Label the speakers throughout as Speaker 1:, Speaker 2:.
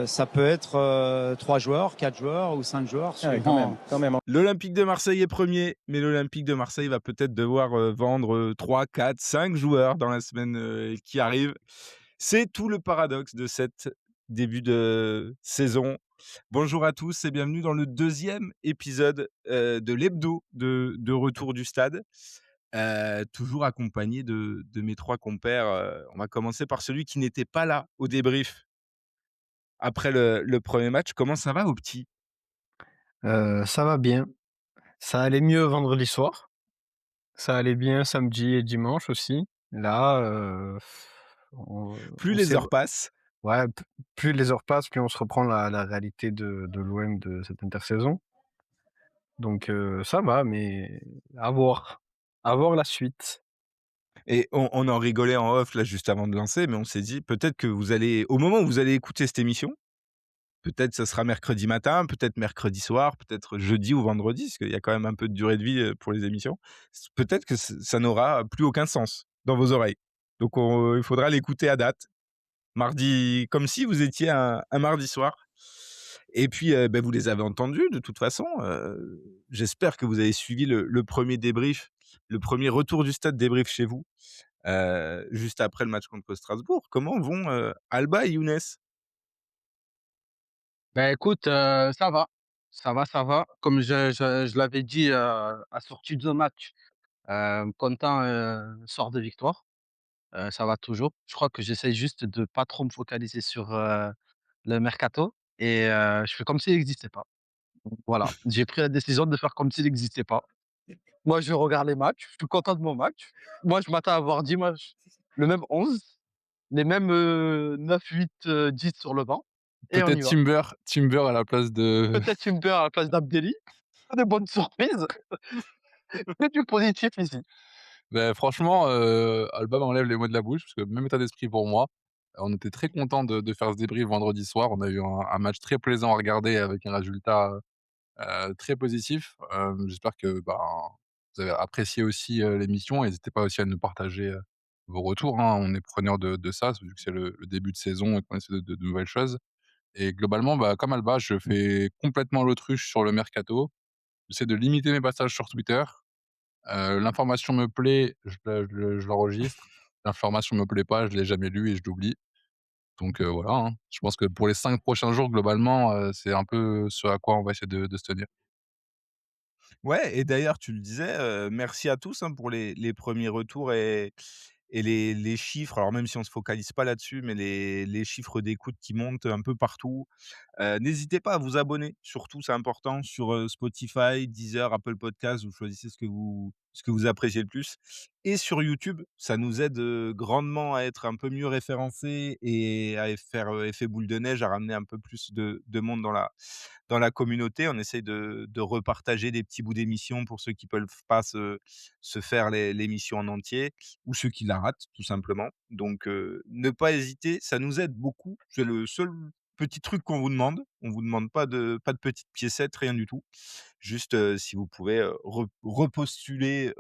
Speaker 1: Ça peut être 3 joueurs, 4 joueurs ou 5 joueurs
Speaker 2: Ah oui,
Speaker 1: suivant.
Speaker 2: quand même, hein.
Speaker 3: L'Olympique de Marseille est premier, mais l'Olympique de Marseille va peut-être devoir vendre 3, 4, 5 joueurs dans la semaine qui arrive. C'est tout le paradoxe de cette début de saison. Bonjour à tous et bienvenue dans le 2e épisode de l'hebdo de Retour du Stade. Toujours accompagné de mes 3 compères. On va commencer par celui qui n'était pas là au débrief après le premier match. Comment ça va, au petit?
Speaker 2: Ça va bien. Ça allait mieux vendredi soir. Ça allait bien samedi et dimanche aussi. Là,
Speaker 3: Plus
Speaker 2: on
Speaker 3: les
Speaker 2: s'est
Speaker 3: heures passent.
Speaker 2: ouais, plus les heures passent, plus on se reprend la réalité de l'OM de cette intersaison. Donc ça va, mais à voir. À voir la suite.
Speaker 3: Et on en rigolait en off là juste avant de lancer, mais on s'est dit peut-être que vous allez au moment où vous allez écouter cette émission, peut-être ça sera mercredi matin, peut-être mercredi soir, peut-être jeudi ou vendredi, parce qu'il y a quand même un peu de durée de vie, pour les émissions. Peut-être que ça n'aura plus aucun sens dans vos oreilles. Donc il faudra l'écouter à date, mardi, comme si vous étiez un mardi soir. Et puis, vous les avez entendus de toute façon. J'espère que vous avez suivi le 1er débrief, le premier retour du stade débrief chez vous. Juste après le match contre Strasbourg. Comment vont, Alba et Younes?
Speaker 4: Ben écoute, ça va. Ça va, ça va. Comme je l'avais dit, à sortie de match, content, sort de victoire, ça va toujours. Je crois que j'essaye juste de pas trop me focaliser sur, le mercato et je fais comme s'il n'existait pas. Donc voilà, j'ai pris la décision de faire comme s'il n'existait pas. Moi, je regarde les matchs, je suis content de mon match. Moi, je m'attends à voir dimanche le même 11, les mêmes, 9, 8, 10 sur le banc et on
Speaker 5: Peut-être
Speaker 4: y va.
Speaker 5: Timber à la place de
Speaker 4: Peut-être Humber à la place d'Abdelli. Des bonnes surprises, que du positif ici.
Speaker 5: franchement, Alba m'enlève les mots de la bouche parce que même état d'esprit pour moi. On était très contents de faire ce débrief vendredi soir. On a eu un match très plaisant à regarder avec un résultat, très positif. J'espère que, vous avez apprécié aussi, l'émission. N'hésitez pas aussi à nous partager, vos retours, hein. On est preneurs de ça, vu que c'est le début de saison et qu'on essaie de nouvelles choses. Et globalement, comme Alba, je fais complètement l'autruche sur le mercato. J'essaie de limiter mes passages sur Twitter. L'information me plaît, je l'enregistre. L'information me plaît pas, je l'ai jamais lue et je l'oublie. Donc voilà, hein. Je pense que pour les 5 prochains jours, globalement, c'est un peu ce à quoi on va essayer de se tenir.
Speaker 3: Ouais, et d'ailleurs tu le disais, merci à tous, hein, pour les premiers retours et les chiffres. Alors même si on se focalise pas là-dessus, mais les chiffres d'écoute qui montent un peu partout. N'hésitez pas à vous abonner, surtout c'est important sur, Spotify, Deezer, Apple Podcasts, vous choisissez ce que vous appréciez le plus, et sur YouTube, ça nous aide, grandement à être un peu mieux référencés et à faire, effet boule de neige, à ramener un peu plus de monde dans la communauté. On essaye de repartager des petits bouts d'émissions pour ceux qui peuvent pas se faire l'émission en entier, ou ceux qui la ratent tout simplement. Donc ne pas hésiter, ça nous aide beaucoup. C'est le seul petit truc qu'on vous demande. On vous demande pas de petites piécettes, rien du tout. Juste, si vous pouvez, repostuler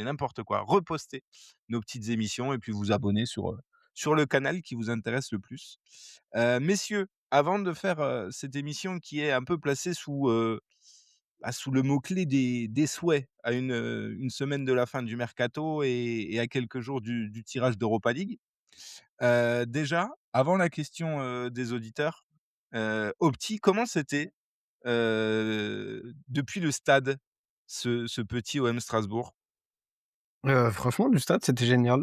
Speaker 3: n'importe quoi, reposter nos petites émissions et puis vous abonner sur le canal qui vous intéresse le plus. Messieurs, avant de faire, cette émission qui est un peu placée sous le mot-clé des souhaits à une semaine de la fin du mercato et à quelques jours du tirage d'Europa League. Déjà, avant la question, des auditeurs, Opti, comment c'était, depuis le stade, ce petit OM Strasbourg?
Speaker 2: Franchement, du stade, c'était génial.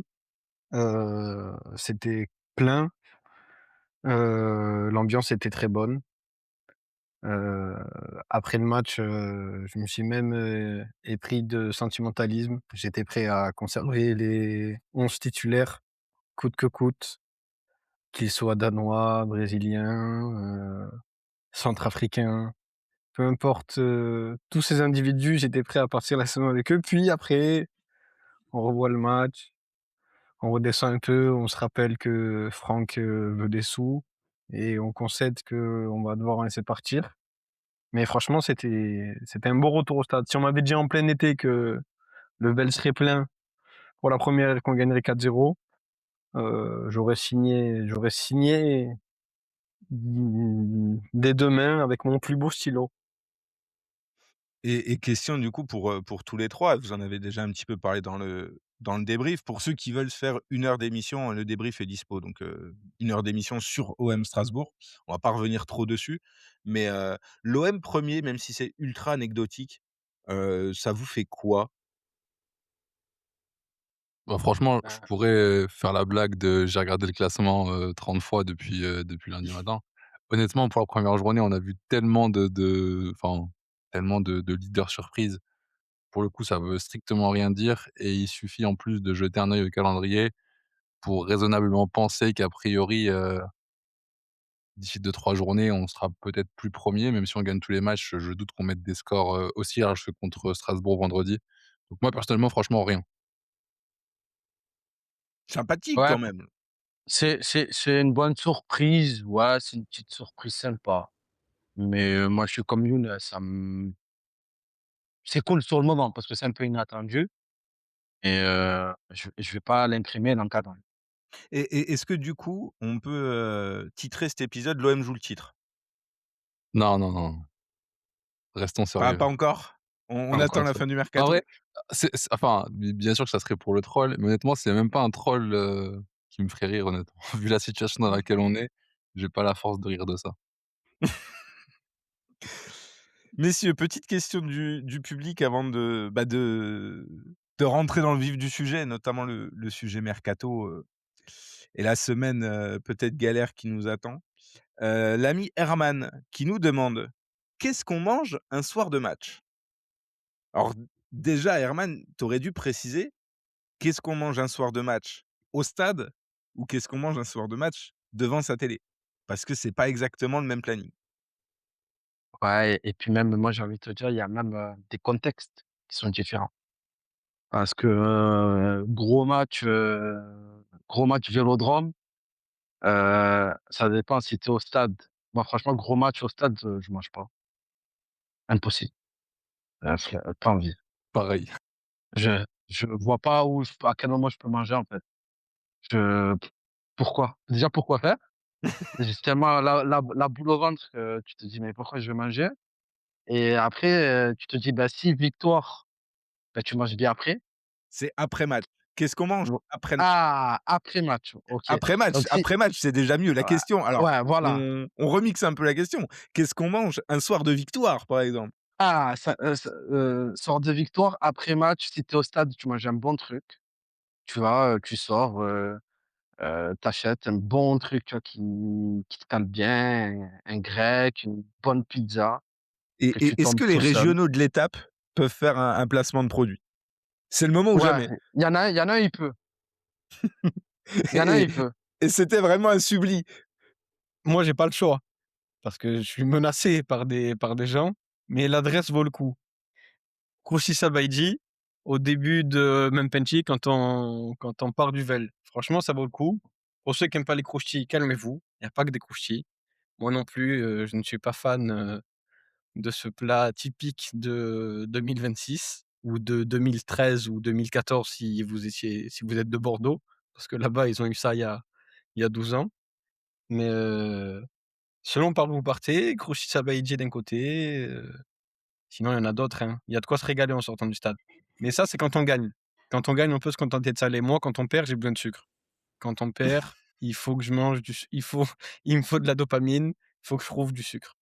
Speaker 2: C'était plein, l'ambiance était très bonne. Heu, Après le match, je me suis même, épris de sentimentalisme. J'étais prêt à conserver les 11 titulaires coûte que coûte, qu'ils soient danois, brésiliens, centrafricains, peu importe, tous ces individus, j'étais prêt à partir la saison avec eux. Puis après, on revoit le match, on redescend un peu, on se rappelle que Franck, veut des sous et on concède qu'on va devoir en laisser partir. Mais franchement, c'était un beau retour au stade. Si on m'avait dit en plein été que le Vel serait plein pour la première et qu'on gagnerait 4-0, j'aurais signé des 2 mains avec mon plus beau stylo.
Speaker 3: Et question du coup pour tous les 3, vous en avez déjà un petit peu parlé dans le débrief. Pour ceux qui veulent se faire 1 heure d'émission, le débrief est dispo donc 1 heure d'émission sur OM Strasbourg. On va pas revenir trop dessus, mais l'OM 1er, même si c'est ultra anecdotique, ça vous fait quoi?
Speaker 5: Bah, franchement, je
Speaker 4: Bah,
Speaker 5: pourrais, faire la blague de j'ai regardé le classement, 30 fois depuis lundi matin. Honnêtement, pour la première journée, on a vu tellement enfin, tellement de leaders surprises. Pour le coup, ça veut strictement rien dire et il suffit en plus de jeter un œil au calendrier pour raisonnablement penser qu'a priori, d'ici 2 3 journées, on sera peut-être plus premier, même si on gagne tous les matchs, je doute qu'on mette des scores, aussi larges que contre Strasbourg vendredi. Donc moi, personnellement, franchement, rien.
Speaker 3: Sympathique
Speaker 4: ouais,
Speaker 3: quand même.
Speaker 4: c'est une bonne surprise, ouais, c'est une petite surprise sympa. Mais, moi, je suis comme Younes, c'est cool sur le moment parce que c'est un peu inattendu et je vais pas l'imprimer dans le cadre.
Speaker 3: Et est-ce que du coup, on peut, titrer cet épisode «L'OM joue le titre»?
Speaker 5: Non, non, non, restons
Speaker 3: Pas
Speaker 5: sérieux.
Speaker 3: encore?
Speaker 5: Pas
Speaker 3: On attend
Speaker 5: encore
Speaker 3: la
Speaker 5: trop.
Speaker 3: fin du
Speaker 5: En
Speaker 3: mercato?
Speaker 5: vrai, c'est enfin, bien sûr que ça serait pour le troll, mais honnêtement, c'est même pas un troll, qui me ferait rire honnêtement. Vu la situation dans laquelle on est, j'ai pas la force de rire de ça.
Speaker 3: Messieurs, petite question du public avant de rentrer dans le vif du sujet, notamment le sujet mercato, et la semaine, peut-être galère qui nous attend. L'ami Herman qui nous demande: «Qu'est-ce qu'on mange un soir de match?» Alors déjà Herman, tu aurais dû préciser, qu'est-ce qu'on mange un soir de match au stade ou qu'est-ce qu'on mange un soir de match devant sa télé? Parce que c'est pas exactement le même planning.
Speaker 4: Ouais et puis même, moi, j'ai envie de te dire, il y a même, des contextes qui sont différents. Parce que, gros match Vélodrome, ça dépend si tu es au stade. Moi, franchement, gros match au stade, je mange pas. Impossible. Pas envie.
Speaker 5: Pareil.
Speaker 4: Je vois pas à quel moment je peux manger, en fait. Je Pourquoi? Déjà, pourquoi faire? J'ai tellement la boule au ventre que tu te dis: «Mais pourquoi je vais manger?» Et après, tu te dis: «Bah, si victoire, bah, tu manges bien après».
Speaker 3: C'est après match. Qu'est-ce qu'on mange
Speaker 4: Vo
Speaker 3: après match?
Speaker 4: Ah! Après match, OK. Donc si
Speaker 3: Après match, c'est déjà mieux. La
Speaker 4: ouais,
Speaker 3: question alors,
Speaker 4: ouais, voilà.
Speaker 3: on remixe un peu la question. Qu'est-ce qu'on mange un soir de victoire, par exemple?
Speaker 4: Ah, soir de victoire, après match, si tu es au stade, tu manges un bon truc, tu vois? Tu sors, tu achètes un bon truc, tu vois? Qui te cale bien, un grec, une bonne pizza que tu
Speaker 3: Est-ce
Speaker 4: tombes
Speaker 3: que les
Speaker 4: tout seul.
Speaker 3: régionaux de l'étape peuvent faire un placement de produit? C'est le moment ou
Speaker 4: Ouais,
Speaker 3: jamais.
Speaker 4: il y en a un, il peut. Il y en a un,
Speaker 3: Et
Speaker 4: il peut.
Speaker 3: et c'était vraiment un subli.
Speaker 2: Moi, j'ai pas le choix parce que je suis menacé par des gens, mais l'adresse vaut le coup. Koussi Sabaïdi, au début de Mempenti, quand on part du Vel. Franchement, ça vaut le coup. Pour ceux qui aiment pas les croustilles, calmez-vous, il y a pas que des croustilles. Moi non plus, je ne suis pas fan, de ce plat typique de 2026 ou de 2013 ou 2014 si vous êtes de Bordeaux, parce que là-bas, ils ont eu ça il y a 12 ans. Mais, selon par où vous partez, Crouchy Sabaïdi d'un côté, sinon il y en a d'autres, hein. Il y a de quoi se régaler en sortant du stade. Mais ça, c'est quand on gagne. Quand on gagne, on peut se contenter de salé. Moi, quand on perd, j'ai besoin de sucre. Quand on perd, il faut que je mange du su il faut il me faut de la dopamine, il faut que je trouve du sucre.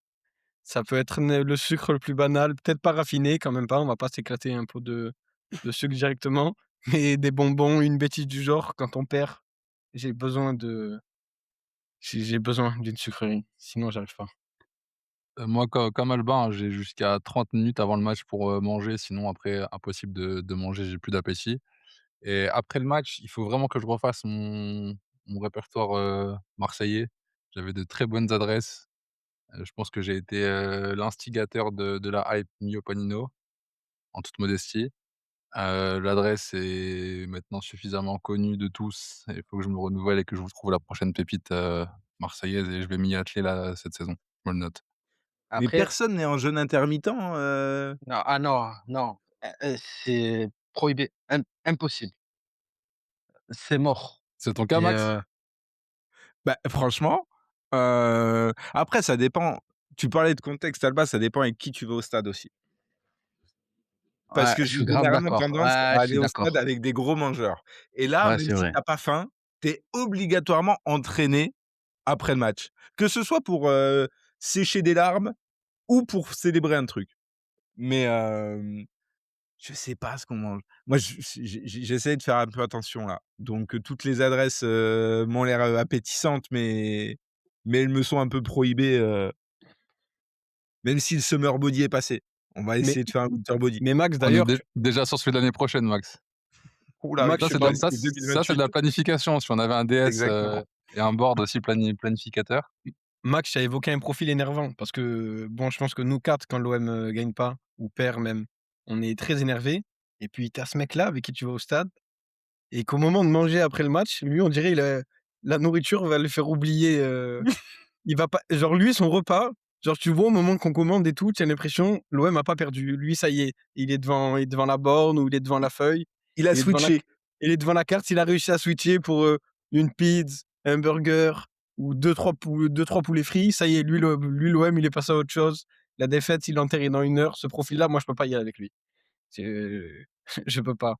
Speaker 2: Ça peut être le sucre le plus banal, peut-être pas raffiné, quand même pas, on va pas s'éclater un pot de sucre directement, mais des bonbons, une bêtise du genre, quand on perd, j'ai besoin de j'ai besoin d'une sucrerie, sinon j'arrive pas.
Speaker 5: Moi, comme Albin, j'ai jusqu'à 30 minutes avant le match pour, manger, sinon après impossible de manger, j'ai plus d'appétit et après le match, il faut vraiment que je refasse mon répertoire, marseillais. J'avais de très bonnes adresses, je pense que j'ai été, l'instigateur de la hype Mio Panino, en toute modestie. L'adresse est maintenant suffisamment connue de tous et il faut que je me renouvelle et que je vous trouve la prochaine pépite, marseillaise et je vais m'y atteler là, cette saison. Je me le note.
Speaker 3: Mais
Speaker 4: Après
Speaker 3: personne n'est en jeûne intermittent,
Speaker 4: non, ah non, non, c'est prohibé, impossible, c'est mort
Speaker 5: C'est ton cas,
Speaker 4: et
Speaker 5: Max?
Speaker 3: Bah, franchement Après ça dépend. Tu parlais de contexte, Alba, ça dépend avec qui tu vas au stade aussi. Parce
Speaker 4: Ouais,
Speaker 3: que
Speaker 4: je
Speaker 3: j'ai
Speaker 4: suis grave
Speaker 3: généralement
Speaker 4: d'accord.
Speaker 3: tendance
Speaker 4: Ouais,
Speaker 3: à
Speaker 4: je
Speaker 3: aller
Speaker 4: suis
Speaker 3: au stade
Speaker 4: d'accord.
Speaker 3: avec des gros mangeurs et là,
Speaker 4: Ouais,
Speaker 3: même
Speaker 4: c'est
Speaker 3: si
Speaker 4: vrai.
Speaker 3: tu as pas faim, tu es obligatoirement entraîné après le match. Que ce soit pour, sécher des larmes ou pour célébrer un truc. Mais, je sais pas ce qu'on mange. Moi, j'essaie de faire un peu attention là. Donc, toutes les adresses, m'ont l'air, appétissantes, mais elles me sont un peu prohibées, même si le summer body est passé. On va
Speaker 2: Mais
Speaker 3: essayer de faire un winter body.
Speaker 2: mais Max
Speaker 5: On est
Speaker 2: d'ailleurs,
Speaker 5: déjà sur celui de l'année prochaine, Max.
Speaker 3: Ouh là,
Speaker 2: Max
Speaker 3: je
Speaker 5: Ça,
Speaker 3: sais
Speaker 5: c'est
Speaker 2: je
Speaker 5: de
Speaker 3: pas,
Speaker 5: la ça
Speaker 3: c'est
Speaker 5: c ça, c'est de
Speaker 3: 2028.
Speaker 5: la planification. Si on avait un DS,
Speaker 3: Exactement.
Speaker 5: et un board aussi planificateur.
Speaker 2: Max, tu as évoqué un profil énervant parce que, bon, je pense que nous 4 quand l'OM, gagne pas ou perd même, on est très énervés et puis tu as ce mec-là avec qui tu vas au stade et qu'au moment de manger après le match, lui, on dirait la nourriture va le faire oublier, il va pas genre lui, son repas, genre tu vois au moment qu'on commande et tout, tu as l'impression l'OM a pas perdu. Lui, ça y est, il est devant la borne ou il est devant la feuille,
Speaker 3: Il a
Speaker 2: il est devant la
Speaker 3: switché.
Speaker 2: il est devant la carte, il a réussi à switcher pour, une pizza, un burger ou deux trois poulets frits, ça y est, lui l'OM, il est passé à autre chose. La défaite, il l'enterre dans 1 heure. Ce profil-là, moi, je peux pas y aller avec lui. C'est je peux pas.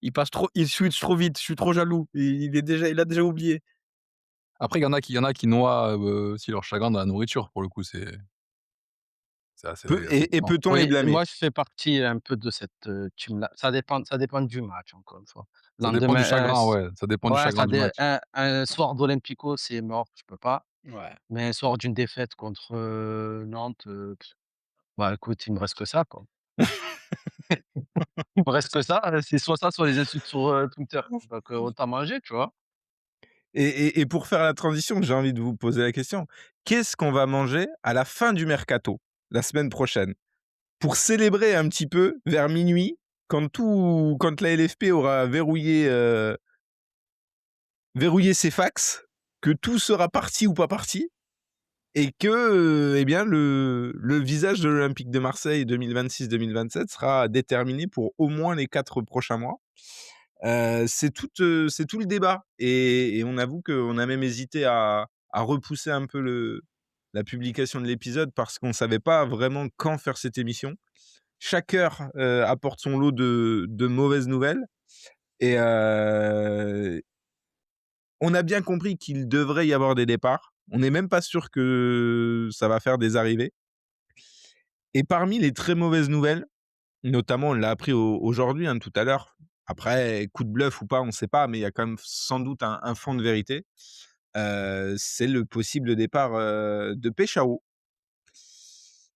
Speaker 2: Il switch trop vite, je suis trop jaloux. Il a déjà oublié.
Speaker 5: Après, il y en a qui noient, aussi leur chagrin dans la nourriture. Pour le coup, c'est assez
Speaker 3: Et
Speaker 5: marrant.
Speaker 3: peut-on les
Speaker 4: Oui,
Speaker 3: blâmer?
Speaker 4: moi je fais partie un peu de cette, team-là. Ça dépend du match encore une fois.
Speaker 5: Ça dépend du
Speaker 4: Lendemain,
Speaker 5: chagrin, ouais, ça dépend du
Speaker 4: ouais,
Speaker 5: chagrin
Speaker 4: ça
Speaker 5: du
Speaker 4: dé
Speaker 5: match.
Speaker 4: un soir d'Olympico, c'est mort, je peux pas.
Speaker 2: Ouais.
Speaker 4: Mais un soir d'une défaite contre, Nantes, bah, écoute, il me reste que ça, quoi. Il me reste que ça, c'est soit les insultes sur, Twitter, donc autant manger, tu vois?
Speaker 3: Et pour faire la transition, j'ai envie de vous poser la question. Qu'est-ce qu'on va manger à la fin du mercato, la semaine prochaine? Pour célébrer un petit peu vers minuit, quand la LFP aura verrouillé ses fax, que tout sera parti ou pas parti et que, eh bien le visage de l'Olympique de Marseille 2026-2027 sera déterminé pour au moins les 4 prochains mois. C'est tout le débat et on avoue qu'on a même hésité à repousser un peu la publication de l'épisode parce qu'on savait pas vraiment quand faire cette émission. Chaque heure, apporte son lot de mauvaises nouvelles et on a bien compris qu'il devrait y avoir des départs. On n'est même pas sûr que ça va faire des arrivées et parmi les très mauvaises nouvelles, notamment on l'a appris aujourd'hui, hein, tout à l'heure, après coup de bluff ou pas, on ne sait pas, mais il y a quand même sans doute un fond de vérité, c'est le possible départ, de Peshao.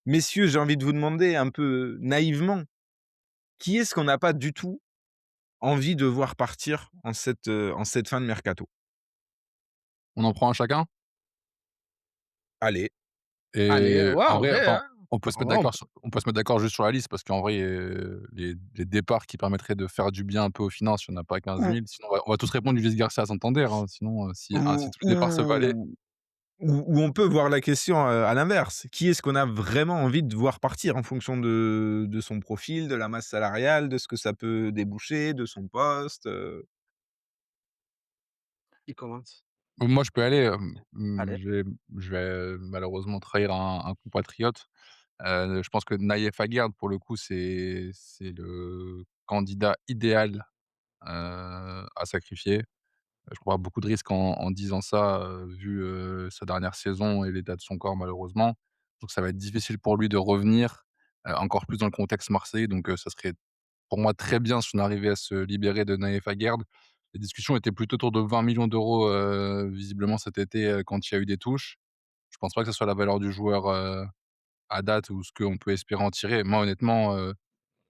Speaker 3: Messieurs, j'ai envie de vous demander un peu naïvement, qui est-ce qu'on n'a pas du tout envie de voir partir en cette fin de mercato?
Speaker 5: On en prend un chacun
Speaker 3: Allez,
Speaker 4: Allez,
Speaker 5: et
Speaker 4: ouais,
Speaker 5: en
Speaker 4: en
Speaker 5: vrai,
Speaker 4: vrai,
Speaker 5: enfin,
Speaker 4: hein.
Speaker 5: on peut se
Speaker 4: En
Speaker 5: mettre
Speaker 4: vrai, on
Speaker 5: d'accord
Speaker 4: peut
Speaker 5: juste sur la liste parce qu'en vrai, les départs qui permettraient de faire du bien un peu aux finances, il y en a pas 15
Speaker 3: ou
Speaker 5: 000. Sinon, on va tous répondre Luis Garcia Santander, hein, sinon, si
Speaker 3: ou
Speaker 5: tous les départs se valaient.
Speaker 3: ou ou on peut voir la question, à l'inverse. Qui est-ce qu'on a vraiment envie de voir partir en fonction de son profil, de la masse salariale, de ce que ça peut déboucher, de son poste,
Speaker 4: qui commence?
Speaker 5: Moi, je peux aller,
Speaker 4: Allez.
Speaker 5: je vais malheureusement trahir un compatriote. Je pense que Naïef Aguerd, pour le coup, c'est le candidat idéal, à sacrifier. Je crois beaucoup de risques en disant ça, vu, sa dernière saison et l'état de son corps malheureusement. Donc ça va être difficile pour lui de revenir, encore plus dans le contexte marseillais. Donc ça serait pour moi très bien si on arrivait à se libérer de Naïef Aguerd. Les discussions étaient plutôt autour de 20 millions d'euros, visiblement cet été, quand il y a eu des touches. Je pense pas que ce soit la valeur du joueur, à date ou ce qu'on peut espérer en tirer. Moi honnêtement,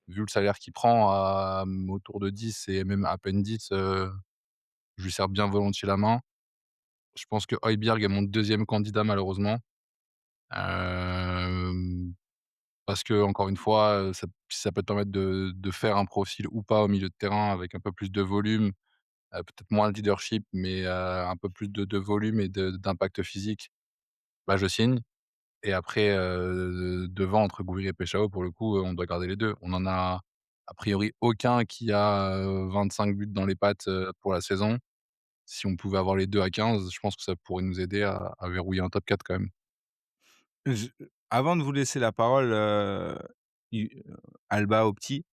Speaker 5: vu le salaire qu'il prend autour de 10 et même à peine 10, je lui serre bien volontiers la main. Je pense que Højbjerg est mon deuxième candidat malheureusement. Hem, Parce que encore une fois, ça peut te permettre de faire un profil ou pas au milieu de terrain avec un peu plus de volume, peut-être moins de leadership, mais un peu plus de volume et d'impact physique. Bah, je signe et après, devant entre Gouiri et Peshao pour le coup, on doit garder les 2. On en a a priori aucun qui a, 25 buts dans les pattes, pour la saison. si on pouvait avoir les 2 à 15, je pense que ça pourrait nous aider à verrouiller un top 4 quand même.
Speaker 3: Je Avant de vous laisser la parole, i Alba, Opti,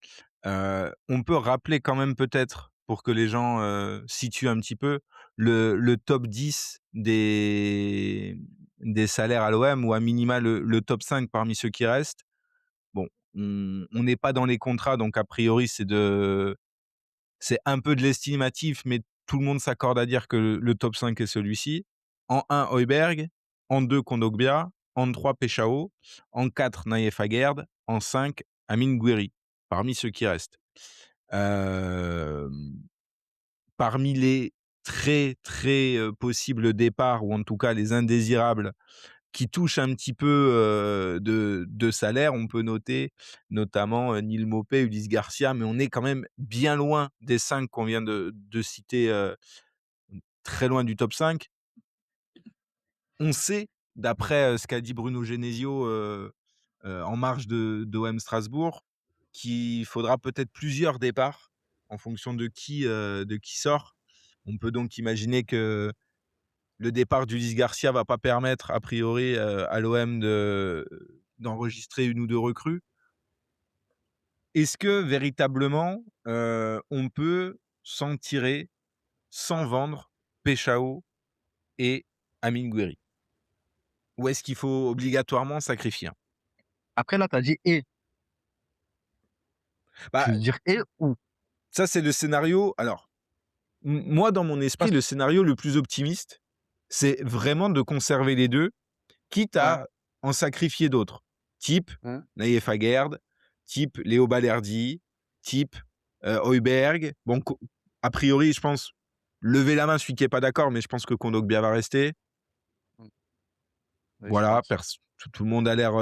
Speaker 3: on peut rappeler quand même peut-être, pour que les gens, situent un petit peu, le top 10 des salaires à l'OM ou à minima le top 5 parmi ceux qui restent. Bon, on n'est pas dans les contrats, donc a priori c'est un peu de l'estimatif, mais tout le monde s'accorde à dire que le top 5 est celui-ci. En un, Højbjerg. En 2, Kondogbia. En 3, Peshao. En 4, Naïef Aguerd. En 5, Amine Gouiri, parmi ceux qui restent. Hem, Parmi les très, très, possibles départs, ou en tout cas les indésirables qui touchent un petit peu, de salaire, on peut noter notamment, Neil Maupay, Ulysse Garcia, mais on est quand même bien loin des 5 qu'on vient de citer, très loin du top 5. On sait, d'après, ce qu'a dit Bruno Genesio, en marge d'OM Strasbourg, qu'il faudra peut-être plusieurs départs en fonction de qui sort. On peut donc imaginer que le départ d'Ulysse Garcia va pas permettre, a priori, à l'OM d'enregistrer une ou 2 recrues. Est-ce que véritablement, on peut s'en tirer sans vendre Peshao et Amine Gouiri? Ou est-ce qu'il faut obligatoirement sacrifier un?
Speaker 4: Après là, tu as dit: «Et». Tu
Speaker 3: Bah,
Speaker 4: veux dire «et» ou?
Speaker 3: ça, c'est le scénario. Alors, moi, dans mon esprit,
Speaker 4: Parce
Speaker 3: le scénario le plus optimiste, c'est vraiment de conserver les 2, quitte
Speaker 4: ouais,
Speaker 3: à en sacrifier d'autres. Type
Speaker 4: hein,
Speaker 3: Naïef Aguerd, type Léo Balerdi, type, Højbjerg. Bon, a priori, je pense, levez la main celui qui est pas d'accord, mais je pense que Kondogbia va rester.
Speaker 4: mmh, oui, je
Speaker 3: Voilà,
Speaker 4: pense.
Speaker 3: tout le monde a l'air,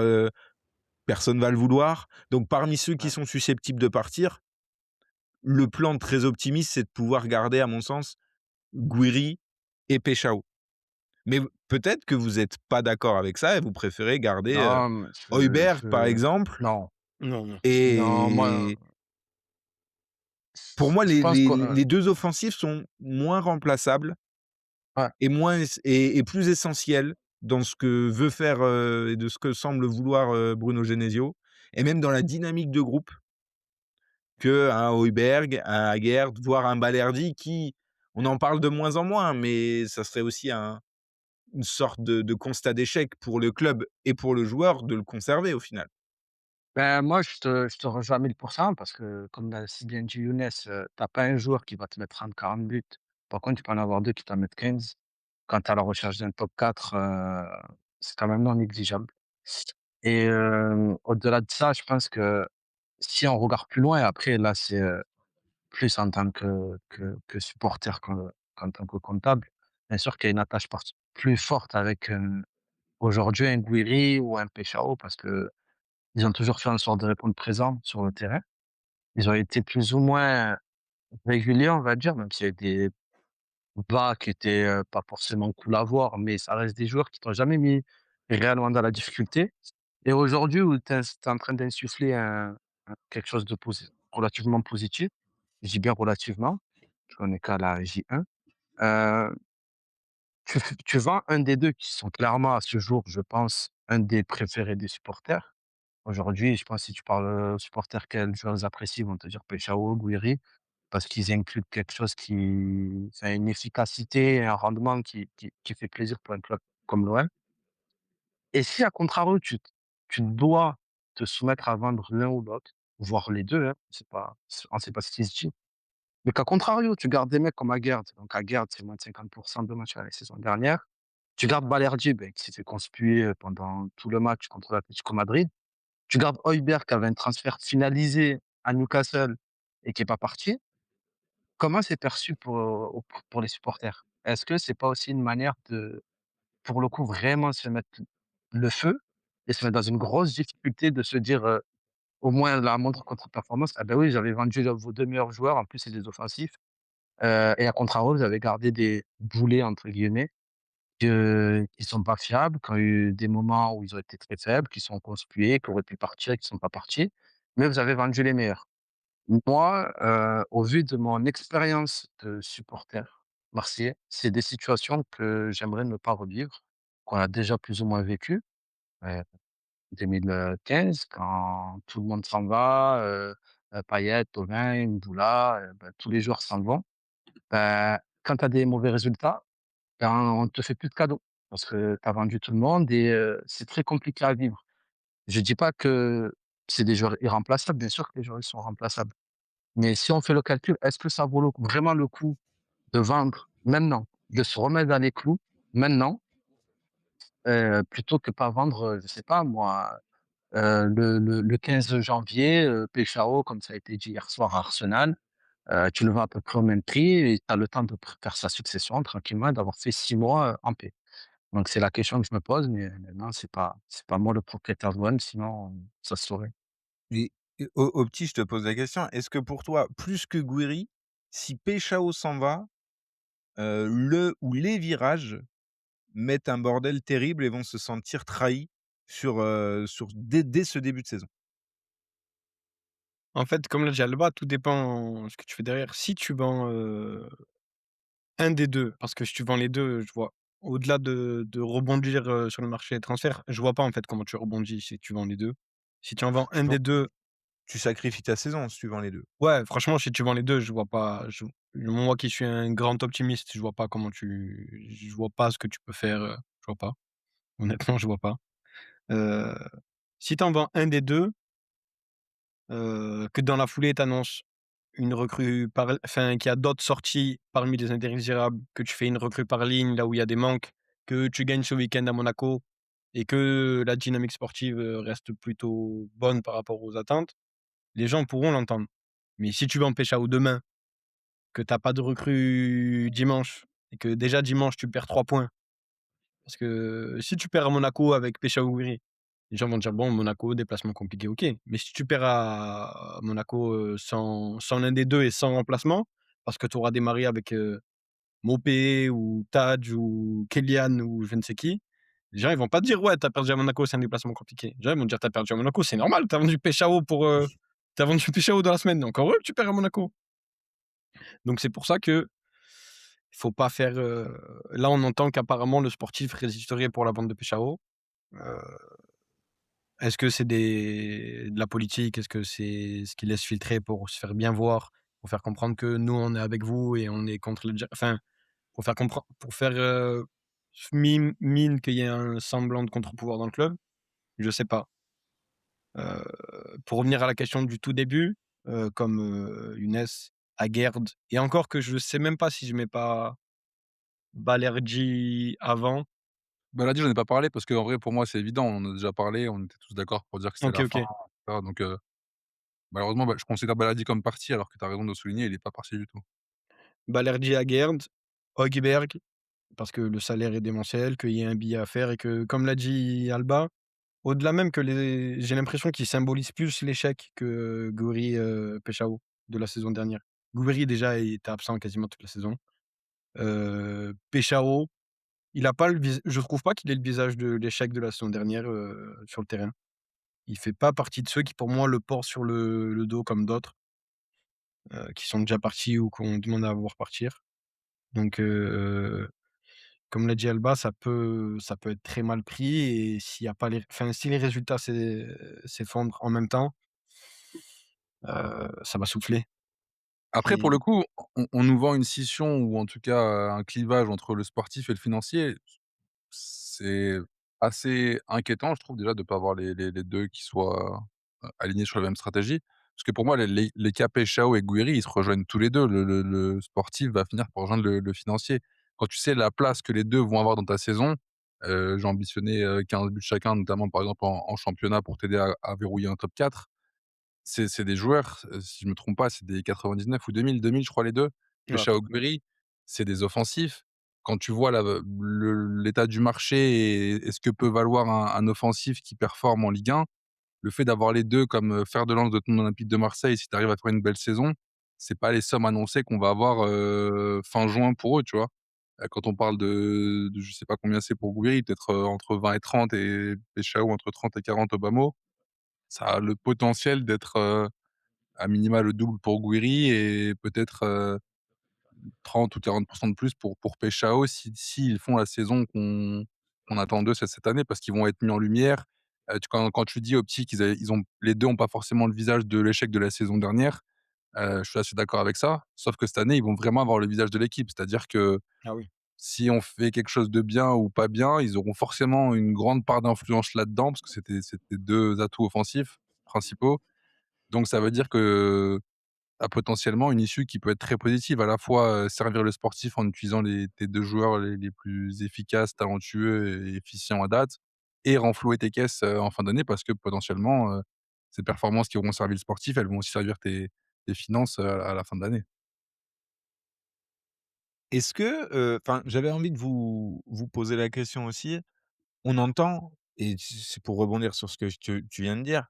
Speaker 3: personne va le vouloir. Donc parmi ceux qui
Speaker 4: Ouais.
Speaker 3: sont susceptibles de partir, le plan très optimiste, c'est de pouvoir garder, à mon sens, Gouiri et Peshao. Mais peut-être que vous êtes pas d'accord avec ça et vous préférez garder,
Speaker 4: Non, mais
Speaker 3: Højbjerg, par exemple.
Speaker 4: non,
Speaker 2: Non, non.
Speaker 4: non, moi,
Speaker 3: Et pour moi,
Speaker 4: je pense que,
Speaker 3: les 2 offensifs sont moins remplaçables
Speaker 4: ouais,
Speaker 3: et plus essentiels dans ce que veut faire, et de ce que semble vouloir, Bruno Genesio, et même dans la dynamique de groupe, qu'un Højbjerg, un Aguerd, voire un Balerdi qui, on en parle de moins en moins, mais ça serait aussi une sorte de constat d'échec pour le club et pour le joueur de le conserver au final.
Speaker 4: ben, moi, je te rejoins à 1000 parce que comme l'a si bien dit Younes, tu pas un joueur qui va te mettre 30-40 buts. Par contre, tu peux en avoir 2 qui t'en mettent 15. Quand tu es à la recherche d'un top 4, c'est quand même non négligeable et au-delà de ça, je pense que si on regarde plus loin, après là, c'est, plus en tant que supporter qu'en tant que comptable. Bien sûr qu'il y a une attache plus forte avec, aujourd'hui un Guiri ou un Peshao parce qu'ils ont toujours fait en sorte de répondre présent sur le terrain. Ils ont été plus ou moins réguliers, on va dire, même s'il y a des bas qui étaient, pas forcément cool à voir, mais ça reste des joueurs qui t'ont jamais mis réellement dans la difficulté et aujourd'hui où tu es en train d'insuffler un quelque chose de relativement positif, je dis bien relativement, parce qu'on est qu'à la J1, heu, tu vends un des 2 qui sont clairement à ce jour, je pense, un des préférés des supporters. Aujourd'hui, je pense si tu parles, aux supporters quels joueurs ils apprécient, ils vont te dire Peshao, Gouiri, parce qu'ils incluent quelque chose qui enfin une efficacité et un rendement qui fait plaisir pour un club comme l'OM et si à contrario tu dois te soumettre à vendre l'un ou l'autre, voire les 2, hein, on ne sait pas ce qui se dit. Mais qu'à contrario, tu gardes des mecs comme Aguerd, donc Aguerd, c'est moins de 50 de matchs à la saison dernière. Tu gardes Balerdi, beh, qui s'est fait conspuer, pendant tout le match contre l'Atlético Madrid. Tu gardes Højbjerg qui avait un transfert finalisé à Newcastle et qui est pas parti. Comment c'est perçu pour les supporters? Est-ce que c'est pas aussi une manière de, pour le coup, vraiment se mettre le feu et se mettre dans une grosse difficulté de se dire, au moins la moindre contre-performance: «Ah ben oui, j'avais vendu vos 2 meilleurs joueurs, en plus c'est des offensifs, et à contrario, vous avez gardé des «boulets» entre guillemets qui sont pas fiables, qui ont eu des moments où ils ont été très faibles, qui sont conspués, qui auraient pu partir et qui sont pas partis, mais vous avez vendu les meilleurs». Moi, au vu de mon expérience de supporter marseillais. C'est des situations que j'aimerais ne pas revivre, qu'on a déjà plus ou moins vécues. Heu, 2015 quand tout le monde s'en va, Payet, Thauvin, Mboula, bah, tous les joueurs s'en vont. Quand tu as des mauvais résultats, ben, on ne te fait plus de cadeaux parce que tu as vendu tout le monde et c'est très compliqué à vivre. Je dis pas que c'est des joueurs irremplaçables, bien sûr que les joueurs, ils sont remplaçables. Mais si on fait le calcul, est-ce que ça vaut vraiment le coup de vendre maintenant, de se remettre dans les clous maintenant, plutôt que pas vendre, je sais pas moi, le 15 janvier, Peshao, comme ça a été dit hier soir à Arsenal, tu le vends à peu près au même prix et tu as le temps de faire sa succession tranquillement, d'avoir fait 6 mois, en paix. Donc c'est la question que je me pose, mais maintenant c'est pas moi le propriétaire de One, sinon ça se saurait.
Speaker 3: Et au petit, je te pose la question, est-ce que pour toi, plus que Gouiri, si Peshao s'en va, le ou les virages mettent un bordel terrible et vont se sentir trahis sur dès ce début de saison?
Speaker 2: En fait, comme l'a dit Alba, tout dépend ce que tu fais derrière. Si tu vends, un des 2, parce que si tu vends les 2, je vois au-delà de rebondir, sur le marché des transferts, je vois pas en fait comment tu rebondis si tu vends les 2. Si tu en vends un
Speaker 3: Non,
Speaker 2: des 2,
Speaker 3: tu sacrifies ta saison si tu vends les 2.
Speaker 2: ouais, franchement, si tu vends les 2, je vois pas moi qui suis un grand optimiste, je vois pas ce que tu peux faire, je vois pas. Honnêtement, je vois pas. Heu, Si tu en vends un des 2, que dans la foulée, tu annonces une recrue qu'il y a d'autres sorties parmi les indésirables, que tu fais une recrue par ligne là où il y a des manques, que tu gagnes ce week-end à Monaco et que la dynamique sportive, reste plutôt bonne par rapport aux attentes, les gens pourront l'entendre. Mais si tu veux empêcher à demain, que tu as pas de recrue dimanche et que déjà dimanche tu perds 3 points, parce que si tu perds à Monaco avec Peshawuri, les gens vont dire: «Bon, Monaco, déplacement compliqué, OK». Mais si tu perds à Monaco, sans l'un des 2 et sans remplacement, parce que tu auras démarré avec, Mopé ou Tadj ou Kylian ou je ne sais qui, les gens ils vont pas te dire: «Ouais, tu as perdu à Monaco, c'est un déplacement compliqué». Les gens ils vont dire: «Tu as perdu à Monaco, c'est normal, tu as vendu Peshao dans la semaine, donc encore heureux que tu perds à Monaco». Donc c'est pour ça que il faut pas faire, là on entend qu'apparemment le sportif résisterait pour la vente de Peshao. Heu, Est-ce que c'est de la politique? Est-ce que c'est ce qu'ils laissent filtrer pour se faire bien voir? Pour faire comprendre que nous on est avec vous et on est contre enfin, pour faire, mine qu'il y ait un semblant de contre-pouvoir dans le club? Je sais pas. Heu, pour revenir à la question du tout début, comme, Younes, Aguerd et encore que je sais même pas si je mets pas Balerji avant.
Speaker 5: Bah, là, j'en ai pas parlé parce qu'en vrai, pour moi, c'est évident. On en a déjà parlé, on était tous d'accord pour dire que c'était
Speaker 2: OK,
Speaker 5: la fin,
Speaker 2: OK.
Speaker 5: et cetera. Donc, malheureusement, bah, je considère Baladi comme parti alors que tu as raison de le souligner, il est pas parti du tout.
Speaker 2: Balerji, Aguerd, Højbjerg, parce que le salaire est démentiel, qu'il y ait un billet à faire et que, comme l'a dit Alba, au-delà même que j'ai l'impression qu'il symbolise plus l'échec que Gouiri, Peshao de la saison dernière. Gouiri déjà il était absent quasiment toute la saison. Peshao, il a pas le vis je trouve pas qu'il ait le visage de l'échec de la saison dernière, sur le terrain. Il fait pas partie de ceux qui pour moi le portent sur le dos comme d'autres, qui sont déjà partis ou qu'on demande à voir partir. Donc comme l'a dit Alba, ça peut être très mal pris et s'il y a pas si les résultats s'effondrent en même temps, ça va souffler
Speaker 5: Après, pour
Speaker 2: et
Speaker 5: le coup, on nous vend une scission ou en tout cas, un clivage entre le sportif et le financier. C'est assez inquiétant, je trouve, déjà de pas avoir les 2 qui soient, alignés sur la même stratégie. Parce que pour moi, les cas Peshao et Gouiri, ils se rejoignent tous les 2. Le sportif va finir par rejoindre le financier. Quand tu sais la place que les 2 vont avoir dans ta saison, j'ai ambitionné, 15 buts chacun, notamment par exemple en championnat pour t'aider à verrouiller un top 4. C'est des joueurs, si je me trompe pas, c'est des 99 ou 2000 je crois les 2.
Speaker 2: ouais, à peu
Speaker 5: Peshao
Speaker 2: près.
Speaker 5: Gouiri, c'est des offensifs. Quand tu vois l'état du marché et ce que peut valoir un offensif qui performe en Ligue 1, le fait d'avoir les 2 comme, fer de lance de ton Olympique de Marseille, si tu arrives à faire une belle saison, c'est pas les sommes annoncées qu'on va avoir, fin juin pour eux, tu vois? Quand on parle de je sais pas combien c'est pour Gouiri, peut-être, entre 20 et 30 et Peshao entre 30 et 40 au bas mot. Ça a le potentiel d'être, à minima le double pour Gouiri et peut-être, 30 ou 40 de plus pour Peshao s'ils font la saison qu'on attend d'eux cette année parce qu'ils vont être mis en lumière. Tu quand tu dis Optique, ils ont les 2 ont pas forcément le visage de l'échec de la saison dernière, je suis assez d'accord avec ça. Sauf que cette année, ils vont vraiment avoir le visage de l'équipe. C'est-à-dire que
Speaker 3: Ah oui.
Speaker 5: si on fait quelque chose de bien ou pas bien, ils auront forcément une grande part d'influence là-dedans parce que c'était 2 atouts offensifs principaux. Donc ça veut dire que a potentiellement une issue qui peut être très positive, à la fois, servir le sportif en utilisant tes 2 joueurs les plus efficaces, talentueux et efficients à date et renflouer tes caisses, en fin d'année parce que potentiellement, ces performances qui auront servi le sportif, elles vont aussi servir tes finances, à la fin de l'année.
Speaker 3: Est-ce que, enfin, j'avais envie de vous poser la question aussi. On entend et c'est pour rebondir sur ce que tu viens de dire,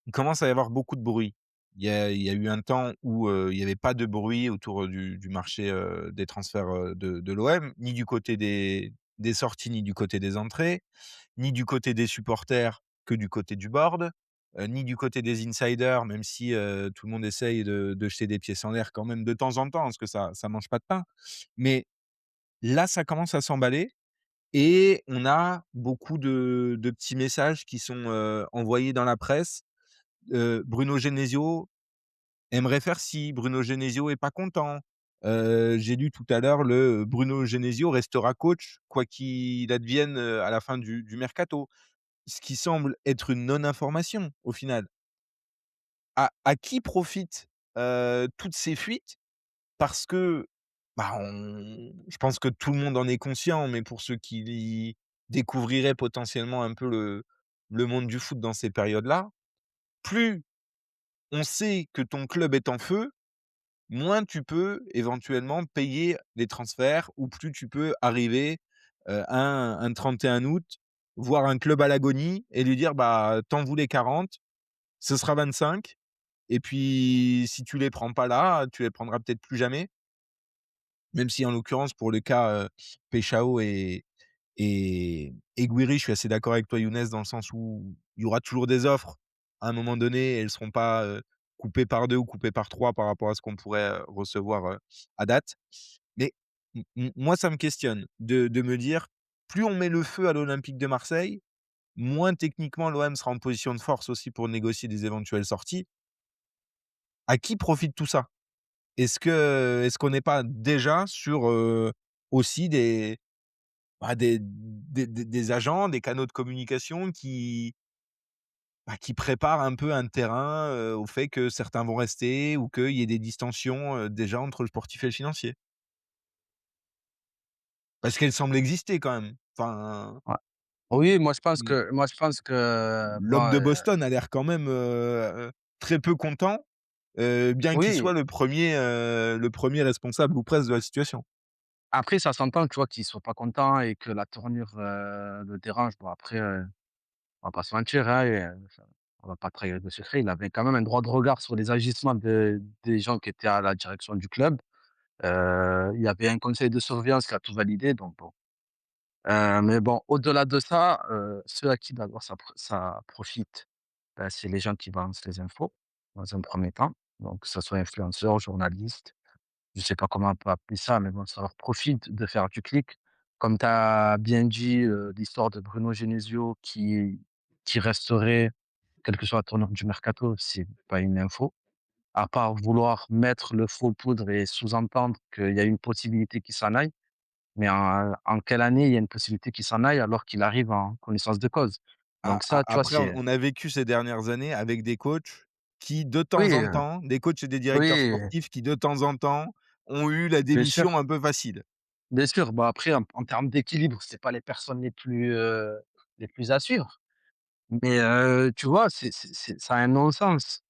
Speaker 3: il commence à y avoir beaucoup de bruit. Il y a eu un temps où, il y avait pas de bruit autour du marché, des transferts, de l'OM, ni du côté des sorties, ni du côté des entrées, ni du côté des supporters que du côté du board, ni du côté des insiders, même si, tout le monde essaye de jeter des pièces en l'air quand même de temps en temps, parce que ça mange pas de pain. Mais là, ça commence à s'emballer et on a beaucoup de petits messages qui sont, envoyés dans la presse. Bruno Genesio aimerait faire ci, Bruno Genesio est pas content. J'ai lu tout à l'heure Bruno Genesio restera coach quoi qu'il advienne, à la fin du mercato. Ce qui semble être une non-information au final. À qui profitent, toutes ces fuites? Parce que, bah, je pense que tout le monde en est conscient, mais pour ceux qui découvriraient potentiellement un peu le monde du foot dans ces périodes-là, plus on sait que ton club est en feu, moins tu peux éventuellement payer les transferts ou plus tu peux arriver, un 31 août, voir un club à l'agonie et lui dire: «Bah, tu voulais 40, ce sera 25 et puis si tu les prends pas là, tu les prendras peut-être plus jamais». Même si en l'occurrence pour le cas, Peshao et Gouiri, je suis assez d'accord avec toi Younes dans le sens où il y aura toujours des offres à un moment donné et elles seront pas, coupées par 2 ou coupées par 3 par rapport à ce qu'on pourrait, recevoir, à date. Mais moi ça me questionne de me dire: plus on met le feu à l'Olympique de Marseille, moins techniquement l'OM sera en position de force aussi pour négocier des éventuelles sorties. À qui profite tout ça? Est-ce qu'on n'est pas déjà sur, aussi des agents, des canaux de communication qui préparent un peu un terrain, au fait que certains vont rester ou qu'il y ait des distensions, déjà entre le sportif et le financier? Parce qu'elles semblent exister quand même. Enfin,
Speaker 4: Ouais. Oui,
Speaker 3: l
Speaker 4: moi je pense que
Speaker 3: l'homme
Speaker 4: bon,
Speaker 3: de Boston a l'air quand même, très peu content, bien qu'il
Speaker 4: oui,
Speaker 3: soit le premier responsable ou presque de la situation.
Speaker 4: après ça s'entend, tu vois, qu'ils soient pas contents et que la tournure, le dérange. Bon après, on va pas se mentir, hein, on va pas trahir de secret. Il avait quand même un droit de regard sur les agissements des gens qui étaient à la direction du club. Il y avait un conseil de surveillance qui a tout validé, donc bon. Mais bon, au-delà de ça, ceux à qui d'abord ça profite, bah, c'est les gens qui balancent les infos, dans un premier temps. Donc que ça soit influenceurs, journalistes, je sais pas comment on peut appeler ça, mais bon, ça leur profite de faire du clic. Comme tu as bien dit, l'histoire de Bruno Genesio qui resterait, quelle que soit la tournure du mercato, c'est pas une info. À part vouloir mettre le faux poudre et sous-entendre qu'il y a une possibilité qu'il s'en aille. Mais en quelle année il y a une possibilité qu'il s'en aille alors qu'il arrive en connaissance de cause?
Speaker 3: A
Speaker 4: Donc ça,
Speaker 3: a
Speaker 4: tu vois,
Speaker 3: après, on
Speaker 4: c'est
Speaker 3: on a vécu ces dernières années avec des coachs qui, de temps
Speaker 4: oui,
Speaker 3: en temps des coachs et des directeurs
Speaker 4: oui,
Speaker 3: sportifs qui, de temps en temps, ont eu la
Speaker 4: bien sûr,
Speaker 3: démission un peu facile.
Speaker 4: bien sûr. Bon après en termes d'équilibre, c'est pas les personnes les plus à suivre. Mais tu vois, c'est ça a un non-sens.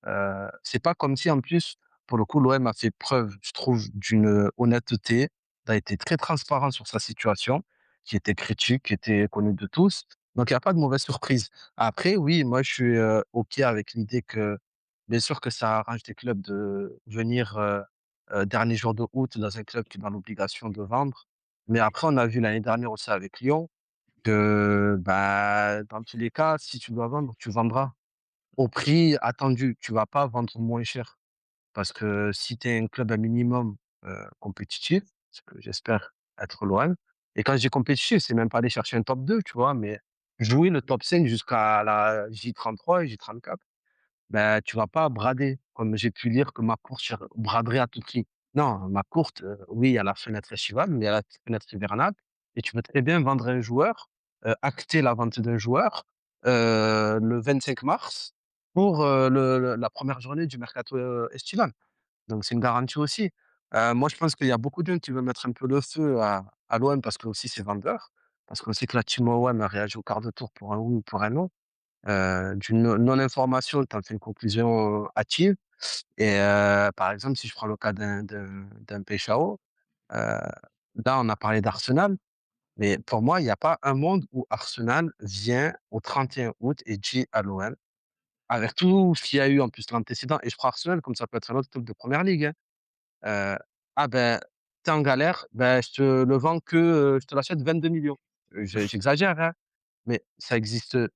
Speaker 4: C'est pas comme si en plus, pour le coup, l'OM a fait preuve, je trouve, d'une honnêteté. Il a été très transparent sur sa situation, qui était critique, qui était connue de tous. Donc il y a pas de mauvaise surprise. Après oui, moi je suis, OK avec l'idée que, bien sûr que ça arrange des clubs de venir, dernier jour de août dans un club qui est dans l'obligation de vendre. Mais après on a vu l'année dernière aussi avec Lyon que, bah, dans tous les cas, si tu dois vendre, tu vendras au prix attendu. Tu vas pas vendre moins cher parce que si tu es un club à minimum, compétitif, parce que j'espère être l'OM. Et quand je dis compétitif, c'est même pas aller chercher un top 2, tu vois? Mais jouer le top 5 jusqu'à la J33 et J34. Ben, tu vas pas brader, comme j'ai pu lire que ma course braderait à tout prix. Non, ma courte, oui, il y a la fenêtre estivale, mais il y a la fenêtre hivernale et tu peux très bien vendre un joueur, acter la vente d'un joueur, le 25 mars pour, la première journée du mercato, estival. Donc c'est une garantie aussi. Moi, je pense qu'il y a beaucoup de gens qui veulent mettre un peu le feu à l'OM parce que aussi c'est vendeur, parce qu'on sait que la team OM a réagi au quart de tour pour un oui ou pour un non. D'une non-information, tu en fais une conclusion, hâtive et par exemple, si je prends le cas d'un Peshao, heu, là, on a parlé d'Arsenal, mais pour moi, il y a pas un monde où Arsenal vient au 31 août et dit à l'OM, avec tout ce qu'il y a eu en plus l'antécédent et je prends Arsenal comme ça peut être un autre club de première ligue, hein. «Ah ben, tu es en galère, ben, je te le vends que, je te l'achète 22 millions. J'exagère, hein, mais ça existait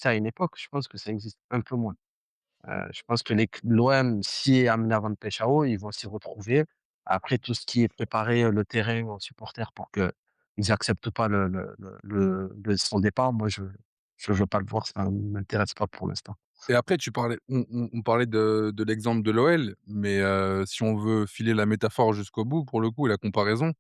Speaker 4: à une époque, je pense que ça existe un peu moins. Je pense que l'OM, s'il est amené à vendre Peshao, ils vont s'y retrouver. Après tout ce qui est préparé, le terrain aux supporters pour qu'ils acceptent pas son départ, moi je veux pas le voir, ça m'intéresse pas pour l'instant.
Speaker 5: Et après tu parlais on parlait de l'exemple de l'OL, mais si on veut filer la métaphore jusqu'au bout, pour le coup, et la comparaison,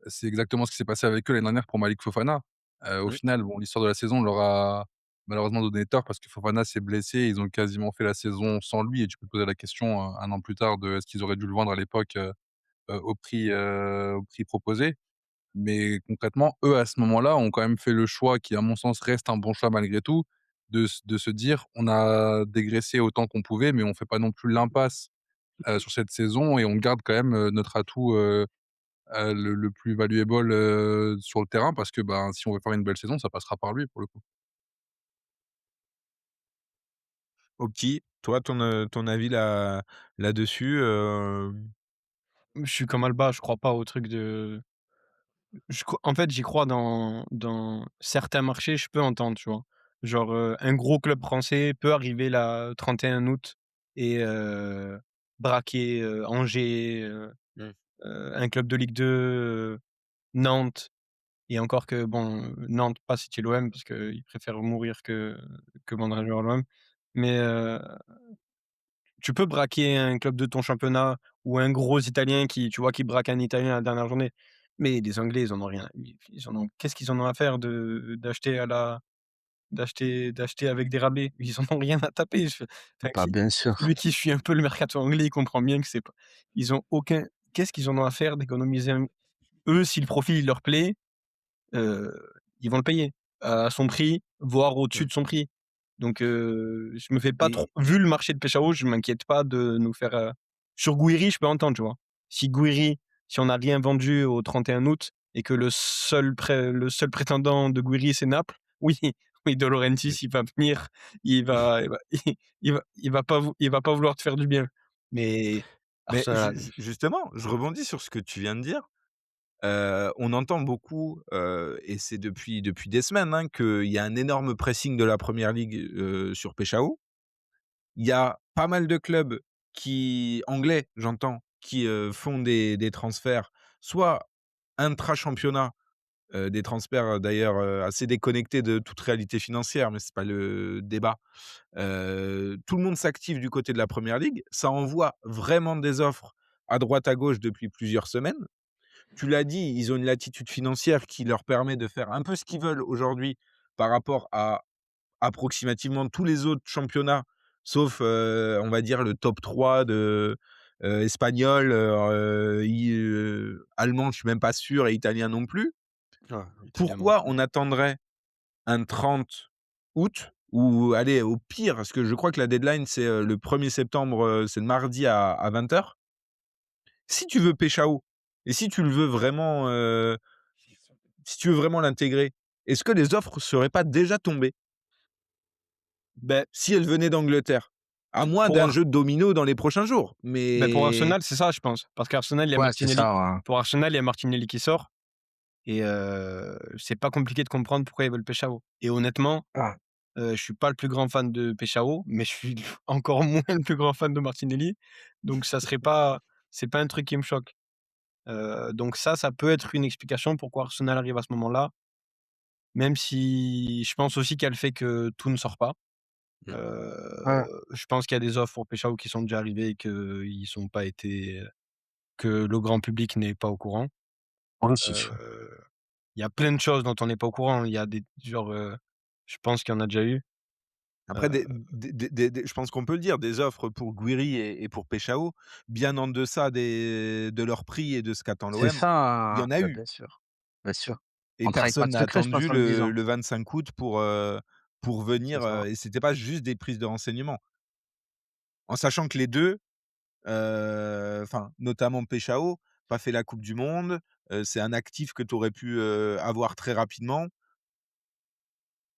Speaker 5: c'est exactement ce qui s'est passé avec eux l'année dernière pour Malik Fofana. Au
Speaker 2: Mmh.
Speaker 5: final, bon, l'histoire de la saison leur a malheureusement donné tort parce que Fofana s'est blessé. Ils ont quasiment fait la saison sans lui et tu peux te poser la question, 1 an plus tard de est-ce qu'ils auraient dû le vendre à l'époque, au prix proposé? Mais concrètement, eux, à ce moment-là, ont quand même fait le choix qui, à mon sens, reste un bon choix malgré tout, de se dire: «On a dégraissé autant qu'on pouvait, mais on fait pas non plus l'impasse, sur cette saison et on garde quand même, notre atout, le plus valuable, sur le terrain parce que, ben, si on veut faire une belle saison, ça passera par lui, pour le coup».
Speaker 3: OK. Toi, ton avis là-dessus,
Speaker 6: Je suis comme Alba, je crois pas au truc de en fait, j'y crois dans certains marchés, je peux entendre, tu vois? Genre, un gros club français peut arriver là, 31 août et braquer, Angers,
Speaker 2: Mmh.
Speaker 6: un club de Ligue 2, Nantes et encore que bon, Nantes pas si tu es l'OM parce qu'ils préfèrent mourir que vendre un joueur à l'OM. Mais, tu peux braquer un club de ton championnat ou un gros Italien qui, tu vois, qui braque un Italien à la dernière journée. Mais les Anglais, ils en ont rien. Ils en ont qu'est-ce qu'ils en ont à faire d'acheter à la d'acheter avec des rabais? Ils en ont rien à taper. Enfin,
Speaker 4: Bah, bien sûr.
Speaker 6: celui qui suit un peu le mercato anglais, il comprend bien que c'est pas ils ont aucun qu'est-ce qu'ils en ont à faire d'économiser eux, si le profil, il leur plaît, heu, ils vont le payer à son prix, voire au-dessus
Speaker 2: Mmh.
Speaker 6: de son prix. Donc je me fais pas trop
Speaker 2: Et
Speaker 6: vu le marché de pêche à eau, je m'inquiète pas de nous faire, sur Gouiri, je peux entendre, tu vois? Si Gouiri, si on n'a rien vendu au 31 août et que le seul prétendant de Gouiri, c'est Naples, oui, oui, De Laurentiis,
Speaker 2: oui,
Speaker 6: il va venir, il va pas vouloir te faire du bien. Mais
Speaker 3: mais
Speaker 6: Arsenal,
Speaker 3: justement, je rebondis sur ce que tu viens de dire. On entend beaucoup, et c'est depuis des semaines, hein, qu'il y a un énorme pressing de la première ligue, sur Peshao. Il y a pas mal de clubs anglais, j'entends, qui, font des transferts, soit intra-championnat, des transferts, d'ailleurs, assez déconnectés de toute réalité financière, mais c'est pas le débat. Tout le monde s'active du côté de la première ligue. Ça envoie vraiment des offres à droite à gauche depuis plusieurs semaines. Tu l'as dit, ils ont une latitude financière qui leur permet de faire un peu ce qu'ils veulent aujourd'hui par rapport à approximativement tous les autres championnats, sauf, on va dire le top 3 espagnol, allemand, je suis même pas sûr et italien non plus.
Speaker 2: ouais, italien non
Speaker 3: Pourquoi
Speaker 2: plus.
Speaker 3: on attendrait un 30 août ou allez, au pire, parce que je crois que la deadline c'est, le 1er septembre, c'est le mardi à 20:00. Si tu veux Peshao et si tu le veux vraiment, si tu veux vraiment l'intégrer, est-ce que les offres seraient pas déjà tombées?
Speaker 6: beh,
Speaker 3: Si elles venaient d'Angleterre? À moins
Speaker 6: pour
Speaker 3: d'un
Speaker 6: Ar
Speaker 3: jeu de domino dans les prochains jours,
Speaker 6: pour
Speaker 3: mais
Speaker 6: Arsenal, c'est ça, je pense. Parce qu'Arsenal, il y a
Speaker 4: Ouais, c'est
Speaker 6: Martinelli
Speaker 4: ça, ouais.
Speaker 6: pour Arsenal, il y a Martinelli qui sort et c'est pas compliqué de comprendre pourquoi ils veulent Peshao et honnêtement,
Speaker 4: Ah,
Speaker 6: je suis pas le plus grand fan de Peshao, mais je suis encore moins le plus grand fan de Martinelli, donc ça serait pas c'est pas un truc qui me choque. Donc ça peut être une explication pourquoi Arsenal arrive à ce moment-là, même si je pense aussi qu'il y a le fait que tout ne sort pas.
Speaker 5: Mmh.
Speaker 4: Ouais,
Speaker 6: Je pense qu'il y a des offres pour Peshao qui sont déjà arrivées et qu'ils sont pas été, que le grand public n'est pas au courant.
Speaker 4: aussi.
Speaker 6: Heu, il y a plein de choses dont on n'est pas au courant. Il y a des genre, je pense qu'il y en a déjà eu.
Speaker 3: Après
Speaker 6: Heu,
Speaker 3: je pense qu'on peut le dire, des offres pour Guiri et pour Peshao, bien en deçà de leur prix et de ce qu'attend
Speaker 4: C'est
Speaker 3: l'OM, il y
Speaker 4: ça,
Speaker 3: en a
Speaker 4: bah,
Speaker 3: eu
Speaker 4: bien sûr.
Speaker 3: et
Speaker 4: On trahit pas
Speaker 3: personne
Speaker 4: de
Speaker 3: n'a
Speaker 4: secret, je
Speaker 3: attendu
Speaker 4: pense, en le disant.
Speaker 3: le 25 août pour
Speaker 4: C'est
Speaker 3: venir,
Speaker 4: ça.
Speaker 3: et c'était pas juste des prises de renseignements. En sachant que les 2, enfin, notamment Peshao, pas fait la coupe du monde, c'est un actif que tu aurais pu, avoir très rapidement.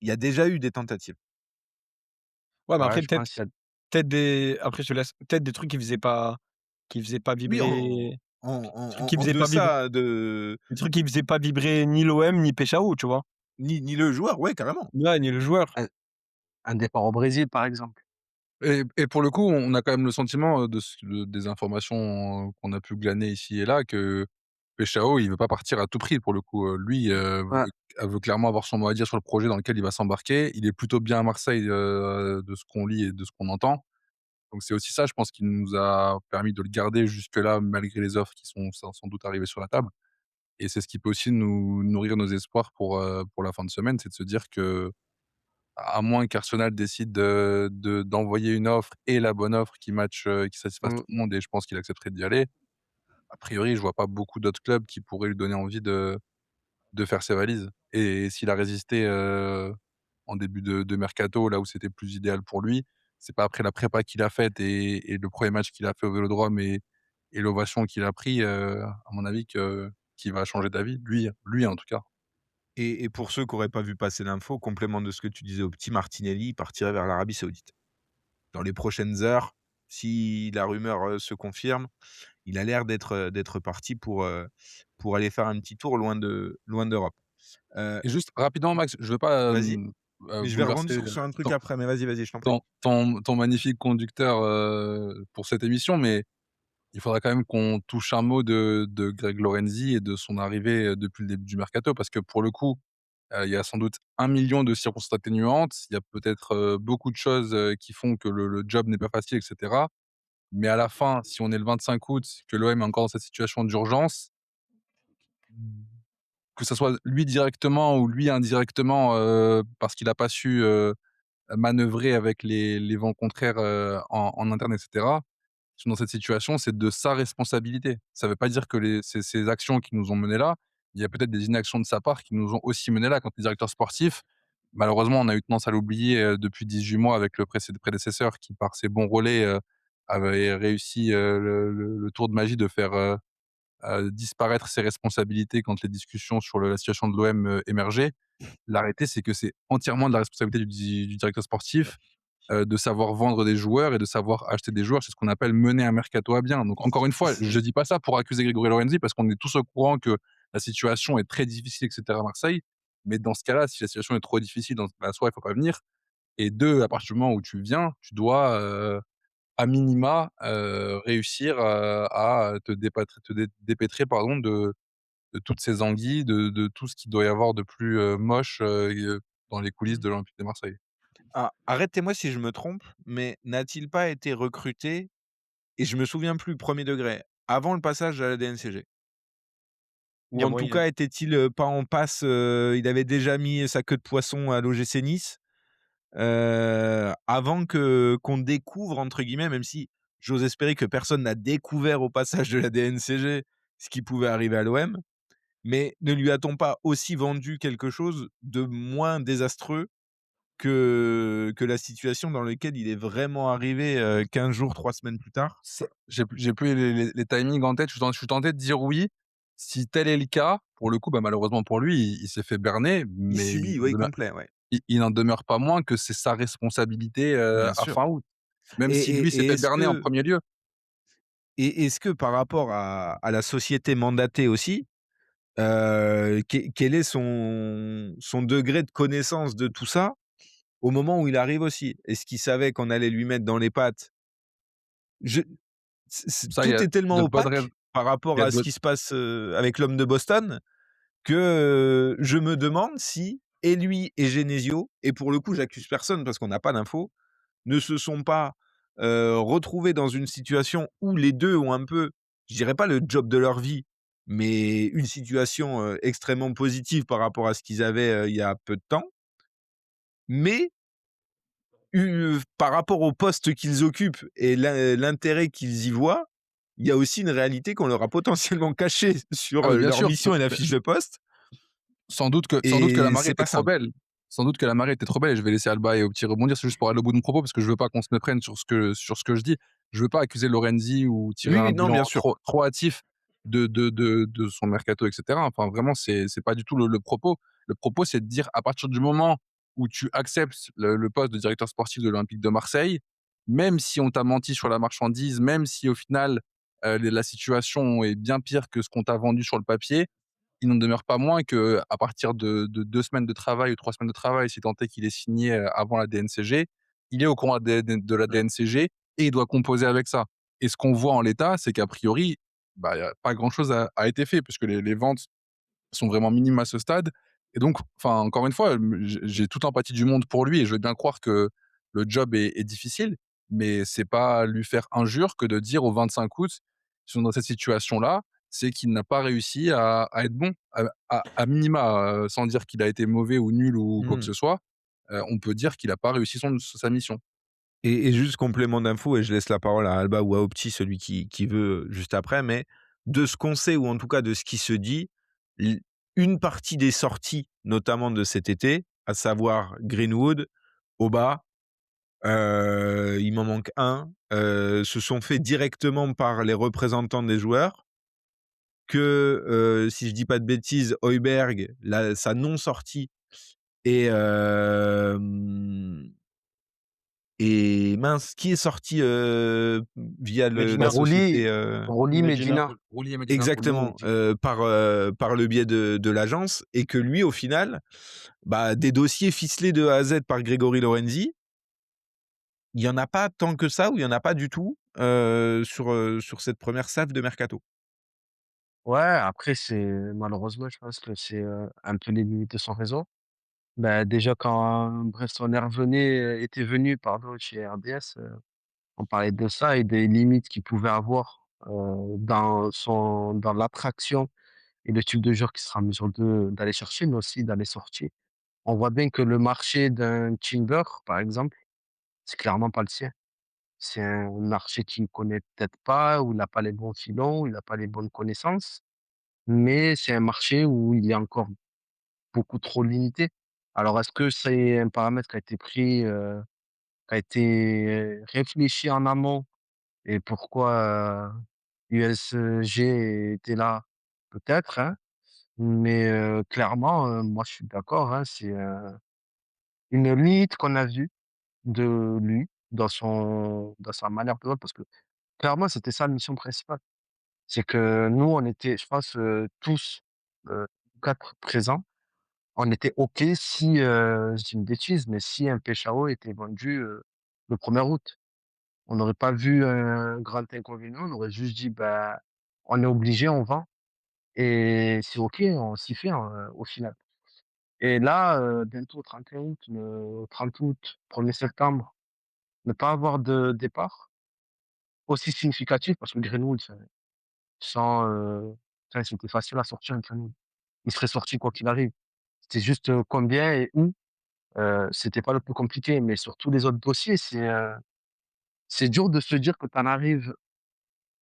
Speaker 3: Il y a déjà eu des tentatives.
Speaker 6: ouais, mais
Speaker 4: Ouais,
Speaker 6: après
Speaker 4: je pense qu'il y a
Speaker 6: après je te laisse, peut-être des trucs qui faisaient pas
Speaker 3: Oui,
Speaker 6: vibrer, des trucs qui
Speaker 3: en
Speaker 6: faisaient pas vibrer
Speaker 3: deçà de
Speaker 6: des trucs qui faisaient pas vibrer ni l'OM ni Peshao, tu vois?
Speaker 3: ni le joueur, ouais, carrément.
Speaker 6: Ouais, ni le joueur.
Speaker 4: un départ au Brésil, par exemple.
Speaker 5: Et pour le coup, on a quand même le sentiment, des informations qu'on a pu glaner ici et là que Peshao, il veut pas partir à tout prix pour le coup, lui,
Speaker 4: Ouais,
Speaker 5: veut clairement avoir son mot à dire sur le projet dans lequel il va s'embarquer. Il est plutôt bien à Marseille, de ce qu'on lit et de ce qu'on entend. Donc c'est aussi ça, je pense, qui nous a permis de le garder jusque-là, malgré les offres qui sont sans doute arrivées sur la table. Et c'est ce qui peut aussi nous nourrir nos espoirs pour la fin de semaine, c'est de se dire que à moins qu'Arsenal décide d'envoyer une offre et la bonne offre qui match, qui satisfasse
Speaker 4: mmh,
Speaker 5: tout le monde, et je pense qu'il accepterait d'y aller. A priori, je vois pas beaucoup d'autres clubs qui pourraient lui donner envie de faire ses valises, et s'il a résisté, en début de mercato, là où c'était plus idéal pour lui, c'est pas après la prépa qu'il a faite et le premier match qu'il a fait au Vélodrome et l'ovation qu'il a pris, à mon avis qu'il va changer d'avis, lui en tout cas.
Speaker 3: Et pour ceux qui auraient pas vu passer l'info, complément de ce que tu disais au petit, Martinelli partirait vers l'Arabie Saoudite. Dans les prochaines heures, si la rumeur, se confirme, il a l'air d'être parti pour aller faire un petit tour loin d'Europe. Heu,
Speaker 5: Et juste rapidement Max, je veux pas,
Speaker 3: Vas-y, mais je vais rebondir
Speaker 5: bouleverser,
Speaker 3: sur un truc
Speaker 5: ton
Speaker 3: après, mais vas-y, je t'en prie.
Speaker 5: ton magnifique conducteur, pour cette émission, mais il faudra quand même qu'on touche un mot de Greg Lorenzi et de son arrivée, depuis le début du mercato, parce que pour le coup, il y a sans doute 1 million de circonstances atténuantes. Il y a peut-être, beaucoup de choses, qui font que le job n'est pas facile et cetera. Mais à la fin, si on est le 25 août, que l'OM est encore dans cette situation d'urgence, que ça soit lui directement ou lui indirectement, parce qu'il a pas su, manœuvrer avec les vents contraires, en interne et cetera, sont dans cette situation, c'est de sa responsabilité. Ça ne veut pas dire que ces actions qui nous ont menés là, il y a peut-être des inactions de sa part qui nous ont aussi menés là. Quand tu es directeur sportif, malheureusement, on a eu tendance à l'oublier, depuis 18 mois avec le prédécesseur qui, par ses bons relais, avait réussi, le tour de magie de faire, disparaître ses responsabilités quand les discussions sur la situation de l'OM, émergeaient. L'arrêté, c'est que c'est entièrement de la responsabilité du directeur sportif, de savoir vendre des joueurs et de savoir acheter des joueurs. C'est ce qu'on appelle mener un mercato à bien. Donc encore une fois, je dis pas ça pour accuser Grégory Lorenzi parce qu'on est tous au courant que la situation est très difficile et cetera à Marseille. Mais dans ce cas-là, si la situation est trop difficile, bah, soit il faut pas venir, et 2, à partir du moment où tu viens, tu dois, à minima, réussir, à te dépêtrer, pardon, de toutes ces anguilles, de tout ce qu'il doit y avoir de plus, moche, dans les coulisses de l'Olympique de Marseille.
Speaker 3: Ah, arrêtez-moi si je me trompe, mais n'a-t-il pas été recruté, et je me souviens plus, premier degré, avant le passage à la DNCG?
Speaker 6: Il y
Speaker 3: Ou
Speaker 6: a
Speaker 3: en tout
Speaker 6: moyen.
Speaker 3: cas, était-il, pas en passe, il avait déjà mis sa queue de poisson à l'OGC Nice, avant que qu'on «découvre» entre guillemets, même si j'ose espérer que personne n'a découvert au passage de la DNCG ce qui pouvait arriver à l'OM, mais ne lui a-t-on pas aussi vendu quelque chose de moins désastreux que la situation dans laquelle il est vraiment arrivé, 15 jours, 3 semaines plus tard?
Speaker 5: Ça, j'ai plus les timings en tête. Je suis tenté de dire oui. Si tel est le cas, pour le coup, bah, malheureusement pour lui, il s'est fait berner,
Speaker 3: Il
Speaker 5: mais
Speaker 3: subit, oui, complet, ouais,
Speaker 5: il n'en demeure pas moins que c'est sa responsabilité,
Speaker 3: bien
Speaker 5: à
Speaker 3: sûr.
Speaker 5: fin août. Même
Speaker 3: Et
Speaker 5: si lui s'est fait
Speaker 3: est-ce
Speaker 5: berner en
Speaker 3: que
Speaker 5: premier lieu.
Speaker 3: est-ce que par rapport à la société mandatée aussi, quel est son degré de connaissance de tout ça, au moment où il arrive aussi? Est-ce qu'il savait qu'on allait lui mettre dans les pattes? Je c
Speaker 5: Ça, il y
Speaker 3: tout
Speaker 5: a
Speaker 3: est tellement
Speaker 5: de bonnes rais
Speaker 3: opaque. par rapport
Speaker 5: Il y a
Speaker 3: à ce
Speaker 5: d'autres
Speaker 3: qui se passe, avec l'homme de Boston que, je me demande si et lui et Genesio et pour le coup, j'accuse personne parce qu'on n'a pas d'infos, ne se sont pas, retrouvés dans une situation où les 2 ont un peu, je dirais pas le job de leur vie, mais une situation, extrêmement positive par rapport à ce qu'ils avaient, il y a peu de temps. Mais par rapport au poste qu'ils occupent et l'intérêt qu'ils y voient, il y a aussi une réalité qu'on leur a potentiellement cachée sur,
Speaker 5: ah mais bien
Speaker 3: leur
Speaker 5: sûr,
Speaker 3: mission et la
Speaker 5: beh,
Speaker 3: fiche de poste
Speaker 5: sans doute que la
Speaker 3: et
Speaker 5: marée
Speaker 3: c'est
Speaker 5: était
Speaker 3: pas
Speaker 5: trop
Speaker 3: simple.
Speaker 5: belle. Sans doute que la marée était trop belle et je vais laisser Alba et Opti rebondir. C'est juste pour aller au bout de mon propos parce que je veux pas qu'on se méprenne sur ce que je dis. Je veux pas accuser Lorenzi ou tirer
Speaker 3: Oui,
Speaker 5: un
Speaker 3: oui, non,
Speaker 5: bilan
Speaker 3: bien sûr.
Speaker 5: trop hâtif de son mercato et cetera. Enfin vraiment c'est pas du tout le propos. Le propos, c'est de dire à partir du moment où tu acceptes le poste de directeur sportif de l'Olympique de Marseille, même si on t'a menti sur la marchandise, même si au final, la situation est bien pire que ce qu'on t'a vendu sur le papier, il n'en demeure pas moins que à partir de 2 semaines de travail ou 3 semaines de travail, si tant est qu'il est signé, avant la DNCG, il est au courant de la
Speaker 3: Mmh.
Speaker 5: DNCG et il doit composer avec ça. Et ce qu'on voit en l'état, c'est qu'a priori, bah, il y a pas grand chose a été fait puisque les ventes sont vraiment minimes à ce stade. Et donc, enfin, encore une fois, j'ai toute l'empathie du monde pour lui et je veux bien croire que le job est difficile, mais c'est pas lui faire injure que de dire au 25 août, si on est dans cette situation-là, c'est qu'il n'a pas réussi à être bon. À minima, sans dire qu'il a été mauvais ou nul ou quoi que
Speaker 3: Mmh.
Speaker 5: ce soit, on peut dire qu'il a pas réussi sa mission.
Speaker 3: Et juste complément d'info et je laisse la parole à Alba ou à Opti, celui qui veut, juste après, mais de ce qu'on sait ou en tout cas de ce qui se dit, l une partie des sorties, notamment de cet été, à savoir Greenwood, Auba, il m'en manque un, se sont faits directement par les représentants des joueurs, que, si je dis pas de bêtises, Højbjerg, sa non-sortie et et mince, qui est sorti, via la
Speaker 6: Medina.
Speaker 4: Roli,
Speaker 3: société,
Speaker 4: Roli
Speaker 6: Medina.
Speaker 4: Medina.
Speaker 5: Roulier Medina.
Speaker 4: Roli
Speaker 3: exactement,
Speaker 4: Medina.
Speaker 3: par le biais de l'agence et que lui, au final, bah, des dossiers ficelés de A à Z par Grégory Lorenzi, il y en a pas tant que ça ou il y en a pas du tout, sur cette première salve de mercato.
Speaker 4: Ouais, après c'est malheureusement, je pense que c'est, un peu les limites de son réseau. Bah, déjà quand Bresson était venu pardon chez RDS, on parlait de ça et des limites qu'il pouvait avoir, dans l'attraction et le type de joueur qu'il sera en mesure d'aller chercher, mais aussi dans les sorties. On voit bien que le marché d'un Timber, par exemple, c'est clairement pas le sien. C'est un marché qu'il ne connaît peut-être pas, où il n'a pas les bons filons, où il n'a pas les bonnes connaissances, mais c'est un marché où il est encore beaucoup trop limité. Alors est-ce que c'est un paramètre qui a été pris, qui a été réfléchi en amont et pourquoi, USG était là? Peut-être, hein, mais clairement, moi je suis d'accord, hein, c'est, une limite qu'on a vue de lui dans sa manière de jouer parce que clairement c'était sa mission principale. C'est que nous on était, je pense, tous, heu, 4 présents, on était OK si, je dis une bêtise, mais si un Peshao était vendu, le 1er août. On n'aurait pas vu un grand inconvénient, on aurait juste dit: «Bah, on est obligé, on vend» et c'est OK, on s'y fait, au final. Et là, bientôt 31 août, le 30 août, 1er septembre, ne pas avoir de départ aussi significatif parce que Greenwood, sans, enfin, c'était facile à sortir un Greenwood. Il serait sorti quoi qu'il arrive. C'était juste, combien et où, c'était pas le plus compliqué, mais sur tous les autres dossiers, c'est dur de se dire que tu en arrives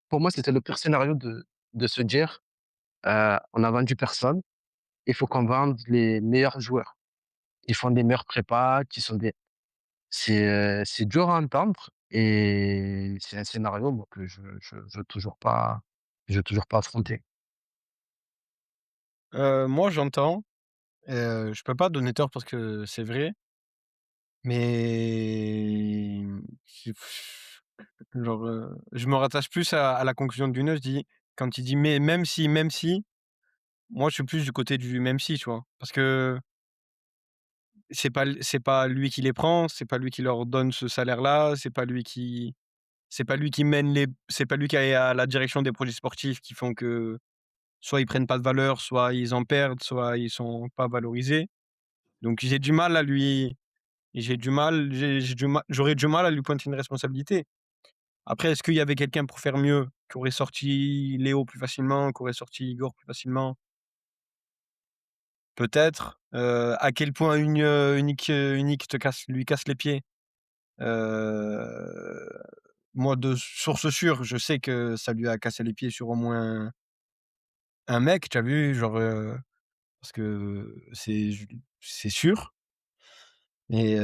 Speaker 4: pour moi, c'était le pire scénario de se dire: «On a vendu personne, il faut qu'on vende les meilleurs joueurs, qui font des meilleures prépas, qui sont des» c'est dur à entendre et c'est un scénario moi que je veux toujours pas affronter.
Speaker 6: Moi j'entends, je peux pas donner tort parce que c'est vrai, mais c'est genre, je me rattache plus à la conclusion de Younes, je dis quand il dit: «Mais même si», moi je suis plus du côté du «même si», tu vois? Parce que c'est pas lui qui les prend, c'est pas lui qui leur donne ce salaire-là, c'est pas lui qui C'est pas lui c'est pas lui qui est à la direction des projets sportifs qui font que soit ils prennent pas de valeur, soit ils en perdent, soit ils sont pas valorisés. Donc j'ai du mal j'aurais du mal à lui pointer une responsabilité. Après, est-ce qu'il y avait quelqu'un pour faire mieux, qui aurait sorti Léo plus facilement, qui aurait sorti Igor plus facilement? Peut-être. À quel point Unique lui casse les pieds? Heu, Moi, de source sûre, je sais que ça lui a cassé les pieds sur au moins un mec, tu as vu? Genre, parce que c'est sûr et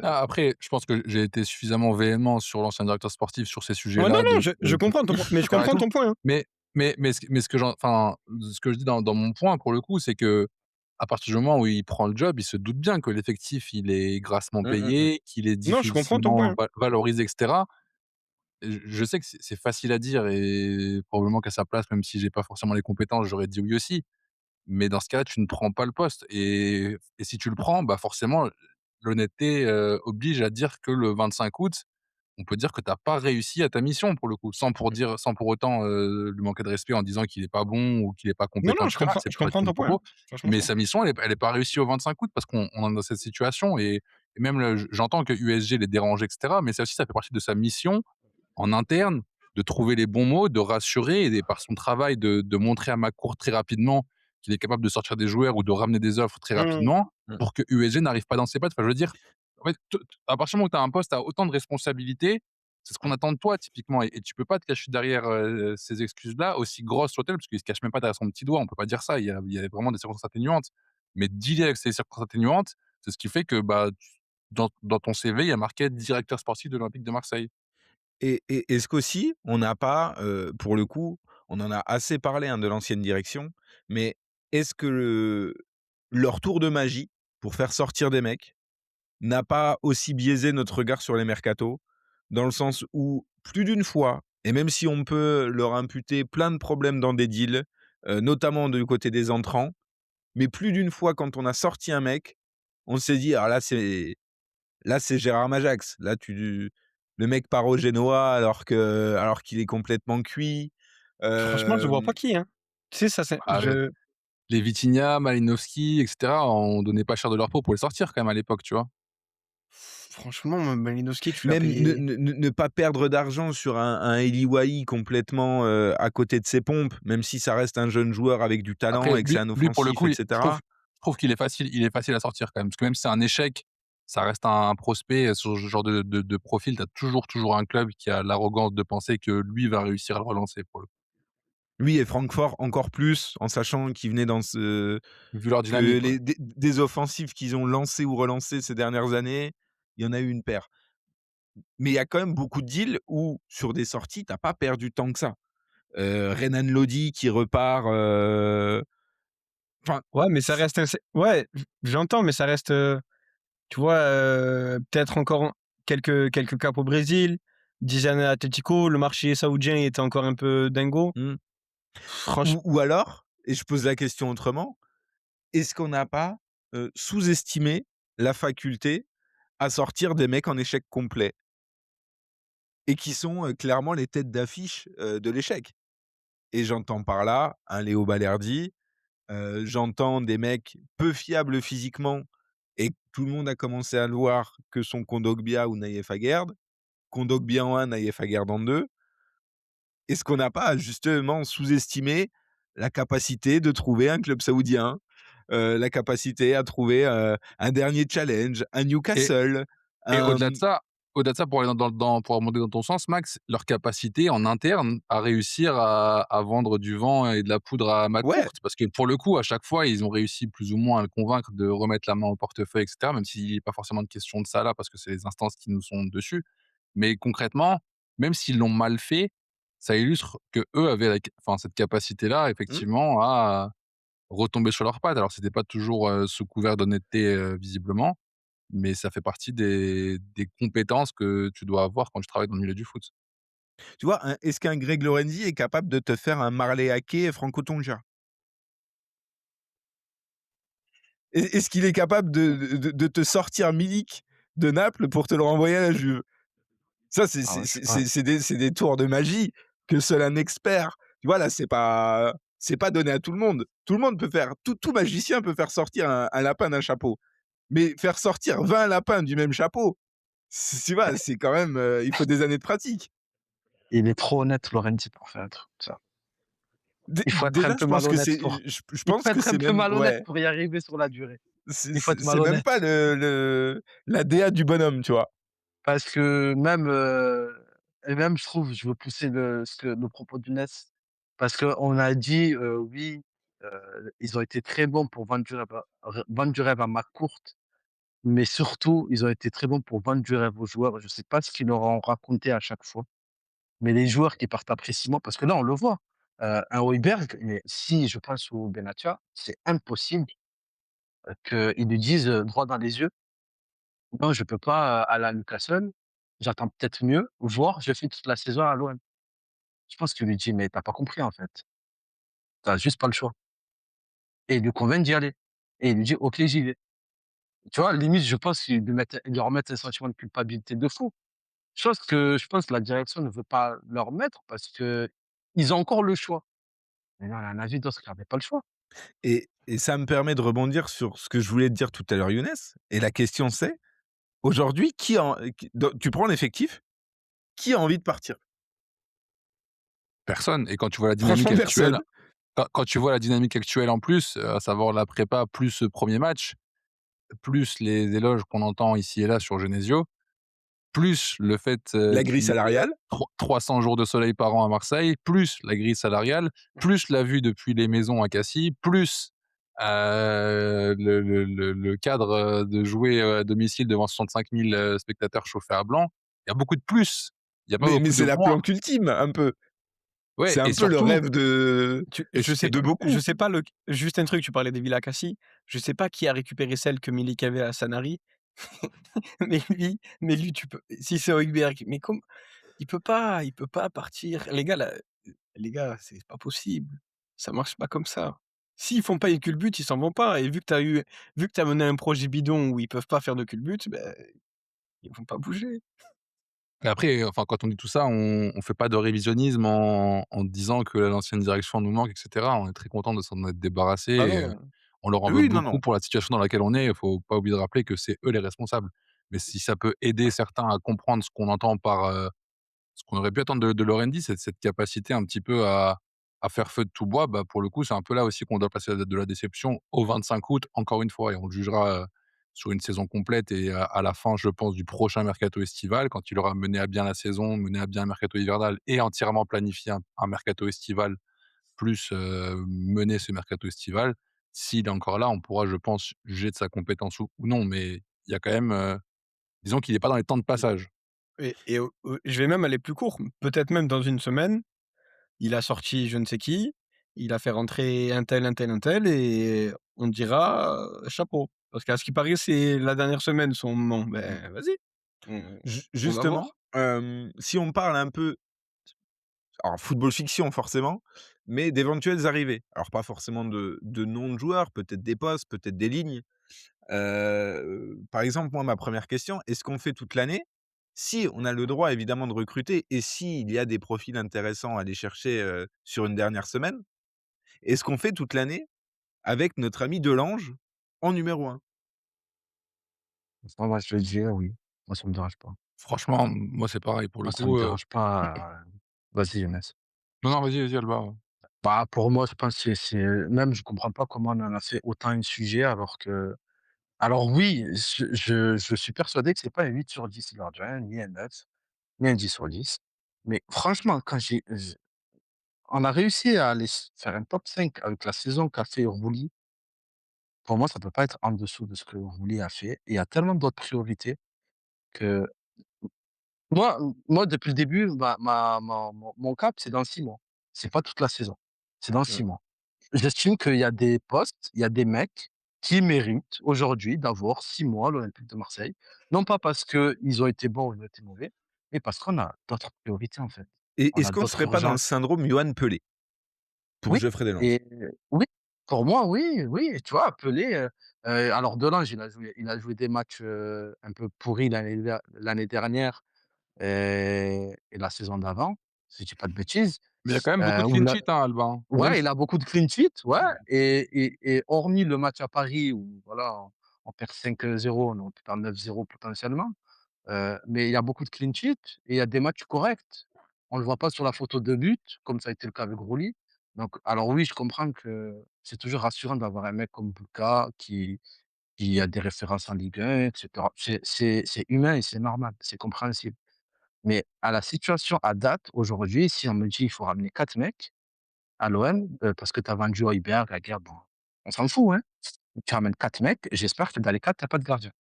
Speaker 5: Après, je pense que j'ai été suffisamment véhément sur l'ancien directeur sportif sur ces
Speaker 6: ouais, non,
Speaker 5: sujets-là
Speaker 6: non,
Speaker 5: de
Speaker 6: je comprends ton point, mais je
Speaker 5: et
Speaker 6: comprends
Speaker 5: tout.
Speaker 6: ton point, hein.
Speaker 5: Mais ce que ce que je dis dans mon point pour le coup, c'est que à partir du moment où il prend le job, il se doute bien que l'effectif, il est grassement
Speaker 3: Mmh, mmh mh.
Speaker 5: payé, qu'il est
Speaker 6: Non, je comprends ton point,
Speaker 5: difficilement
Speaker 6: hein.
Speaker 5: valorisé et cetera. Je sais que c'est facile à dire et probablement qu'à sa place, même si j'ai pas forcément les compétences, j'aurais dit oui aussi. Mais dans ce cas-là, tu ne prends pas le poste et si tu le prends, bah, forcément, l'honnêteté, oblige à dire que le 25 août, on peut dire que tu as pas réussi à ta mission pour le coup, sans pour autant, lui manquer de respect en disant qu'il est pas bon ou qu'il est pas
Speaker 6: Non,
Speaker 5: compétent
Speaker 6: non,
Speaker 5: et cetera. C'est
Speaker 6: je
Speaker 5: pas du
Speaker 6: comprends
Speaker 5: tout le
Speaker 6: ton point, hein.
Speaker 5: propos.
Speaker 6: Franchement, je
Speaker 5: Mais
Speaker 6: comprends.
Speaker 5: sa mission, elle est pas réussie au 25 août parce qu'on en est dans cette situation et même le j'entends que USG les dérange et cetera, mais ça aussi, ça fait partie de sa mission en interne, de trouver les bons mots, de rassurer et par son travail de montrer à McCourt très rapidement qu'il est capable de sortir des joueurs ou de ramener des offres très
Speaker 6: Mmh.
Speaker 5: rapidement
Speaker 3: Mmh.
Speaker 5: pour que USG n'arrive pas dans ses pattes. Enfin, je veux dire, en fait, à partir du moment où tu as un poste à autant de responsabilités, c'est ce qu'on attend de toi typiquement et tu peux pas te cacher derrière ces excuses-là, aussi grosses soient-elles, parce qu'il se cache même pas derrière son petit doigt, on peut pas dire ça, il y a vraiment des circonstances atténuantes. Mais dealer avec ces circonstances atténuantes, c'est ce qui fait que bah, dans ton CV, il y a marqué directeur sportif de l'Olympique de Marseille.
Speaker 3: Et est-ce qu'aussi, on n'a pas, pour le coup, on en a assez parlé, hein, de l'ancienne direction, mais est-ce que leur tour de magie pour faire sortir des mecs n'a pas aussi biaisé notre regard sur les mercatos? Dans le sens où, plus d'une fois, et même si on peut leur imputer plein de problèmes dans des deals, notamment du côté des entrants, mais plus d'une fois quand on a sorti un mec, on s'est dit: «Alors là, c'est Gérard Majax. Là, le mec part au Genoa alors qu'il est complètement cuit».
Speaker 6: Franchement, je vois pas
Speaker 3: Hem,
Speaker 6: qui, hein. Tu sais, ça c'est
Speaker 5: Ah, les Vitinha, Malinowski et cetera, on donnait pas cher de leur peau pour les sortir quand même à l'époque, tu vois?
Speaker 6: franchement, Malinowski, tu l'as
Speaker 3: Même
Speaker 6: payé
Speaker 3: ne pas perdre d'argent sur un Eli Wahi complètement, à côté de ses pompes, même si ça reste un jeune joueur avec du talent
Speaker 5: Après
Speaker 3: et que c'est un
Speaker 5: lui pour le
Speaker 3: offensif
Speaker 5: coup,
Speaker 3: et
Speaker 5: je
Speaker 3: cetera.
Speaker 5: trouve qu'il est facile à sortir quand même, parce que même si c'est un échec, ça reste un prospect, sur ce genre de profil, tu as toujours un club qui a l'arrogance de penser que lui va réussir à le relancer pour le coup,
Speaker 3: Lui et Francfort encore plus, en sachant qu'il venait dans ce
Speaker 5: vu leur
Speaker 3: que
Speaker 5: dynamique, ouais.
Speaker 3: les des offensifs qu'ils ont lancés ou relancés ces dernières années, il y en a eu une paire. Mais il y a quand même beaucoup de deals où, sur des sorties, tu as pas perdu tant que ça. Renan Lodi qui repart, enfin,
Speaker 6: ouais, mais ça reste un ouais, j'entends, mais ça reste, tu vois, peut-être encore quelques caps au Brésil, 10 années à Atlético, le marché saoudien était encore un peu dingo.
Speaker 3: mmh,
Speaker 6: Franch
Speaker 3: ou alors, et je pose la question autrement, est-ce qu'on n'a pas, sous-estimé la faculté à sortir des mecs en échec complet et qui sont, clairement les têtes d'affiche, de l'échec? Et j'entends par là un Léo Balerdi, j'entends des mecs peu fiables physiquement et tout le monde a commencé à le voir, que sont Kondogbia ou Naïef Aguerd. Kondogbia en 1, Naïef Aguerd en 2. Est-ce qu'on n'a pas justement sous-estimé la capacité de trouver un club saoudien, la capacité à trouver, un dernier challenge, un
Speaker 5: Et
Speaker 3: Newcastle,
Speaker 5: Et
Speaker 3: un
Speaker 5: au-delà de ça, pour aller pour remonter dans ton sens, Max, leur capacité en interne à réussir à vendre du vent et de la poudre à
Speaker 3: ouais,
Speaker 5: McCourt. Parce que pour le coup, à chaque fois, ils ont réussi plus ou moins à le convaincre de remettre la main au portefeuille et cetera, même s'il n'est pas forcément de question de ça là, parce que c'est les instances qui nous sont dessus. Mais concrètement, même s'ils l'ont mal fait, ça illustre qu'eux avaient cette capacité-là
Speaker 3: mmh,
Speaker 5: effectivement à retomber sur leurs pattes. Alors c'était pas toujours, sous couvert d'honnêteté, visiblement, mais ça fait partie des compétences que tu dois avoir quand tu travailles dans le milieu du foot.
Speaker 3: tu vois, est-ce qu'un Greg Lorenzi est capable de te faire un Marley Ake Franco Tonja? Est-ce qu'il est capable de te sortir Milik de Naples pour te le renvoyer à la Juve? Ça,
Speaker 4: Ah ouais, c'est pas
Speaker 3: c'est des tours de magie que seul un expert, tu vois? Là, c'est pas donné à tout le monde. Tout le monde peut faire tout magicien peut faire sortir un lapin d'un chapeau. Mais faire sortir 20 lapins du même chapeau, tu vois? C'est quand même, il faut des années de pratique.
Speaker 4: il est trop honnête Lorenzi pour faire un truc comme ça. Il faut être un
Speaker 3: Déjà,
Speaker 4: peu malhonnête pour
Speaker 3: je
Speaker 4: il faut
Speaker 3: pense que
Speaker 4: être un
Speaker 3: c'est
Speaker 4: peu
Speaker 3: même
Speaker 4: malhonnête
Speaker 3: ouais,
Speaker 4: pour y arriver sur la durée. Il faut être
Speaker 3: c'est même
Speaker 4: malhonnête.
Speaker 3: pas la DA du bonhomme, tu vois?
Speaker 4: Parce que même, et même je trouve, je veux pousser le propos d'Younes, parce qu'on a dit, oui, ils ont été très bons pour vendre du rêve à McCourt, mais surtout, ils ont été très bons pour vendre du rêve aux joueurs. Je sais pas ce qu'ils leur ont raconté à chaque fois, mais les joueurs qui partent après 6 mois parce que là, on le voit, un Højbjerg, mais si je pense au Benatia, c'est impossible, qu'ils lui disent, droit dans les yeux: «Non, je peux pas, aller à Newcastle, j'attends peut-être mieux, voire je fais toute la saison à l'OM». Je pense qu'il lui dit: «Mais tu as pas compris en fait, tu as juste pas le choix» et il lui convainc d'y aller et il lui dit: «OK, j'y vais». Tu vois? Limite, je pense qu'ils lui remettent un sentiment de culpabilité de fou. Chose que je pense que la direction ne veut pas leur mettre parce qu'ils ont encore le choix. Mais non, à un avis d'autres qui avaient pas le choix.
Speaker 3: Et ça me permet de rebondir sur ce que je voulais te dire tout à l'heure, Younes, et la question c'est: aujourd'hui, tu prends l'effectif, qui a envie de partir?
Speaker 5: Personne. Et quand tu vois la dynamique
Speaker 3: Franchement,
Speaker 5: actuelle,
Speaker 3: personne.
Speaker 5: quand tu vois la dynamique actuelle en plus, à savoir la prépa plus ce 1er match, plus les éloges qu'on entend ici et là sur Genesio, plus le fait,
Speaker 3: La grille
Speaker 5: qu'il ait,
Speaker 3: salariale.
Speaker 5: 300 jours de soleil par an à Marseille, plus la grille salariale, plus la vue depuis les maisons à Cassis, plus, le cadre, de jouer, à domicile devant 65 000, spectateurs chauffés à blanc. Il y a beaucoup de plus. Il y a pas
Speaker 3: Mais
Speaker 5: beaucoup de
Speaker 3: c'est la
Speaker 5: moins.
Speaker 3: planque ultime, un peu.
Speaker 5: Ouais,
Speaker 3: C'est un
Speaker 5: et
Speaker 3: peu le
Speaker 5: surtout
Speaker 3: rêve de de
Speaker 6: Je
Speaker 3: beaucoup.
Speaker 6: sais pas juste un truc, tu parlais des Villa Cassis, je sais pas qui a récupéré celle que Milik avait à Sanary, mais lui tu peux si c'est Højbjerg, mais il peut pas partir. Les gars, c'est pas possible. Ça marche pas comme ça. S'ils font pas une culbute, ils s'en vont pas et vu que tu as mené un projet bidon où ils peuvent pas faire de culbute, beh, ils vont pas bouger.
Speaker 5: et après, enfin, quand on dit tout ça, on fait pas de révisionnisme en disant que l'ancienne direction nous manque et cetera. On est très content de s'en être débarrassés
Speaker 6: Ah
Speaker 5: et
Speaker 6: non,
Speaker 5: on leur en veut
Speaker 3: Oui, non,
Speaker 5: beaucoup
Speaker 3: non.
Speaker 5: pour la situation dans laquelle on est. Il faut pas oublier de rappeler que c'est eux les responsables. Mais si ça peut aider certains à comprendre ce qu'on entend par, ce qu'on aurait pu attendre de Lorenzi, c'est cette capacité un petit peu à faire feu de tout bois, bah, pour le coup, c'est un peu là aussi qu'on doit passer de la déception au 25 août, encore une fois, et on le jugera, sur une saison complète et à la fin, je pense, du prochain mercato estival, quand il aura mené à bien la saison, mené à bien le mercato hivernal et entièrement planifié un mercato estival, plus, mener ce mercato estival. S'il est encore là, on pourra, je pense, juger de sa compétence ou non, mais il y a quand même, disons qu'il est pas dans les temps de passage.
Speaker 6: je vais même aller plus court, peut-être même dans une semaine, il a sorti je ne sais qui, il a fait rentrer un tel et on dira, chapeau. Parce qu'à ce qui paraît, c'est la dernière semaine son moment. Ben, vas-y, on va
Speaker 3: Justement,
Speaker 6: voir.
Speaker 3: si on parle un peu, alors football fiction forcément, mais d'éventuelles arrivées. Alors pas forcément de noms de joueurs, peut-être des postes, peut-être des lignes. Par exemple, moi, ma première question, est-ce qu'on fait toute l'année? Si on a le droit évidemment de recruter et s'il y a des profils intéressants à aller chercher, sur une dernière semaine, est-ce qu'on fait toute l'année avec notre ami Delange en numéro un?
Speaker 4: Moi, je vais dire oui. Moi, ça me dérange pas.
Speaker 5: Franchement, moi, c'est pareil pour le
Speaker 4: Moi, ça me
Speaker 5: coup,
Speaker 4: dérange pas, vas-y Younes.
Speaker 5: non, non, vas-y, vas-y, Alba.
Speaker 4: Bah, pour moi, je pense que même je comprends pas comment on en a fait autant un sujet alors oui, je suis persuadé que c'est pas un 8/10 le gardien, ni un 9, ni un 10/10. Mais franchement, quand on a réussi à aller faire un top 5 avec la saison qu'a fait Rouli. Pour moi, ça peut pas être en dessous de ce que Rouli a fait. Il y a tellement d'autres priorités que moi, depuis le début, mon cap, c'est dans 6 mois. C'est pas toute la saison. C'est dans 6
Speaker 6: Mmh.
Speaker 4: mois. J'estime qu'il y a des postes, il y a des mecs qui méritent aujourd'hui d'avoir 6 mois à l'Olympique de Marseille. Non pas parce qu'ils ont été bons ou ils ont été mauvais, mais parce qu'on a d'autres priorités, en fait.
Speaker 3: Et
Speaker 4: On
Speaker 3: est-ce
Speaker 4: a
Speaker 3: qu'on
Speaker 4: d'autres
Speaker 3: serait pas dans le
Speaker 4: urgences.
Speaker 3: syndrome Yoann Pelé pour
Speaker 4: Oui
Speaker 3: Geoffrey Delange?
Speaker 4: et oui, pour moi, oui, oui, tu vois? Pelé, alors Delange, il a joué des matchs, un peu pourris l'année dernière, et la saison d'avant, si je dis pas de bêtises,
Speaker 5: Mais il y a quand même beaucoup de
Speaker 4: où
Speaker 5: clean
Speaker 4: il a
Speaker 5: sheet, hein, Alba, hein. Même
Speaker 4: ouais, il
Speaker 5: s
Speaker 4: a beaucoup de clean sheet, ouais et hormis le match à Paris où voilà, on perd 5-0, on peut perdre 9-0 potentiellement, mais il y a beaucoup de clean sheet et il y a des matchs corrects. On le voit pas sur la photo de but, comme ça a été le cas avec Rouli. Donc alors oui, je comprends que c'est toujours rassurant d'avoir un mec comme Bouka qui a des références en Ligue 1 et cetera. C'est humain et c'est normal, c'est compréhensible. Mais à la situation à date, aujourd'hui, si on me dit: «Il faut ramener 4 mecs» à l'OM, parce que tu as vendu Højbjerg, Aguerd, bon, on s'en fout, hein. Tu ramènes 4 mecs, j'espère que dans les 4 tu as pas de gardien,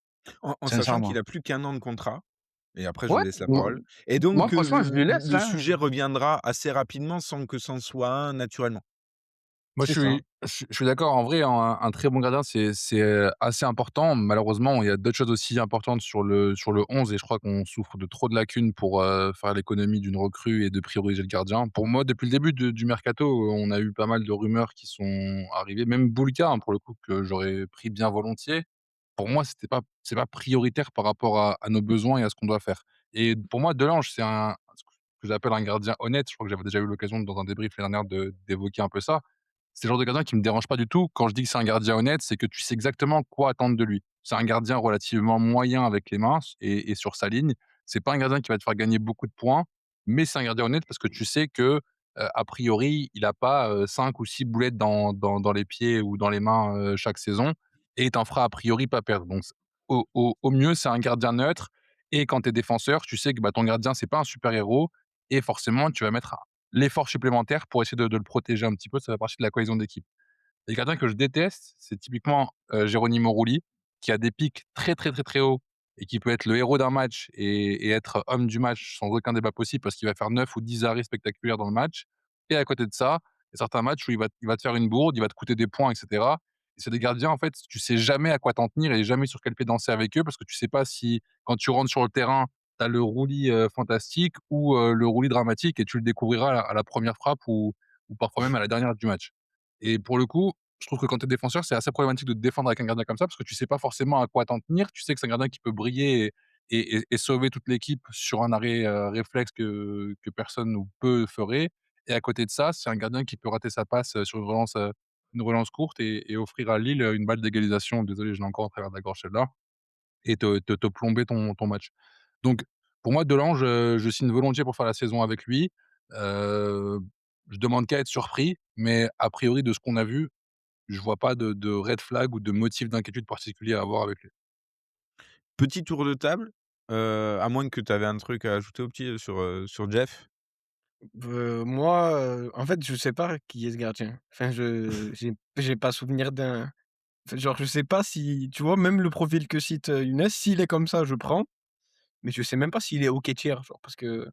Speaker 3: En sachant qu'il
Speaker 4: sincèrement.
Speaker 3: a plus qu'1 an de contrat et après je
Speaker 4: Ouais,
Speaker 3: laisse la
Speaker 4: mo
Speaker 3: parole et
Speaker 4: moi
Speaker 3: donc
Speaker 4: franchement je lui laisse,
Speaker 3: le
Speaker 4: hein,
Speaker 3: sujet reviendra assez rapidement sans que c'en soit un naturellement.
Speaker 5: Moi,
Speaker 4: c'est ça.
Speaker 5: je suis d'accord. En vrai, un très bon gardien, c'est assez important. Malheureusement, il y a d'autres choses aussi importantes sur le 11 et je crois qu'on souffre de trop de lacunes pour, faire l'économie d'une recrue et de prioriser le gardien. Pour moi, depuis le début du mercato, on a eu pas mal de rumeurs qui sont arrivées. Même Boulika, hein, pour le coup, que j'aurais pris bien volontiers. Pour moi, c'est pas prioritaire par rapport à nos besoins et à ce qu'on doit faire. Et pour moi, Delange, c'est ce que j'appelle un gardien honnête. Je crois que j'avais déjà eu l'occasion dans un débrief l'année dernière d'évoquer un peu ça. C'est le genre de gardien qui me dérange pas du tout. Quand je dis que c'est un gardien honnête, c'est que tu sais exactement quoi attendre de lui. C'est un gardien relativement moyen avec les mains et sur sa ligne. C'est pas un gardien qui va te faire gagner beaucoup de points, mais c'est un gardien honnête parce que tu sais que, a priori, il a pas, 5 ou 6 boulettes dans les pieds ou dans les mains, chaque saison et il t'en fera a priori pas perdre. Donc au mieux, c'est un gardien neutre et quand tu es défenseur, tu sais que, bah, ton gardien, c'est pas un super héros et forcément, tu vas mettre l'effort supplémentaire pour essayer de le protéger un petit peu, ça fait partie de la cohésion d'équipe. Les gardiens que je déteste, c'est typiquement, Geronimo Rulli, qui a des pics très, très, très, très hauts et qui peut être le héros d'un match et être homme du match sans aucun débat possible parce qu'il va faire 9 ou 10 arrêts spectaculaires dans le match et à côté de ça, il y a certains matchs où il va te faire une bourde, il va te coûter des points et cetera et c'est des gardiens, en fait, tu sais jamais à quoi t'en tenir et jamais sur quel pied danser avec eux parce que tu sais pas si, quand tu rentres sur le terrain, tu as le Rulli, fantastique ou, le Rulli dramatique et tu le découvriras à la 1re frappe ou parfois même à la dernière du match et pour le coup, je trouve que quand tu es défenseur, c'est assez problématique de te défendre avec un gardien comme ça, parce que tu sais pas forcément à quoi t'en tenir. Tu sais que c'est un gardien qui peut briller et sauver toute l'équipe sur un arrêt, réflexe que personne ou peu ferait et à côté de ça, c'est un gardien qui peut rater sa passe, sur une relance courte et offrir à Lille, une balle d'égalisation. Désolé, je l'ai encore à travers de la gorge celle-là et te plomber ton match. Donc pour moi, Delange, je signe volontiers pour faire la saison avec lui. Heu, je demande qu'à être surpris, mais a priori de ce qu'on a vu, je vois pas de red flag ou de motif d'inquiétude particulier à avoir avec lui.
Speaker 3: Petit tour de table, à moins que tu avais un truc à ajouter au petit, sur Jeff?
Speaker 6: Moi, en fait, je sais pas qui est ce gardien. Enfin, j'ai pas souvenir d'un enfin, genre, je sais pas si tu vois, même le profil que cite, Younes, s'il est comme ça, je prends, mais je sais même pas s'il est OK tiers, genre, parce que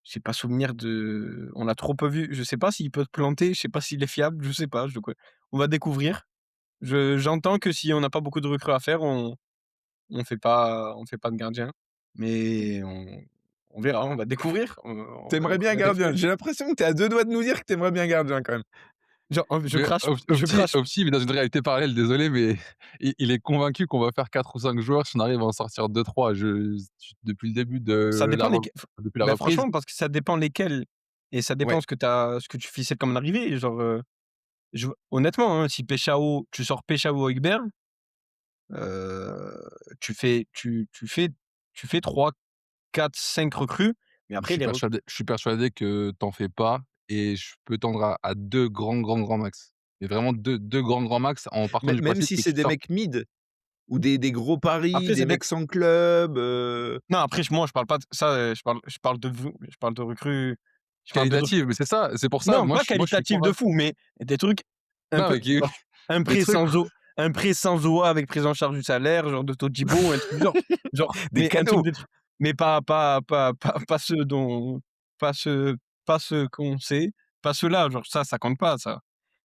Speaker 6: j'ai pas souvenir de on l'a trop peu vu. Je sais pas s'il peut te planter, je sais pas s'il est fiable, je sais pas, donc on va découvrir. J'entends que si on n'a pas beaucoup de recrues à faire, on fait pas de gardien, mais on verra, on va découvrir,
Speaker 3: Tu aimerais bien
Speaker 6: on va
Speaker 3: gardien?
Speaker 6: découvrir.
Speaker 3: J'ai l'impression que tu es à 2 doigts de nous dire que tu aimerais bien gardien quand même.
Speaker 6: Genre,
Speaker 5: Mais
Speaker 6: je crache
Speaker 5: Opti vit dans une réalité parallèle, désolé, mais il est convaincu qu'on va faire 4 ou 5 joueurs si on arrive à en sortir 2-3. Depuis le début
Speaker 6: ça
Speaker 5: de
Speaker 6: dépend
Speaker 5: depuis la
Speaker 6: bah,
Speaker 5: reprise.
Speaker 6: franchement, parce que ça dépend lesquels et ça
Speaker 3: Ouais.
Speaker 6: dépend ce que tu ficelles comme arrivée. Genre, honnêtement, hein, si Peshao tu sors Peshao Højbjerg, tu fais 3-4-5 recrues, mais après les recrues
Speaker 5: Je suis persuadé que tu en fais pas et je peux tendre à 2 grands max. Mais vraiment deux grands max en partant du
Speaker 3: Même
Speaker 5: principe
Speaker 3: si
Speaker 5: que
Speaker 3: c'est
Speaker 5: tu
Speaker 3: des
Speaker 5: sors.
Speaker 3: mecs mid ou des gros paris,
Speaker 6: après
Speaker 3: des
Speaker 6: ça dép
Speaker 3: mecs sans club,
Speaker 6: non, après moi je parle pas de ça, je parle de vous, je parle de recrues, je parle de recrues
Speaker 5: Qualitative, mais c'est ça, c'est pour ça,
Speaker 6: non, pas
Speaker 5: moi je suis
Speaker 6: qualitatif de
Speaker 5: convaincu.
Speaker 6: fou, mais des trucs un
Speaker 5: Non,
Speaker 6: peu
Speaker 5: mais qui
Speaker 6: genre un
Speaker 5: des
Speaker 6: prêt
Speaker 5: trucs
Speaker 6: sans o un prêt sans OA avec prise en charge du salaire, genre de Todibo, un truc du genre,
Speaker 3: des
Speaker 6: mais un truc
Speaker 3: cadeaux.
Speaker 6: de mais pas ceux dont pas ceux pas ceux qu'on sait, pas ceux-là, genre ça compte pas ça.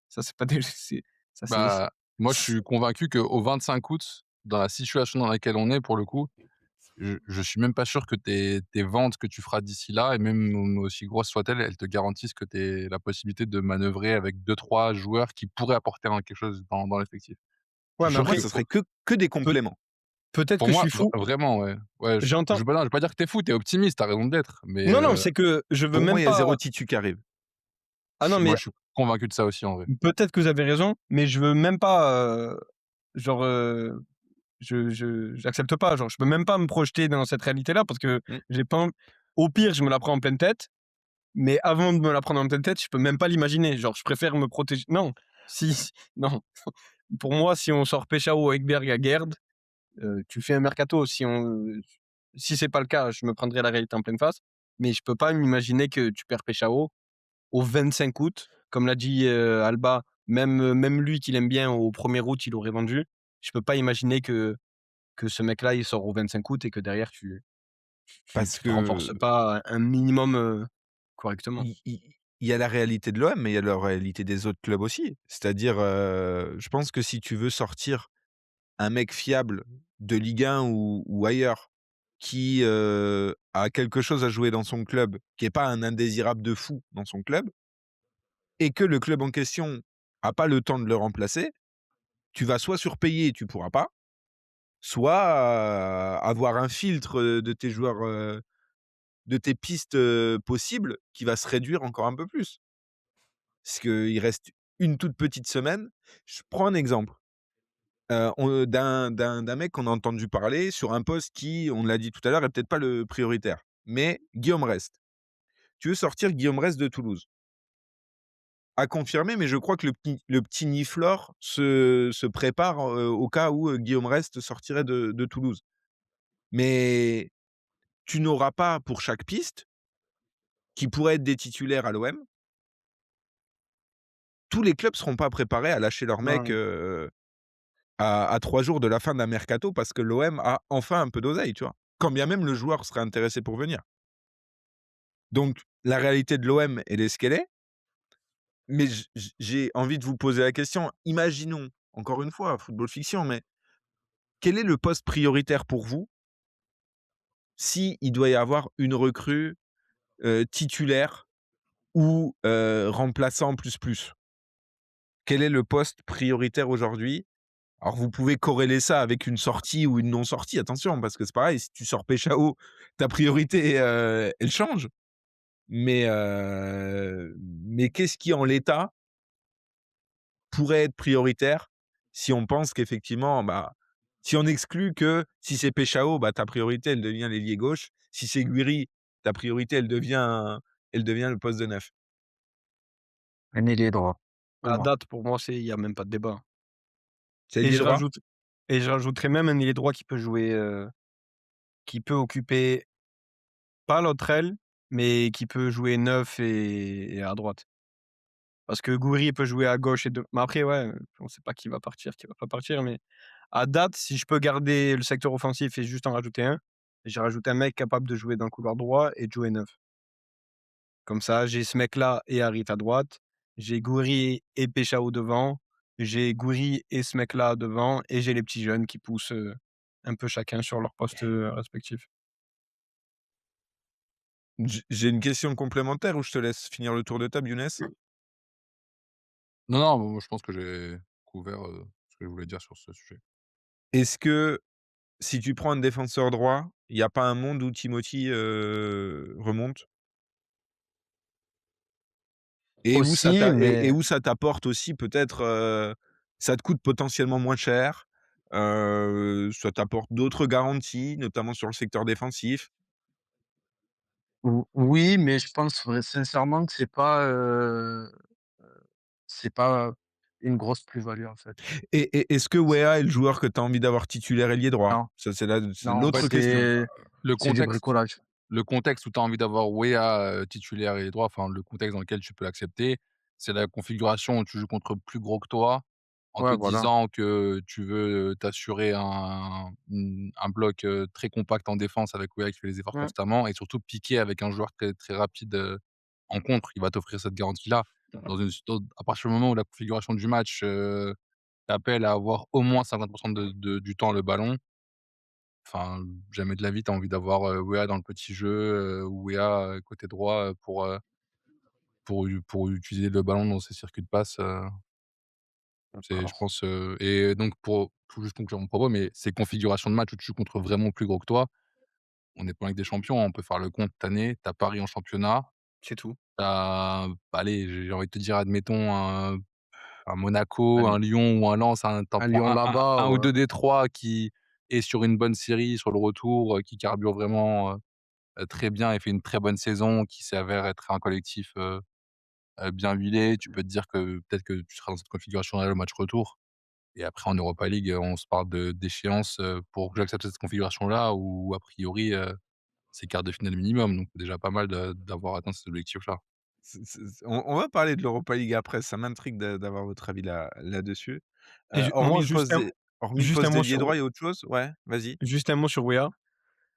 Speaker 6: Ça c'est pas des c'est ça c'est
Speaker 5: bah, moi je suis convaincu qu'au 25 août, dans la situation dans laquelle on est pour le coup, je suis même pas sûr que tes ventes que tu feras d'ici là et même aussi grosses soient-elles, elles te garantissent que tu aies la possibilité de manœuvrer avec deux trois joueurs qui pourraient apporter quelque chose dans l'effectif. Je
Speaker 6: ouais,
Speaker 5: suis
Speaker 6: mais
Speaker 3: En
Speaker 5: sûr
Speaker 3: fait,
Speaker 6: après
Speaker 5: que
Speaker 3: ça serait que des
Speaker 6: peut
Speaker 3: compléments.
Speaker 6: peut-être
Speaker 5: Pour
Speaker 6: que je
Speaker 5: moi,
Speaker 6: suis fou.
Speaker 5: vraiment, ouais. Ouais,
Speaker 6: J'entends
Speaker 5: je vais pas dire que tu es fou, tu es optimiste, tu as raison d'être, mais
Speaker 6: non, non, c'est que je veux
Speaker 3: Pour moi,
Speaker 6: même
Speaker 3: il y a
Speaker 6: pas
Speaker 3: 0 titu qui arrive.
Speaker 6: ah non,
Speaker 5: moi,
Speaker 6: mais
Speaker 5: je suis convaincu de ça aussi, en vrai.
Speaker 6: peut-être que vous avez raison, mais je veux même pas, genre, j'accepte pas, genre, je peux même pas me projeter dans cette réalité-là parce que
Speaker 3: Mmh.
Speaker 6: j'ai pas env au pire, je me la prends en pleine tête, mais avant de me la prendre en pleine tête, je peux même pas l'imaginer. Genre, je préfère me protéger non, si, non. Pour moi, si on sort Peshao, Ekberg, Aguerd, tu fais un mercato. Si c'est pas le cas, je me prendrai la réalité en pleine face, mais je peux pas m'imaginer que tu perds Peshao au 25 août. Comme l'a dit, Alba, même lui qui l'aime bien, au 1er août, il aurait vendu. Je peux pas imaginer que ce mec-là, il sort au 25 août et que derrière
Speaker 3: Parce
Speaker 6: tu te renforces
Speaker 3: que
Speaker 6: pas un minimum, correctement.
Speaker 3: il y a la réalité de l'OM, mais il y a la réalité des autres clubs aussi. C'est-à-dire, je pense que si tu veux sortir un mec fiable de Ligue 1 ou ailleurs, qui, a quelque chose à jouer dans son club, qui est pas un indésirable de fou dans son club et que le club en question a pas le temps de le remplacer, tu vas soit surpayer et tu pourras pas, soit, avoir un filtre, de tes joueurs, de tes pistes, possibles qui va se réduire encore un peu plus. Parce qu'il reste une toute petite semaine. Je prends un exemple, d'un mec qu'on a entendu parler sur un poste qui, on l'a dit tout à l'heure, est peut-être pas le prioritaire, mais Guillaume Rest. Tu veux sortir Guillaume Rest de Toulouse. À confirmer, mais je crois que le petit Niflor se prépare, au cas où, Guillaume Rest sortirait de Toulouse. Mais tu n'auras pas pour chaque piste, qui pourrait être des titulaires à l'OM, tous les clubs seront pas préparés à lâcher leurs mecs,
Speaker 6: Non,
Speaker 3: à 3 jours de la fin d'un mercato parce que l'OM a enfin un peu d'oseille, tu vois? Quand bien même le joueur serait intéressé pour venir. Donc la réalité de l'OM, elle est ce qu'elle est, mais j'ai envie de vous poser la question, imaginons, encore une fois, football fiction, mais quel est le poste prioritaire pour vous, si il doit y avoir une recrue, titulaire ou remplaçant plus, plus? Quel est le poste prioritaire aujourd'hui? Alors vous pouvez corréler ça avec une sortie ou une non sortie, attention, parce que c'est pareil, si tu sors Peshao, ta priorité, elle change. Mais qu'est-ce qui en l'état pourrait être prioritaire si on pense qu'effectivement, bah, si on exclut que si c'est Peshao, bah, ta priorité elle devient l'ailier gauche, si c'est Guiri, ta priorité elle devient le poste de neuf.
Speaker 4: Un ailier droit, pour
Speaker 6: à
Speaker 4: moi.
Speaker 6: date, pour moi, il y a même pas de débat
Speaker 3: C'est
Speaker 6: et
Speaker 3: ailier
Speaker 6: je
Speaker 3: droit?
Speaker 6: rajoute et je rajouterais même un ailier droit qui peut jouer, qui peut occuper pas l'autre aile, mais qui peut jouer neuf et à droite. Parce que Gouiri peut jouer à gauche mais après, ouais, on sait pas qui va partir, qui va pas partir, mais à date, si je peux garder le secteur offensif et juste en rajouter un, j'ai rajouté un mec capable de jouer dans le couloir droit et de jouer neuf. Comme ça, j'ai ce mec-là et Harit à droite, j'ai Gouiri et Peshao devant, j'ai Gouiri et ce mec-là devant et j'ai les petits jeunes qui poussent, un peu chacun sur leur poste, respectif.
Speaker 3: J'ai une question complémentaire ou je te laisse finir le tour de table, Younes?
Speaker 5: Non, non, moi je pense que j'ai couvert, ce que je voulais dire sur ce sujet.
Speaker 3: Est-ce que si tu prends un défenseur droit, il y a pas un monde où Timothy, remonte? Et où ça
Speaker 6: Aussi,
Speaker 3: t'a et
Speaker 6: mais
Speaker 3: où ça t'apporte aussi peut-être, ça te coûte potentiellement moins cher, ça t'apporte d'autres garanties, notamment sur le secteur défensif.
Speaker 4: Oui, mais je pense sincèrement que c'est pas une grosse plus-value, en fait.
Speaker 3: Et est-ce que
Speaker 4: C'est
Speaker 3: Weah est le joueur que tu as envie d'avoir titulaire ailier droit?
Speaker 4: non,
Speaker 3: Ça, c'est
Speaker 4: non,
Speaker 5: En fait,
Speaker 3: l'autre question.
Speaker 5: le
Speaker 4: c'est du
Speaker 5: contexte
Speaker 4: bricolage.
Speaker 5: le contexte où tu as envie d'avoir Weah, titulaire et droit, enfin le contexte dans lequel tu peux l'accepter, c'est la configuration où tu joues contre plus gros que toi, en te
Speaker 4: Ouais, voilà.
Speaker 5: disant que tu veux, t'assurer un bloc, très compact en défense avec Weah qui fait les efforts
Speaker 4: Mmh.
Speaker 5: constamment et surtout piquer avec un joueur très, très rapide, en contre. Il va t'offrir cette garantie-là. À partir du moment où la configuration du match, t'appelle à avoir au moins 50 du temps le ballon, enfin, jamais de la vie, tu as envie d'avoir, Weah dans le petit jeu, ou Weah, côté droit, pour utiliser le ballon dans ses circuits de passe. C'est je
Speaker 2: D'accord.
Speaker 5: pense, et donc pour tout juste conclure mon propos, mais ces configurations de match où tu joues contre vraiment plus gros que toi, on est pas en Ligue des Champions, on peut faire le compte cette année, tu as Paris en championnat,
Speaker 6: C'est tout.
Speaker 5: tu as, allez, j'ai envie de te dire, admettons un Monaco,
Speaker 4: Un
Speaker 5: un Lyon ou un Lens, tu en
Speaker 4: un
Speaker 5: prends
Speaker 4: Lyon là-bas,
Speaker 5: un ou 2 des 3 qui est sur une bonne série, sur le retour, qui carbure vraiment, très bien et fait une très bonne saison, qui s'avère être un collectif, bien huilé. Tu peux te dire que peut-être que tu seras dans cette configuration-là le match retour. Et après en Europa League, on se parle d'échéances, pour que j'accepte cette configuration-là où a priori, c'est quart de finale minimum, donc c'est déjà pas mal d'avoir atteint cet objectif-là.
Speaker 3: On va parler de l'Europa League après, ça m'intrigue d'avoir votre avis là-dessus.
Speaker 6: Et moi,
Speaker 3: Hormis le
Speaker 6: juste un
Speaker 3: poste
Speaker 6: mot
Speaker 3: d'ailier
Speaker 6: sur
Speaker 3: droit, il y a autre chose? Ouais, vas-y.
Speaker 6: juste un mot sur Weah.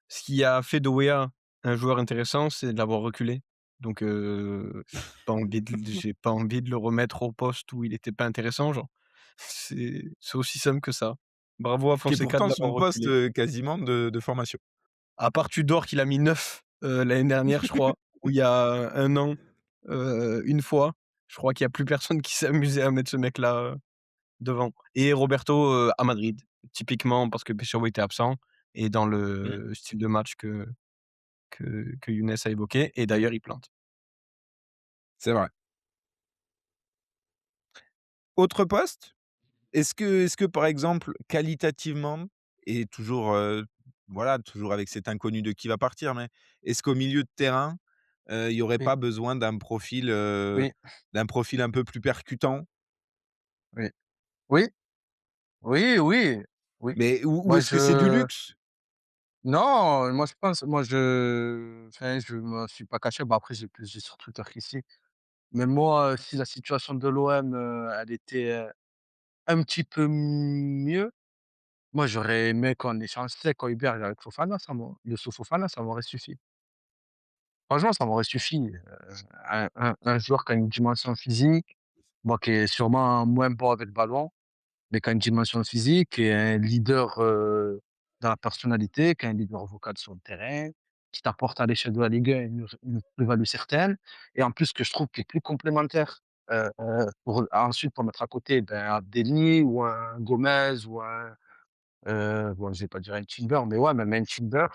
Speaker 6: Ce qui a fait de Weah un joueur intéressant, c'est de l'avoir reculé. Donc j'ai pas envie de le remettre au poste où il était pas intéressant, genre. C'est aussi simple que ça. Bravo à
Speaker 3: Qui est
Speaker 6: Fonseca de
Speaker 3: pourtant son
Speaker 6: l'avoir
Speaker 3: poste,
Speaker 6: reculé.
Speaker 3: quasiment de formation.
Speaker 6: À part Tudor qu'il a mis 9 l'année dernière, je crois, ou il y a un an, une fois. Je crois qu'il y a plus personne qui s'est amusé à mettre ce mec-là, devant. Et Roberto, à Madrid, typiquement parce que Peshao était absent et dans
Speaker 3: Mmh,
Speaker 6: le style de match que Younes a évoqué, et d'ailleurs il plante.
Speaker 3: c'est vrai. Autre poste? Est-ce que par exemple, qualitativement et toujours, voilà, toujours avec cet inconnu de qui va partir, mais est-ce qu'au milieu de terrain, il y aurait
Speaker 4: oui,
Speaker 3: pas besoin
Speaker 4: oui,
Speaker 3: d'un profil un peu plus percutant?
Speaker 4: oui, oui, oui, oui, oui.
Speaker 3: Mais ou
Speaker 4: Moi
Speaker 3: est-ce que c'est du
Speaker 4: je
Speaker 3: luxe?
Speaker 4: non, moi je pense moi je enfin je me suis pas caché, bah, après j'ai plus dit sur Twitter qu'ici. Mais moi, si la situation de l'OM, elle était, un petit peu mieux, moi j'aurais aimé qu'on échange sec Højbjerg avec Fofana, Youssouf Fofana, ça m'aurait suffi. Franchement, ça m'aurait suffi, un joueur qui a une dimension physique, bon qui est sûrement moins bon avec le ballon, mais qui a une dimension physique, qui est un leader, dans la personnalité, qui est un leader vocal sur le terrain, qui t'apporte à l'échelle de la Ligue 1 une plus-value certaine, et en plus que je trouve qui est plus complémentaire, pour ensuite pour mettre à côté, ben, un Denis ou un Gomez ou un, bon je vais pas dire un Timber, mais ouais, même un Timber,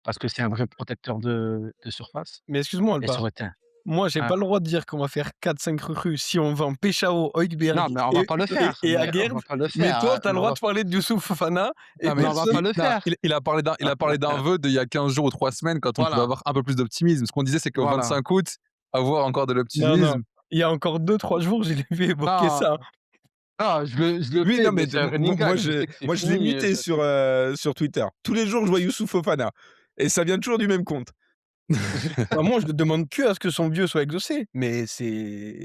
Speaker 4: parce que c'est un vrai protecteur de surface,
Speaker 6: Mais excuse-moi
Speaker 4: et ça
Speaker 6: Alba,
Speaker 4: aurait été
Speaker 6: moi j'ai
Speaker 4: un
Speaker 6: pas le droit de dire qu'on va faire 4-5 recrues si on vend Peshao, Højbjerg
Speaker 4: non, mais on va pas le faire,
Speaker 6: et
Speaker 4: mais on
Speaker 6: Aguerd,
Speaker 4: va pas le
Speaker 6: mais
Speaker 4: faire,
Speaker 6: toi tu as le
Speaker 4: mais on
Speaker 6: droit
Speaker 4: va
Speaker 6: de parler de Youssouf Fofana et
Speaker 5: Non
Speaker 4: mais
Speaker 5: mais
Speaker 4: on va
Speaker 6: personne
Speaker 4: pas le
Speaker 5: non,
Speaker 4: faire.
Speaker 5: il a parlé d'un vœu d'il y a 15 jours ou 3 semaines quand on pouvait
Speaker 4: Voilà,
Speaker 5: avoir un peu plus d'optimisme. Ce qu'on disait, c'est qu'au
Speaker 4: voilà.
Speaker 5: 25 août, avoir encore de
Speaker 6: non, non,
Speaker 5: l'optimisme.
Speaker 6: il y a encore 2-3 jours, je l'ai vu évoquer
Speaker 4: Non,
Speaker 6: ça.
Speaker 4: non, je le
Speaker 3: Oui,
Speaker 4: fais,
Speaker 3: non,
Speaker 4: mais
Speaker 3: mais
Speaker 4: c'est un running
Speaker 3: moi
Speaker 4: gag. Je sais que c'est
Speaker 3: je l'ai
Speaker 4: fini,
Speaker 3: muté
Speaker 4: je sais que
Speaker 3: sur Twitter. Tous les jours, je vois Youssouf Fofana et ça vient toujours du même compte.
Speaker 6: Bah, moi je ne demande que à ce que son vieux soit exaucé, mais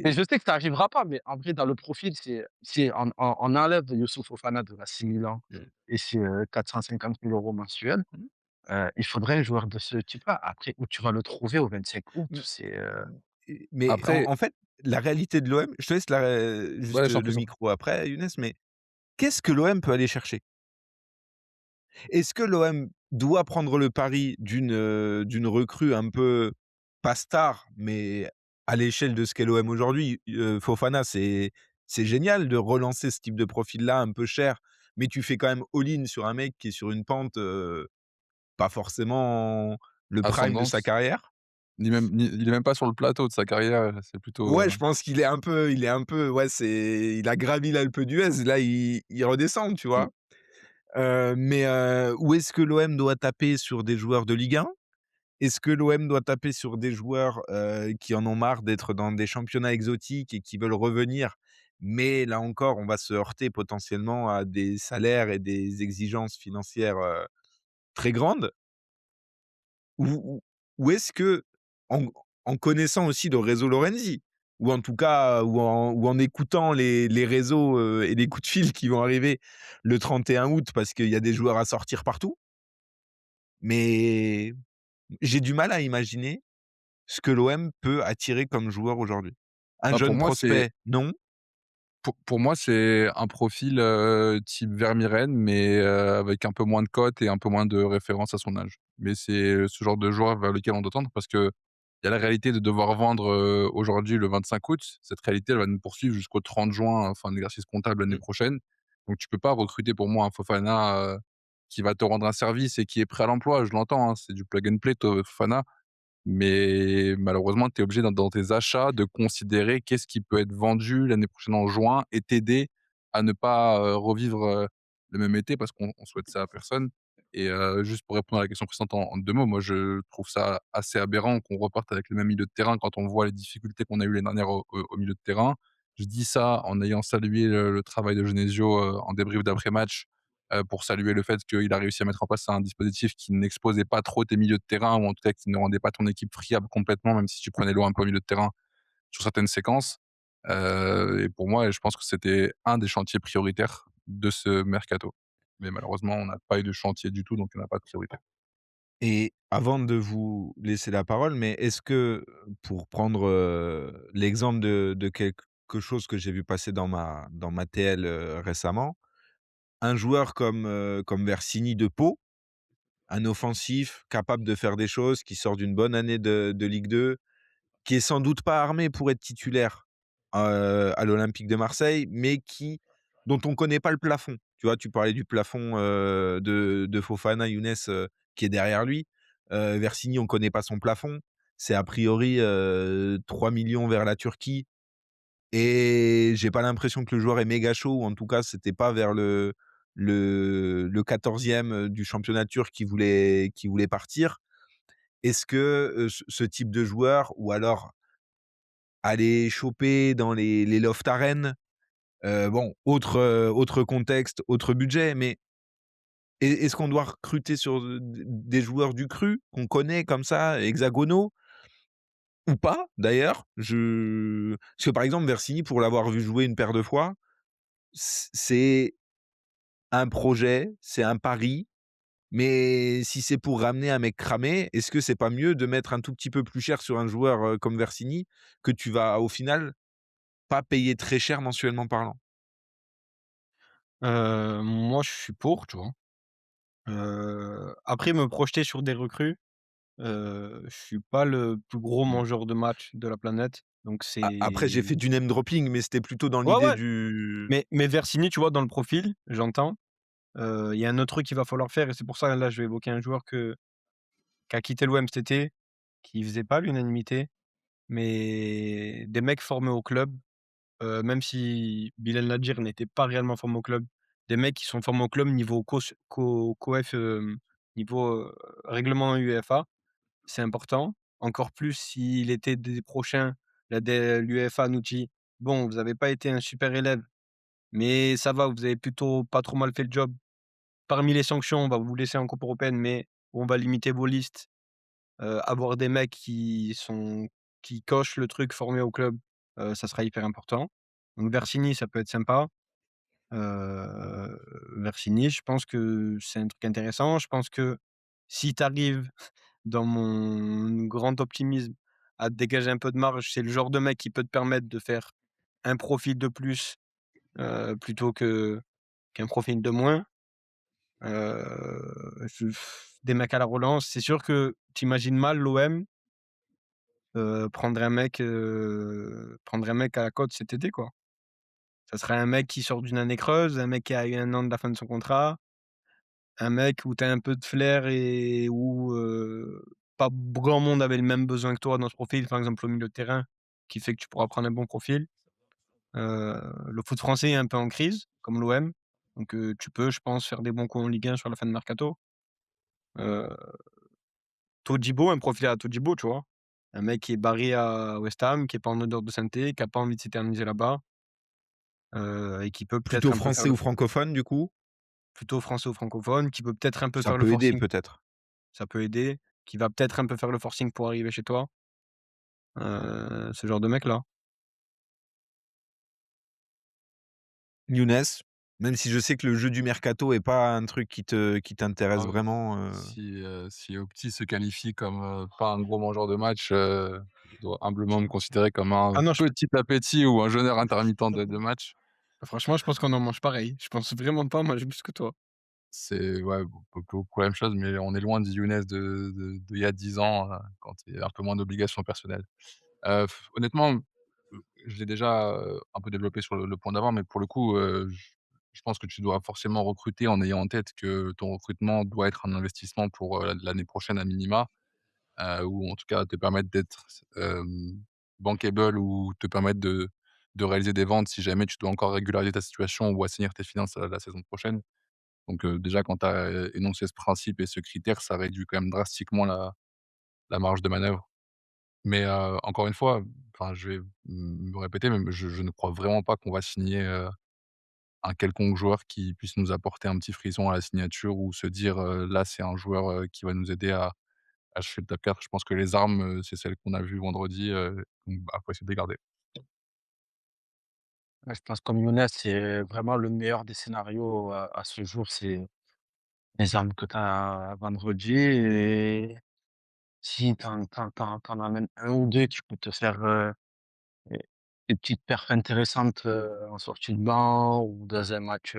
Speaker 4: mais
Speaker 6: c'est
Speaker 4: je sais que ça arrivera pas, mais en vrai, dans le profil, c'est on enlève Youssouf Fofana de la 6 000 ans
Speaker 3: Mmh.
Speaker 4: et c'est, 450 000 € mensuels,
Speaker 3: Mmh.
Speaker 4: il faudrait un joueur de ce type-là. Après, où tu vas le trouver au 25 août?
Speaker 3: Mmh,
Speaker 4: C'est,
Speaker 3: mais
Speaker 5: Après
Speaker 3: en fait, la réalité de l'OM, je te laisse
Speaker 5: ouais,
Speaker 3: juste,
Speaker 5: je t'en
Speaker 3: le
Speaker 5: prie, je t'en prie.
Speaker 3: micro après Younes, mais qu'est-ce que l'OM peut aller chercher? Est-ce que l'OM doit prendre le pari d'une recrue un peu, pas star, mais à l'échelle de ce qu'est l'OM aujourd'hui? Fofana, c'est génial de relancer ce type de profil-là un peu cher, mais tu fais quand même all-in sur un mec qui est sur une pente, pas forcément le prime de sa
Speaker 5: Ascendante,
Speaker 3: carrière.
Speaker 5: il est même pas sur le plateau de sa carrière, c'est plutôt,
Speaker 3: Ouais, je pense qu'il est un peu ouais, il a gravi l'Alpe d'Huez, là, il redescend, tu
Speaker 5: mmh,
Speaker 3: vois? Où est-ce que l'OM doit taper sur des joueurs de Ligue 1? Est-ce que l'OM doit taper sur des joueurs, qui en ont marre d'être dans des championnats exotiques et qui veulent revenir? Mais là encore, on va se heurter potentiellement à des salaires et des exigences financières, très grandes. Ou ou est-ce que, en en connaissant aussi le réseau Lorenzi, ou en tout cas, ou en écoutant les réseaux, et les coups de fil qui vont arriver le 31 août parce qu'il y a des joueurs à sortir partout, mais j'ai du mal à imaginer ce que l'OM peut attirer comme joueur aujourd'hui. Un
Speaker 5: bah,
Speaker 3: jeune prospect, non.
Speaker 5: pour moi, c'est un profil, type Vermaelen, mais avec un peu moins de cote et un peu moins de référence à son âge. Mais c'est ce genre de joueur vers lequel on doit tendre parce que Il y a la réalité de devoir vendre, aujourd'hui le 25 août. Cette réalité, elle va nous poursuivre jusqu'au 30 juin, fin d'exercice comptable l'année
Speaker 3: Mmh.
Speaker 5: prochaine. Donc tu peux pas recruter pour moi un Fofana, qui va te rendre un service et qui est prêt à l'emploi. Je l'entends, hein, c'est du plug and play Fofana. Mais malheureusement, tu es obligé dans tes achats de considérer qu'est-ce qui peut être vendu l'année prochaine en juin et t'aider à ne pas, revivre, le même été parce qu'on souhaite ça à personne et juste pour répondre à la question précédente en 2 mots, moi je trouve ça assez aberrant qu'on reparte avec le même milieu de terrain quand on voit les difficultés qu'on a eues l'année dernière au milieu de terrain. Je dis ça en ayant salué le travail de Genesio, en débrief d'après-match, pour saluer le fait qu'il a réussi à mettre en place un dispositif qui n'exposait pas trop tes milieux de terrain ou en tout cas qui ne rendait pas ton équipe friable complètement, même si tu prenais l'eau un peu au milieu de terrain sur certaines séquences. Et pour moi, je pense que c'était un des chantiers prioritaires de ce mercato. Mais malheureusement, on n'a pas eu de chantier du tout, donc on n'a pas de priorité.
Speaker 3: Et avant de vous laisser la parole, mais est-ce que, pour prendre, l'exemple de quelque chose que j'ai vu passer dans ma TL, récemment, un joueur comme Versigny de Pau, un offensif capable de faire des choses, qui sort d'une bonne année de Ligue 2, qui est sans doute pas armé pour être titulaire, à l'Olympique de Marseille, mais dont on connaît pas le plafond. Tu vois? Tu parlais du plafond, de Fofana, Younes, qui est derrière lui. Versigny, on connaît pas son plafond. C'est a priori, 3 000 000 vers la Turquie et j'ai pas l'impression que le joueur est méga chaud ou en tout cas, c'était pas vers le 14e, du championnat turc qui voulait partir. Est-ce que, ce type de joueur ou alors aller choper dans les Loft Arena, bon, autre contexte, autre budget, mais est-ce qu'on doit recruter sur des joueurs du cru, qu'on connaît comme ça, hexagonaux ou pas d'ailleurs? Parce que par exemple Versigny, pour l'avoir vu jouer une paire de fois, c'est un projet, c'est un pari, mais si c'est pour ramener un mec cramé, est-ce que c'est pas mieux de mettre un tout petit peu plus cher sur un joueur, comme Versigny, que tu vas au final pas payer très cher mensuellement parlant?
Speaker 6: Moi, je suis pour, tu vois? Après me projeter sur des recrues, je suis pas le plus gros
Speaker 3: Mmh.
Speaker 6: mangeur de matchs de la planète, donc
Speaker 3: Après j'ai
Speaker 6: c'est
Speaker 3: fait du name dropping, mais c'était plutôt dans
Speaker 6: ouais,
Speaker 3: l'idée
Speaker 6: ouais,
Speaker 3: du
Speaker 6: mais Versigny, tu vois, dans le profil, j'entends. Il y a un autre truc qu'il va falloir faire et c'est pour ça, là, je vais évoquer un joueur qui a quitté l'OM cet été, qui faisait pas l'unanimité, mais des mecs formés au club, même si Bilal Nadir n'était pas réellement formé au club, des mecs qui sont formés au club niveau niveau, règlement UEFA, c'est important. Encore plus si l'été des prochains, l'UEFA nous dit: «Bon, vous avez pas été un super élève, mais ça va, vous avez plutôt pas trop mal fait le job. Parmi les sanctions, on va vous laisser en coupe européenne, mais on va limiter vos listes». Avoir des mecs qui cochent le truc formé au club, ça sera hyper important. Donc Versigny, ça peut être sympa. Versigny, je pense que c'est un truc intéressant. Je pense que si tu arrives, dans mon grand optimisme, à te dégager un peu de marge, c'est le genre de mec qui peut te permettre de faire un profil de plus, plutôt qu'un profil de moins. Je des mecs à la relance, c'est sûr que tu imagines mal l'OM, prendre un mec à la cote cet été, quoi. Ça serait un mec qui sort d'une année creuse, un mec qui a eu 1 an de la fin de son contrat, un mec où tu as un peu de flair et où, pas grand monde avait le même besoin que toi dans ce profil, par exemple au milieu de terrain, qui fait que tu pourras prendre un bon profil. Le foot français est un peu en crise, comme l'OM, donc tu peux, je pense, faire des bons coups en Ligue 1 sur la fin de mercato. Heu, Todibo, un profil à Todibo, tu vois? Un mec qui est barré à West Ham, qui est pas en odeur de sainteté, qui a pas envie de s'éterniser là-bas, et qui peut peut-être
Speaker 3: plutôt
Speaker 6: un peu faire
Speaker 3: français
Speaker 6: le
Speaker 3: ou francophone du coup?
Speaker 6: plutôt français ou francophone, qui peut peut-être un peu
Speaker 3: Ça
Speaker 6: faire le
Speaker 3: peut aider
Speaker 6: forcing,
Speaker 3: peut-être.
Speaker 6: ça peut aider, qui va peut-être un peu faire le forcing pour arriver chez toi, ce genre de mec-là.
Speaker 3: Younes, même si je sais que le jeu du mercato est pas un truc qui t'intéresse
Speaker 5: Ah,
Speaker 3: vraiment,
Speaker 5: si Opti se qualifie comme, pas un gros mangeur de match, je dois humblement me considérer comme un
Speaker 6: Ah non, je
Speaker 5: petit appétit ou un jeûneur intermittent de match.
Speaker 6: franchement, je pense qu'on en mange pareil. Je pense vraiment pas manger plus que toi.
Speaker 5: C'est ouais, beaucoup la même chose, mais on est loin du Younes d'il y a 10 ans, quand il y a un peu moins d'obligations personnelles. Honnêtement, je l'ai déjà, un peu développé sur le point d'avant, mais pour le coup, je pense que tu dois forcément recruter en ayant en tête que ton recrutement doit être un investissement pour, l'année prochaine à minima, ou en tout cas te permettre d'être bankable ou te permettre de réaliser des ventes si jamais tu dois encore régulariser ta situation ou assainir tes finances, la saison prochaine. Donc, déjà quand tu as énoncé ce principe et ce critère, ça réduit quand même drastiquement la marge de manœuvre. Mais, encore une fois, enfin je vais me répéter, mais je ne crois vraiment pas qu'on va signer, un quelconque joueur qui puisse nous apporter un petit frisson à la signature ou se dire, «Là, c'est un joueur, qui va nous aider à achever le top 4». Je pense que les armes, c'est celles qu'on a vues vendredi, donc bah, faut essayer de les garder.
Speaker 4: Ouais, je pense comme Younes, c'est vraiment le meilleur des scénarios à ce jour, c'est les armes que tu as vendredi et si tu en amènes 1 ou 2 qui peut te faire, des des petites perfs intéressantes, en sortie de banc ou dans un match,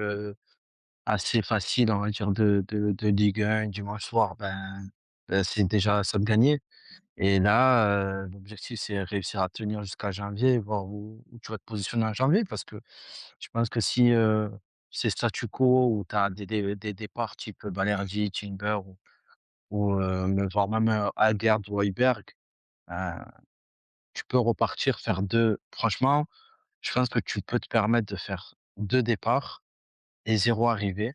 Speaker 4: assez facile, on va dire de Ligue 1 dimanche soir, c'est déjà ça de gagné et là, l'objectif, c'est réussir à tenir jusqu'à janvier, voir où tu vas te positionner en janvier. Parce que je pense que si, c'est statu quo ou tu as des départs type Balerdi, Timber voire même, Aguerd ou Højbjerg, heu, tu peux repartir faire 2. Franchement, je pense que tu peux te permettre de faire 2 départs et 0 arrivée.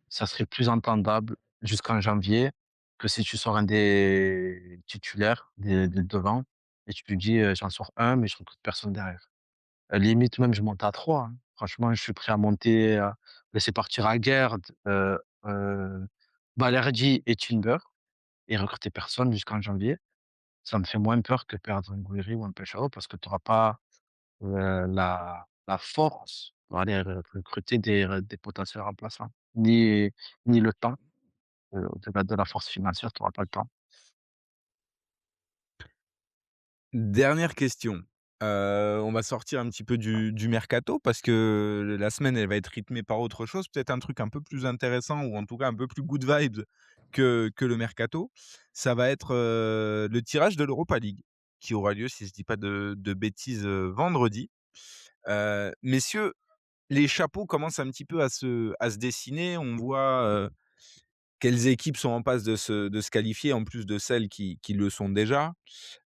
Speaker 4: Ça serait plus entendable jusqu'en janvier que si tu sors un des titulaires, des devant et tu te dis, «J'en sors un mais je recrute personne derrière». Limite même je monte à 3 hein. Franchement, je suis prêt à monter, laisser partir Aguerd, Balerdi et Timber et recruter personne jusqu'en janvier. Ça me fait moins peur que perdre un Gouiri ou un Peshao parce que tu auras pas, la force pour aller recruter des potentiels remplaçants, ni le temps. Au-delà de la force financière, tu auras pas le temps.
Speaker 3: Dernière question. On va sortir un petit peu du mercato parce que la semaine, elle va être rythmée par autre chose, peut-être un truc un peu plus intéressant ou en tout cas un peu plus good vibes que le mercato. Ça va être, le tirage de l'Europa League qui aura lieu, si je dis pas de bêtises, vendredi. Messieurs, les chapeaux commencent un petit peu à se dessiner. On voit, quelles équipes sont en passe de se qualifier en plus de celles qui le sont déjà.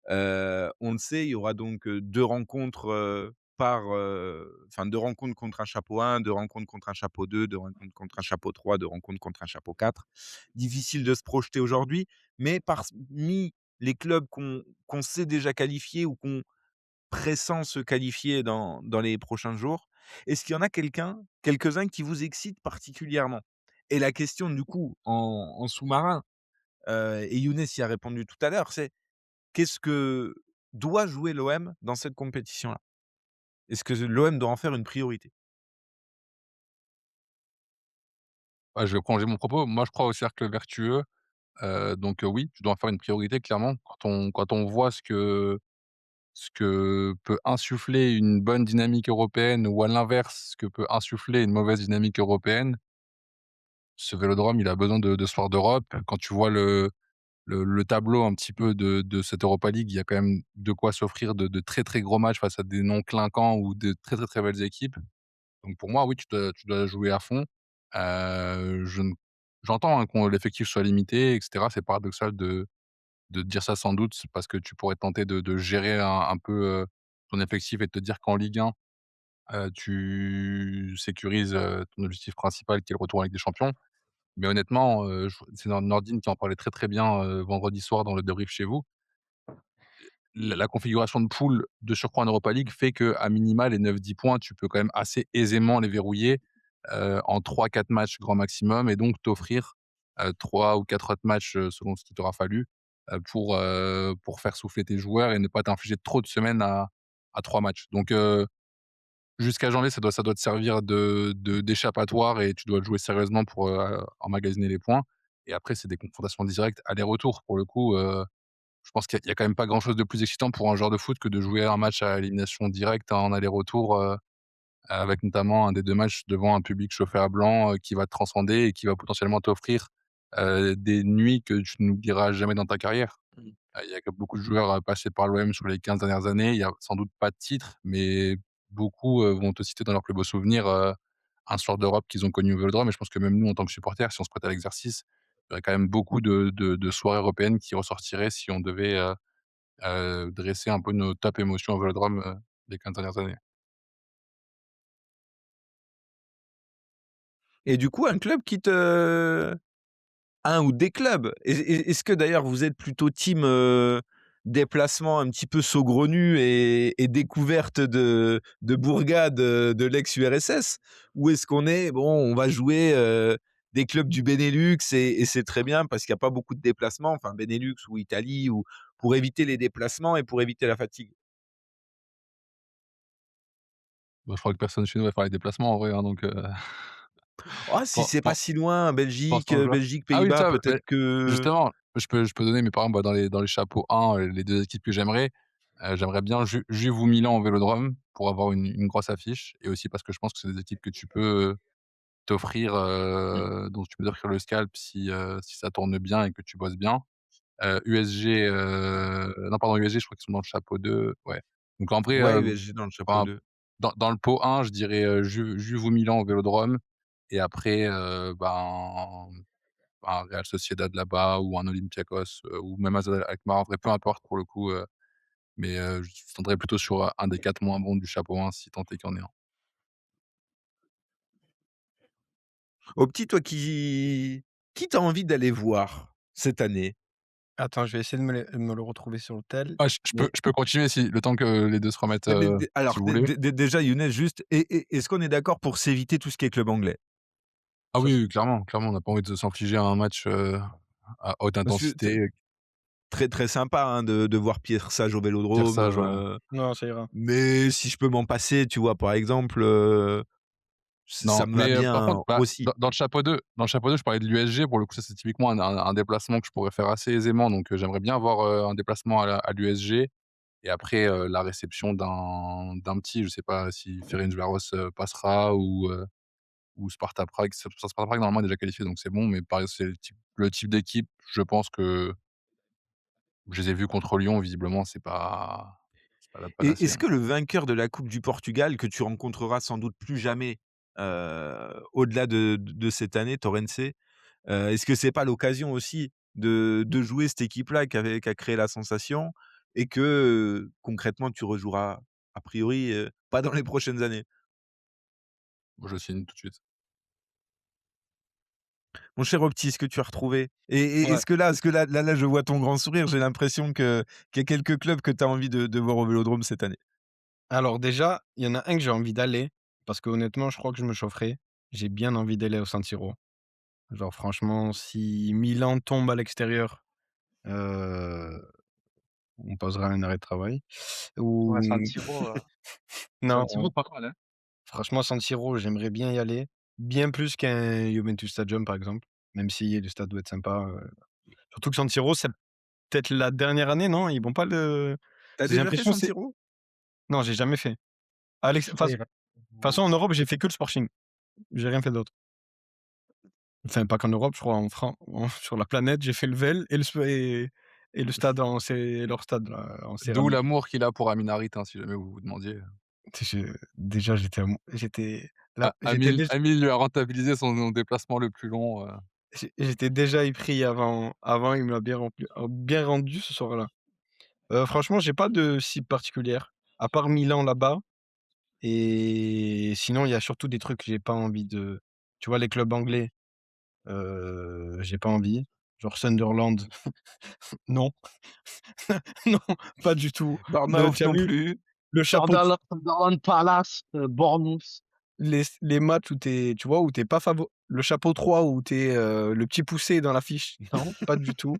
Speaker 3: On le sait, il y aura donc, 2 rencontres, enfin 2 rencontres contre un chapeau 1, 2 rencontres contre un chapeau 2, 2 rencontres contre un chapeau 3, 2 rencontres contre un chapeau 4. Difficile de se projeter aujourd'hui, mais parmi les clubs qu'on sait déjà qualifiés ou qu'on pressent se qualifier dans les prochains jours, est-ce qu'il y en a quelques-uns qui vous excitent particulièrement? Et la question du coup en sous-marin, et Younes y a répondu tout à l'heure, c'est: qu'est-ce que doit jouer l'OM dans cette compétition-là? Est-ce que l'OM doit en faire une priorité?
Speaker 5: Ouais, je vais prolonger mon propos. Moi, je crois au cercle vertueux, donc, oui, tu dois en faire une priorité clairement. Quand on voit ce que peut insuffler une bonne dynamique européenne ou à l'inverse, ce que peut insuffler une mauvaise dynamique européenne, ce Vélodrome, il a besoin de ce soir d'Europe. Quand tu vois le tableau un petit peu de cette Europa League, il y a quand même de quoi s'offrir de très, très gros matchs face à des noms clinquants ou de très, très, très belles équipes. Donc pour moi, oui, tu dois jouer à fond. Je ne J'entends, hein, qu'on l'effectif soit limité et cetera. C'est paradoxal de dire ça sans doute, parce que tu pourrais tenter de gérer un peu, ton effectif et de te dire qu'en Ligue 1, tu sécurises, ton objectif principal qui est le retour en Ligue des Champions. Mais honnêtement, je c'est Nordine qui en parlait très, très bien, vendredi soir dans le débrief chez vous. La configuration de poule, de surcroît en Europa League, fait qu'à minima, les 9-10 points, tu peux quand même assez aisément les verrouiller, en 3-4 matchs grand maximum et donc t'offrir, 3 ou 4 autres matchs, selon ce qu'il t'aura fallu, pour faire souffler tes joueurs et ne pas t'infliger trop de semaines à 3 matchs. Donc, jusqu'à janvier, ça doit te servir d'échappatoire et tu dois le jouer sérieusement pour, emmagasiner les points et après, c'est des confrontations directes aller-retour. Pour le coup, je pense qu'il y a quand même pas grand chose de plus excitant pour un joueur de foot que de jouer un match à élimination directe en aller-retour, avec notamment un des 2 matchs devant un public chauffé à blanc, qui va te transcender et qui va potentiellement t'offrir, des nuits que tu n'oublieras jamais dans ta carrière.
Speaker 7: Mmh.
Speaker 5: Il y a que beaucoup de joueurs, passés par l'OM sur les 15 dernières années. Il y a sans doute pas de titre, mais beaucoup, vont te citer dans leurs plus beaux souvenirs, un soir d'Europe qu'ils ont connu au Vélodrome et je pense que même nous, en tant que supporters, si on se prête à l'exercice, il y aurait quand même beaucoup de soirées européennes qui ressortiraient si on devait, dresser un peu nos top émotions au Vélodrome, des 15 dernières années.
Speaker 3: Et du coup, un club qui te un ou des clubs. Est-ce que d'ailleurs vous êtes plutôt team, déplacement un petit peu saugrenu et découverte de bourgades, de l'ex-URSS? Ou est-ce qu'on est: «Bon, on va jouer, des clubs du Benelux et c'est très bien parce qu'il y a pas beaucoup de déplacements», enfin Benelux ou Italie ou pour éviter les déplacements et pour éviter la fatigue?
Speaker 5: Bah, je crois que personne chez nous va faire les déplacements en vrai, hein, donc
Speaker 3: Oh, si
Speaker 5: pen
Speaker 3: c'est pas
Speaker 5: pen
Speaker 3: si loin, Belgique,
Speaker 5: pensons joueurs.
Speaker 3: Belgique,
Speaker 5: Ah oui,
Speaker 3: Pays-Bas,
Speaker 5: ça,
Speaker 3: peut-être
Speaker 5: beh,
Speaker 3: que
Speaker 5: justement, je peux donner, mais par exemple, bah, dans les chapeaux 1, les 2 équipes que j'aimerais, j'aimerais bien Juve ou Milan au Vélodrome pour avoir une grosse affiche et aussi parce que je pense que c'est des équipes que tu peux, t'offrir,
Speaker 3: mmh,
Speaker 5: dont tu peux t'offrir le scalp si ça tourne bien et que tu bosses bien. USG, non pardon, USG, je crois qu'ils sont dans le chapeau 2, ouais. Donc en vrai,
Speaker 3: ouais, USG dans le chapeau
Speaker 5: enfin,
Speaker 3: 2.
Speaker 5: dans le pot 1, je dirais, Juve ou Milan au Vélodrome et après, un Real Sociedad là-bas ou un Olympiakos, ou même AZ Alkmaar, en vrai, peu importe pour le coup, mais je tendrais plutôt sur, un des 4 moins bons du chapeau 1 si tant est qu'il y en ait un.
Speaker 3: Au petit, toi qui tu as envie d'aller voir cette année?
Speaker 6: Attends, je vais essayer de me le retrouver sur le tel,
Speaker 5: Ah, je peux
Speaker 6: mais
Speaker 5: je peux continuer si le temps que les 2 se remettent,
Speaker 3: Dé dé dé
Speaker 5: si
Speaker 3: alors
Speaker 5: vous voulez.
Speaker 3: déjà Younes juste est-ce qu'on est d'accord pour s'éviter tout ce qui est club anglais?
Speaker 5: Ah
Speaker 3: Ça
Speaker 5: oui,
Speaker 3: c
Speaker 5: oui, clairement, clairement, on n'a pas envie de s'infliger un match, à haute
Speaker 3: parce que t
Speaker 5: intensité,
Speaker 3: très, très sympa, hein, de voir Pierre Sage au
Speaker 5: tire
Speaker 3: Vélodrome,
Speaker 5: sage, ouais.
Speaker 6: non, ça ira.
Speaker 3: mais si je peux m'en passer, tu vois? Par exemple, ça
Speaker 5: Non,
Speaker 3: me va
Speaker 5: mais par contre,
Speaker 3: bien
Speaker 5: bah,
Speaker 3: aussi.
Speaker 5: dans le chapeau 2, je parlais de l'USG, pour le coup, ça, c'est typiquement un déplacement que je pourrais faire assez aisément, donc j'aimerais bien avoir, un déplacement à l'USG et après, la réception d'un petit, je sais pas si Ferencváros, passera ou Sparta Prague. Sparta Prague, normalement, est déjà qualifié, donc c'est bon, mais pareil, c'est le type d'équipe, je pense que je les ai vus contre Lyon, visiblement, c'est pas la
Speaker 3: Et
Speaker 5: panacée,
Speaker 3: est-ce
Speaker 5: hein.
Speaker 3: que le vainqueur de la Coupe du Portugal, que tu rencontreras sans doute plus jamais, au-delà de cette année, Torrense, est-ce que c'est pas l'occasion aussi de jouer cette équipe-là qui a créé la sensation et que, concrètement tu rejoueras a priori, pas dans les prochaines années?
Speaker 5: Moi, je signe tout de suite.
Speaker 3: Mon cher Opti, est-ce que tu as retrouvé? Et
Speaker 6: Ouais.
Speaker 3: est-ce que là, je vois ton grand sourire, j'ai l'impression qu'il y a quelques clubs que tu as envie de voir au Vélodrome cette année.
Speaker 6: Alors déjà, il y en a un que j'ai envie d'aller, parce qu'honnêtement, je crois que je me chaufferai. J'ai bien envie d'aller au San Siro. Genre franchement, si Milan tombe à l'extérieur, heu, on posera un arrêt de travail
Speaker 4: Ouais,
Speaker 6: ou
Speaker 4: San Siro,
Speaker 6: non,
Speaker 4: San Siro, pas mal, hein.
Speaker 6: franchement San Siro, j'aimerais bien y aller, bien plus qu'un Juventus Stadium, par exemple, même si le stade doit être sympa, surtout que San Siro, c'est peut-être la dernière année, non? Ils vont pas le
Speaker 3: Tu as
Speaker 6: j'ai
Speaker 3: déjà fait
Speaker 6: l'impression
Speaker 3: San
Speaker 6: c'est
Speaker 3: Siro?
Speaker 6: non, j'ai jamais fait. À l'ex
Speaker 4: Je
Speaker 6: enfin,
Speaker 4: crois
Speaker 6: de
Speaker 4: qu'il
Speaker 6: toute
Speaker 4: va
Speaker 6: façon, en Europe, j'ai fait que le Sporting. J'ai rien fait d'autre. Enfin, pas qu'en Europe, je crois en Fran en sur la planète, j'ai fait le Vel et le stade en c'est leur stade là, en
Speaker 5: D'où
Speaker 6: céramique.
Speaker 5: l'amour qu'il a pour Amin Harit, hein, si jamais vous vous demandiez.
Speaker 6: Tu sais, déjà j'étais là,
Speaker 5: Amil Amil lui a rentabilisé son déplacement le plus long,
Speaker 6: j'étais déjà épris avant, il me l'a bien rendu ce soir-là. Franchement, j'ai pas de cible particulière, à part Milan là-bas et sinon il y a surtout des trucs que j'ai pas envie de tu vois les clubs anglais, j'ai pas envie, genre Sunderland, non, non, pas du tout.
Speaker 3: Bournemouth
Speaker 6: Tu as
Speaker 3: non
Speaker 6: vu
Speaker 3: plus.
Speaker 6: le chapeau t
Speaker 4: Sunderland Palace, Bournemouth.
Speaker 6: les matchs où tu vois, où tu pas le chapeau 3 où tu es, le petit poussé dans l'affiche, non, pas du tout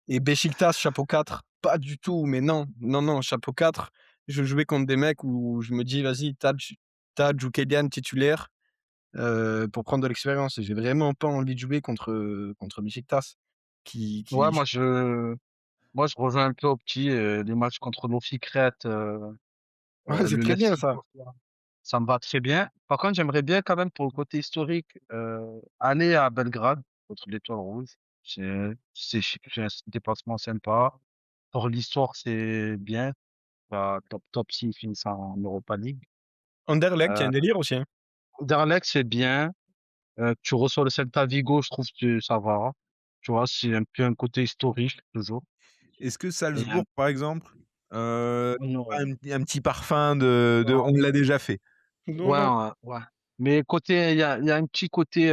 Speaker 6: et Beşiktaş chapeau 4, pas du tout, mais non, non, non, chapeau 4, je jouais contre des mecs où je me dis: «Vas-y, Tadj ou Kylian titulaire, pour prendre de l'expérience» et j'ai vraiment pas envie de jouer contre Beşiktaş
Speaker 4: Ouais,
Speaker 6: qui
Speaker 4: moi je rejoins un peu au petit, les matchs contre nos Crète,
Speaker 6: ouais, c'est
Speaker 4: le
Speaker 6: très bien
Speaker 4: LSK
Speaker 6: ça.
Speaker 4: Moscou. Ça me va très bien. Par contre, j'aimerais bien quand même pour le côté historique, aller à Belgrade contre l'Étoile rouge. C'est un déplacement sympa. Pour l'histoire, c'est bien. Bah, top s'ils finissent en Europa League.
Speaker 6: Anderlecht, il y a
Speaker 4: Heu,
Speaker 6: un délire aussi, hein.
Speaker 4: Anderlecht, c'est bien. Tu reçois le Celta Vigo, je trouve que ça va. Tu vois? C'est un peu un côté historique toujours
Speaker 3: Est-ce que
Speaker 4: et
Speaker 3: Salzbourg, par exemple,
Speaker 4: non,
Speaker 3: un petit parfum de
Speaker 4: non,
Speaker 3: on l'a déjà fait?
Speaker 6: Non,
Speaker 4: ouais,
Speaker 6: non.
Speaker 4: ouais. Mais côté il y a un petit côté,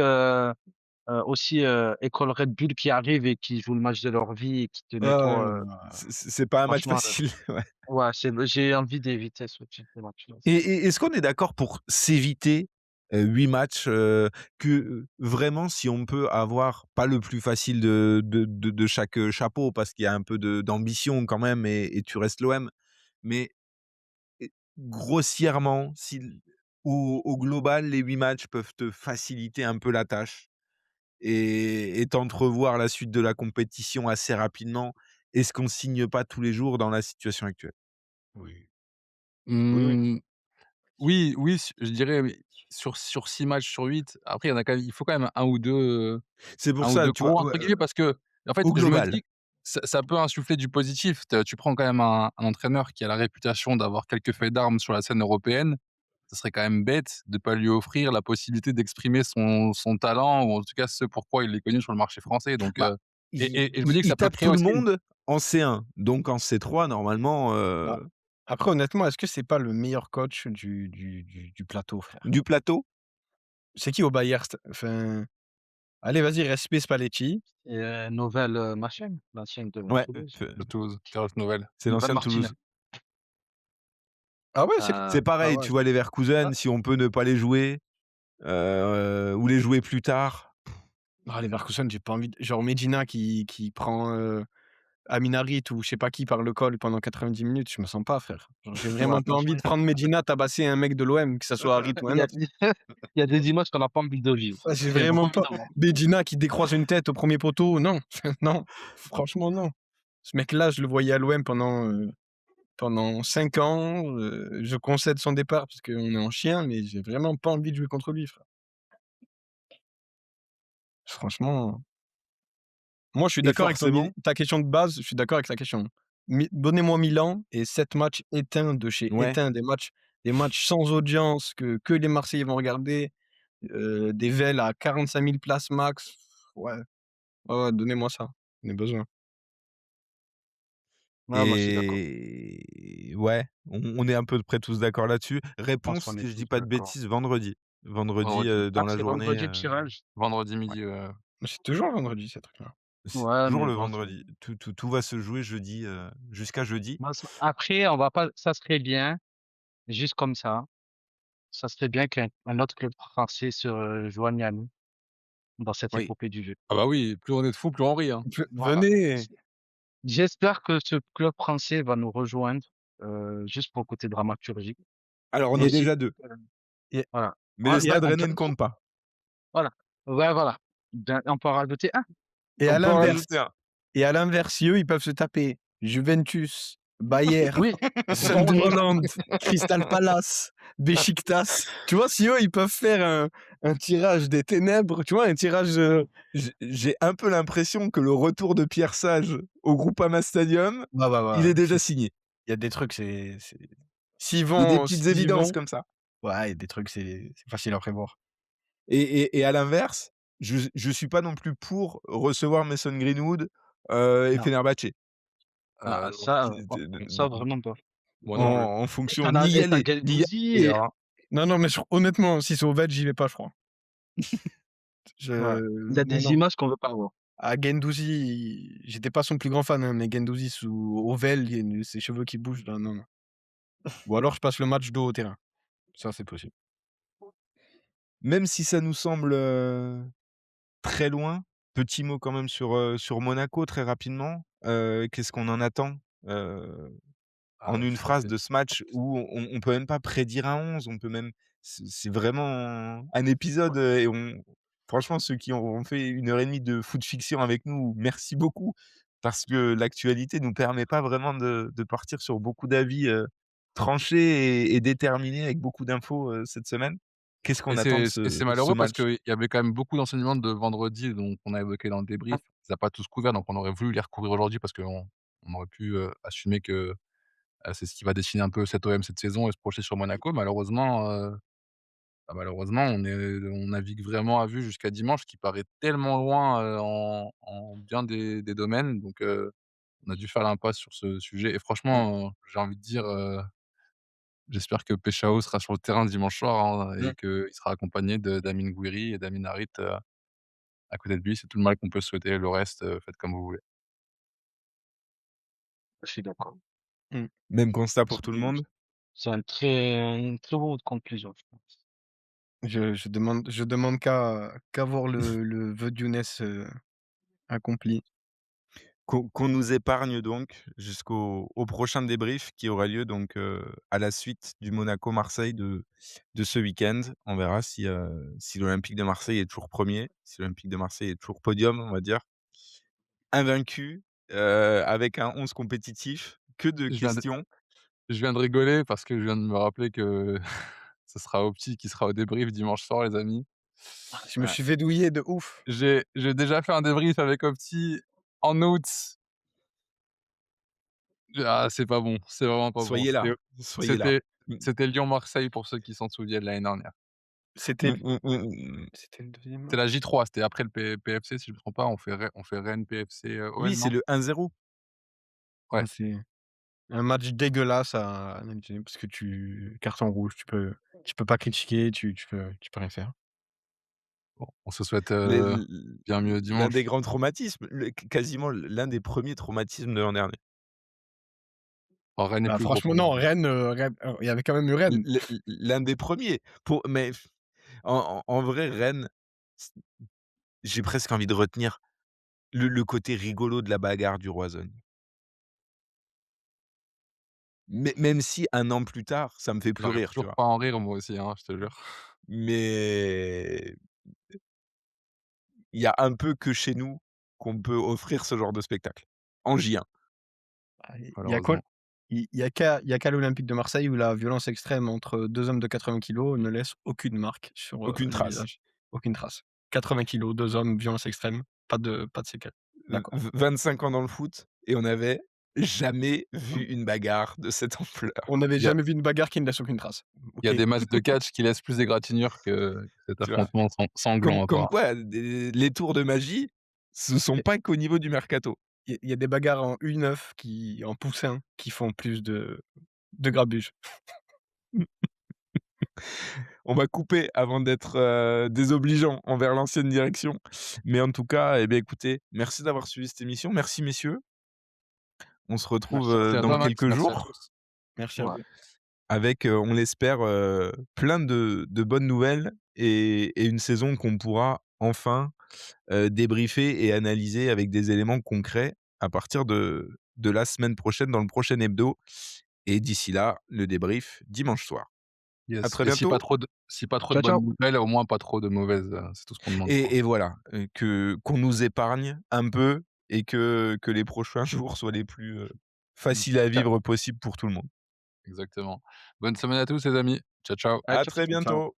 Speaker 4: aussi, école Red Bull qui arrive et qui joue le match de leur vie et qui te nettoie,
Speaker 3: C'est pas un match
Speaker 4: franchement,
Speaker 3: facile, ouais.
Speaker 4: ouais, j'ai envie d'éviter ce type de match-là.
Speaker 3: Et est-ce qu'on est d'accord pour s'éviter, 8 matchs, que, vraiment si on peut avoir pas le plus facile de chaque, chapeau parce qu'il y a un peu d'ambition quand même et tu restes l'OM, mais grossièrement, si au global, les 8 matchs peuvent te faciliter un peu la tâche et t'entrevoir la suite de la compétition assez rapidement, est-ce qu'on signe pas tous les jours dans la situation actuelle?
Speaker 6: Oui. Oui, oui.
Speaker 5: Mmh, oui, oui, je dirais oui, sur 6 matchs sur 8. Après il y en a quand même il faut quand même un ou 2,
Speaker 3: C'est pour
Speaker 5: un ou
Speaker 3: ça,
Speaker 5: 2
Speaker 3: tu vois?
Speaker 5: «gros»
Speaker 3: Ouais,
Speaker 5: entre guillemets parce que en fait,
Speaker 3: au
Speaker 5: je me
Speaker 3: global.
Speaker 5: dis que ça peut insuffler du positif. Tu prends quand même un entraîneur qui a la réputation d'avoir quelques faits d'armes sur la scène européenne. Ça serait quand même bête de pas lui offrir la possibilité d'exprimer son talent ou en tout cas ce pourquoi il est connu sur le marché français donc
Speaker 3: Bah,
Speaker 5: et
Speaker 3: il
Speaker 5: et et je me dis que ça peut
Speaker 3: tape
Speaker 5: créer
Speaker 3: tout le
Speaker 5: aussi
Speaker 3: monde en C1, donc en C3 normalement,
Speaker 6: Bah, après honnêtement, est-ce que c'est pas le meilleur coach du plateau, frère?
Speaker 3: du plateau.
Speaker 6: C'est qui au Bayern enfin, allez vas-y, respect Spalletti.
Speaker 4: Et Nouvelle, machin, l'ancien de
Speaker 3: Ouais,
Speaker 4: Toulouse,
Speaker 5: de Toulouse, Carlos Nouvel.
Speaker 3: c'est
Speaker 4: Nouvelle
Speaker 3: l'ancien de
Speaker 4: Martinez.
Speaker 3: Toulouse.
Speaker 6: Ah ouais, c'est
Speaker 3: C'est
Speaker 6: ah
Speaker 3: pareil,
Speaker 6: ouais.
Speaker 3: tu vois,
Speaker 6: Ah
Speaker 3: Leverkusen, si on peut ne pas les jouer, ou les jouer plus tard.
Speaker 6: ah Leverkusen, j'ai pas envie genre Medina qui prend, Amin Harit ou je sais pas qui par le col pendant 90 minutes, je me sens pas, frère. Genre j'ai
Speaker 4: Ouais,
Speaker 6: vraiment pas envie
Speaker 4: franchement,
Speaker 6: de prendre Medina, tabasser un mec de l'OM, que ça soit Harit ou
Speaker 4: il
Speaker 6: un
Speaker 4: y a
Speaker 6: autre.
Speaker 4: il y a des images qu'on n'a pas envie de vivre.
Speaker 6: Ouais, j'ai
Speaker 4: J'ai pas
Speaker 6: vraiment
Speaker 4: envie
Speaker 6: pas
Speaker 4: d'en voir.
Speaker 6: Medina qui décroise une tête au premier poteau, non, non, franchement non. Ce mec-là, je le voyais à l'OM pendant 5 ans, je concède son départ parce qu'on est en chien, mais j'ai vraiment pas envie de jouer contre lui, frère. Franchement, moi je suis
Speaker 3: Et
Speaker 6: d'accord avec
Speaker 3: forcément
Speaker 6: ta question de base, je suis d'accord avec la question. Donnez-moi Milan et 7 matchs éteints de chez
Speaker 3: ouais.
Speaker 6: éteints, des matchs sans audience que les Marseillais vont regarder, des Vels à 45 000 places max. Ouais, ouais, ouais, donnez-moi ça, j'en ai besoin.
Speaker 4: Ouais, moi, je suis d'accord.
Speaker 3: Et ouais, on est à peu près tous d'accord là-dessus.
Speaker 4: Je pense
Speaker 3: Réponse,
Speaker 4: qu'on est
Speaker 3: si je dis
Speaker 4: tous
Speaker 3: pas de
Speaker 4: d'accord.
Speaker 3: bêtises, vendredi. Vendredi,
Speaker 5: Vendredi.
Speaker 3: dans
Speaker 4: Ah,
Speaker 3: la
Speaker 4: c'est
Speaker 3: journée,
Speaker 4: vendredi le tirage?
Speaker 5: Vendredi
Speaker 4: Ouais.
Speaker 5: midi,
Speaker 6: C'est toujours vendredi ces trucs-là.
Speaker 3: c'est
Speaker 4: Ouais,
Speaker 3: toujours
Speaker 4: mais
Speaker 3: le
Speaker 4: bon,
Speaker 3: vendredi. Tout va se jouer jeudi, jusqu'à jeudi.
Speaker 4: moi, après, on va pas ça serait bien, juste comme ça serait bien qu'un autre club français se joigne à nous dans cette
Speaker 3: Oui.
Speaker 4: épopée du jeu.
Speaker 5: Ah bah oui, plus on est de fous, plus on rit, hein.
Speaker 4: Voilà.
Speaker 6: Venez!
Speaker 4: J'espère que ce club français va nous rejoindre, juste pour le côté dramaturgique
Speaker 3: Alors on
Speaker 4: et
Speaker 3: est
Speaker 6: Et
Speaker 4: aussi
Speaker 3: déjà 2,
Speaker 6: et
Speaker 4: voilà.
Speaker 3: mais le
Speaker 4: Ah, il y a
Speaker 3: Stade
Speaker 4: on
Speaker 3: Rennais
Speaker 4: peut
Speaker 3: ne compte pas.
Speaker 4: voilà. Ouais, voilà. On peut en rajouter un.
Speaker 6: et à
Speaker 3: On peut en
Speaker 6: l'inverse
Speaker 3: rajouter un.
Speaker 6: et à l'inverse, si eux, ils peuvent se taper Juventus, Bayern,
Speaker 4: Oui, Dortmund.
Speaker 6: Sunderland, Crystal Palace, Beşiktaş, tu vois? Si eux, ils peuvent faire un tirage des ténèbres, tu vois? Un tirage,
Speaker 3: J'ai un peu l'impression que le retour de Pierre Sage au Groupama Stadium,
Speaker 6: bah, bah,
Speaker 3: il est
Speaker 6: bah,
Speaker 3: déjà signé.
Speaker 6: il y a des trucs, c'est
Speaker 3: Il y a des petites
Speaker 6: s'ils y
Speaker 3: évidences
Speaker 6: vont,
Speaker 3: comme ça.
Speaker 6: ouais, il y a des trucs, c'est facile à prévoir.
Speaker 3: Et à l'inverse, je suis pas non plus pour recevoir Mason Greenwood, et
Speaker 4: Non,
Speaker 3: Fenerbahçe.
Speaker 4: non,
Speaker 5: Non,
Speaker 4: ça,
Speaker 3: C'est
Speaker 4: ça vraiment pas.
Speaker 5: moi
Speaker 3: en
Speaker 5: non plus.
Speaker 3: en fonction
Speaker 4: Et
Speaker 3: ni
Speaker 4: tu as
Speaker 3: aller ni
Speaker 4: Guendouzi
Speaker 3: aller,
Speaker 4: et
Speaker 3: hein.
Speaker 6: Non, non, mais honnêtement, si c'est au Vet, j'y vais pas, je crois.
Speaker 4: ouais,
Speaker 6: Je
Speaker 4: il y a
Speaker 6: non,
Speaker 4: des
Speaker 6: non.
Speaker 4: images qu'on veut pas voir.
Speaker 6: Ah, Guendouzi, j'étais pas son plus grand fan, hein, mais Guendouzi sous Ovel, ses cheveux qui bougent là, non, non. Ou alors je passe le match dos au terrain. Ça, c'est possible.
Speaker 3: Même si ça nous semble, très loin, petit mot quand même sur Monaco très rapidement. Qu'est-ce qu'on en attend, heu, en
Speaker 5: Ah,
Speaker 3: une phrase de ce match où on peut même pas prédire un 11, on peut même c'est vraiment un épisode, et on franchement ceux qui ont fait 1 heure et demie de foot fiction avec nous, merci beaucoup parce que l'actualité nous permet pas vraiment de partir sur beaucoup d'avis, tranché et déterminé avec beaucoup d'infos, cette semaine. Qu'est-ce qu'on attend de
Speaker 5: C'est
Speaker 3: ce
Speaker 5: malheureux parce
Speaker 3: match?
Speaker 5: qu'il y avait quand même beaucoup d'enseignements de vendredi, donc on a évoqué dans le débrief. On les a pas tous couverts, donc on aurait voulu les recouvrir aujourd'hui parce qu'on aurait pu, assumer que, c'est ce qui va dessiner un peu cet OM cette saison et se projeter sur Monaco. Malheureusement, on navigue vraiment à vue jusqu'à dimanche, qui paraît tellement loin, en bien des domaines. Donc, on a dû faire l'impasse sur ce sujet et
Speaker 3: Mmh.
Speaker 5: franchement, j'ai envie de dire, j'espère que Peshao sera sur le terrain dimanche soir, hein,
Speaker 3: Mmh.
Speaker 5: et qu'il sera accompagné d'Amine Gouiri et d'Amin Harit, à côté de lui. C'est tout le mal qu'on peut souhaiter. Le reste, faites comme vous voulez.
Speaker 4: Je suis d'accord.
Speaker 6: Mmh.
Speaker 3: Même constat pour
Speaker 4: C'est
Speaker 3: tout le monde?
Speaker 4: une très bonne conclusion, je pense.
Speaker 6: Je demande qu'à voir le vœu d'Younes, accompli.
Speaker 3: Qu'on nous épargne donc jusqu'au prochain débrief qui aura lieu donc, à la suite du Monaco-Marseille de ce week-end. On verra si l'Olympique de Marseille est toujours premier, si l'Olympique de Marseille est toujours podium, on va dire. Invaincu, avec un 11 compétitif, que de
Speaker 5: Je viens de
Speaker 3: questions.
Speaker 5: je viens de rigoler parce que je viens de me rappeler que ce sera Opti qui sera au débrief dimanche soir, les amis.
Speaker 6: Je me
Speaker 3: Ouais,
Speaker 6: suis fait douiller de ouf.
Speaker 5: J'ai déjà fait un débrief avec Opti en août. Ah, c'est pas bon, c'est vraiment pas bon.
Speaker 3: soyez là, soyez là.
Speaker 5: C'était
Speaker 3: Mmh,
Speaker 5: c'était Lyon-Marseille pour ceux qui s'en souviennent l'année dernière.
Speaker 6: C'était
Speaker 3: mmh,
Speaker 6: l
Speaker 3: mmh, mmh, mmh.
Speaker 6: c'était le 2e
Speaker 5: C'était la
Speaker 6: match?
Speaker 5: J3, c'était après le PFC si je me trompe pas, on fait Rennes PFC,
Speaker 3: Oui,
Speaker 5: OM,
Speaker 3: c'est
Speaker 5: non?
Speaker 3: le 1-0.
Speaker 5: Ouais.
Speaker 6: Ah, c'est un match dégueulasse à analyser parce que carton rouge, tu peux pas critiquer, tu peux rien faire.
Speaker 5: Bon, on se souhaite,
Speaker 3: Les
Speaker 5: bien mieux
Speaker 3: l'un des
Speaker 5: dimanche.
Speaker 3: grands traumatismes, quasiment l'un des premiers traumatismes de l'an dernier.
Speaker 5: Oh, Rennes est
Speaker 6: Bah,
Speaker 5: plus gros
Speaker 6: franchement
Speaker 5: pour moi.
Speaker 6: non, Rennes, il y avait quand même eu Rennes.
Speaker 3: L'un des premiers pour mais en vrai Rennes, c j'ai presque envie de retenir le côté rigolo de la bagarre du Roison. Même si un an plus tard, ça me fait plus
Speaker 5: J'arrive
Speaker 3: rire, tu
Speaker 5: toujours
Speaker 3: vois?
Speaker 5: pas à en rire moi aussi, hein, je te jure.
Speaker 3: Mais il y a un peu que chez nous qu'on peut offrir ce genre de spectacle. En J1,
Speaker 6: Ah, il y a quoi?
Speaker 5: Malheureusement.
Speaker 6: Il y a qu'à l'Olympique de Marseille où la violence extrême entre 2 hommes de 80 kilogrammes ne laisse aucune marque sur,
Speaker 3: aucune
Speaker 6: les
Speaker 3: trace.
Speaker 6: visages. Aucune trace. 80 kilogrammes, 2 hommes, violence extrême, pas de séquelles. D'accord.
Speaker 3: 25 ans dans le foot et on n'avait jamais vu une bagarre de cette ampleur,
Speaker 6: On n'avait
Speaker 5: Il y a
Speaker 6: jamais vu une bagarre qui ne laisse aucune trace.
Speaker 5: il y a
Speaker 6: OK.
Speaker 5: des matchs de catch qui laissent plus d'égratignures que cet
Speaker 3: tu vois?
Speaker 5: affrontement sanglant
Speaker 3: Comme
Speaker 5: apparemment.
Speaker 3: quoi les tours de magie, ce sont pas qu'au niveau du mercato.
Speaker 6: Il y a des bagarres en U9 en poussin qui font plus de grabuge.
Speaker 3: On va couper avant d'être, désobligeant envers l'ancienne direction. Mais en tout cas, eh bien, écoutez, merci d'avoir suivi cette émission. Merci messieurs. On se retrouve,
Speaker 6: Merci à
Speaker 5: Merci
Speaker 6: vous.
Speaker 5: à
Speaker 3: dans
Speaker 5: toi Max,
Speaker 3: quelques
Speaker 5: merci à
Speaker 3: jours
Speaker 5: tous.
Speaker 6: Merci à
Speaker 4: Ouais.
Speaker 6: vous.
Speaker 3: avec, on l'espère, plein de bonnes nouvelles et une saison qu'on pourra enfin, débriefer et analyser avec des éléments concrets à partir de la semaine prochaine dans le prochain hebdo et d'ici là, le débrief dimanche soir. À
Speaker 5: Yes,
Speaker 3: très
Speaker 5: et
Speaker 3: bientôt
Speaker 5: si pas trop de
Speaker 6: Ciao,
Speaker 5: bonnes
Speaker 6: ciao.
Speaker 5: nouvelles, au moins pas trop de mauvaises, c'est tout ce qu'on demande, je crois.
Speaker 3: et voilà, que qu'on nous épargne un peu et que les prochains jours soient les plus,
Speaker 5: Mmh.
Speaker 3: faciles à
Speaker 5: Ciao.
Speaker 3: vivre possible pour tout le monde.
Speaker 5: Exactement. Bonne semaine à tous les amis. Ciao, ciao.
Speaker 6: Allez,
Speaker 3: À
Speaker 6: ciao,
Speaker 3: très
Speaker 6: ciao.
Speaker 3: bientôt.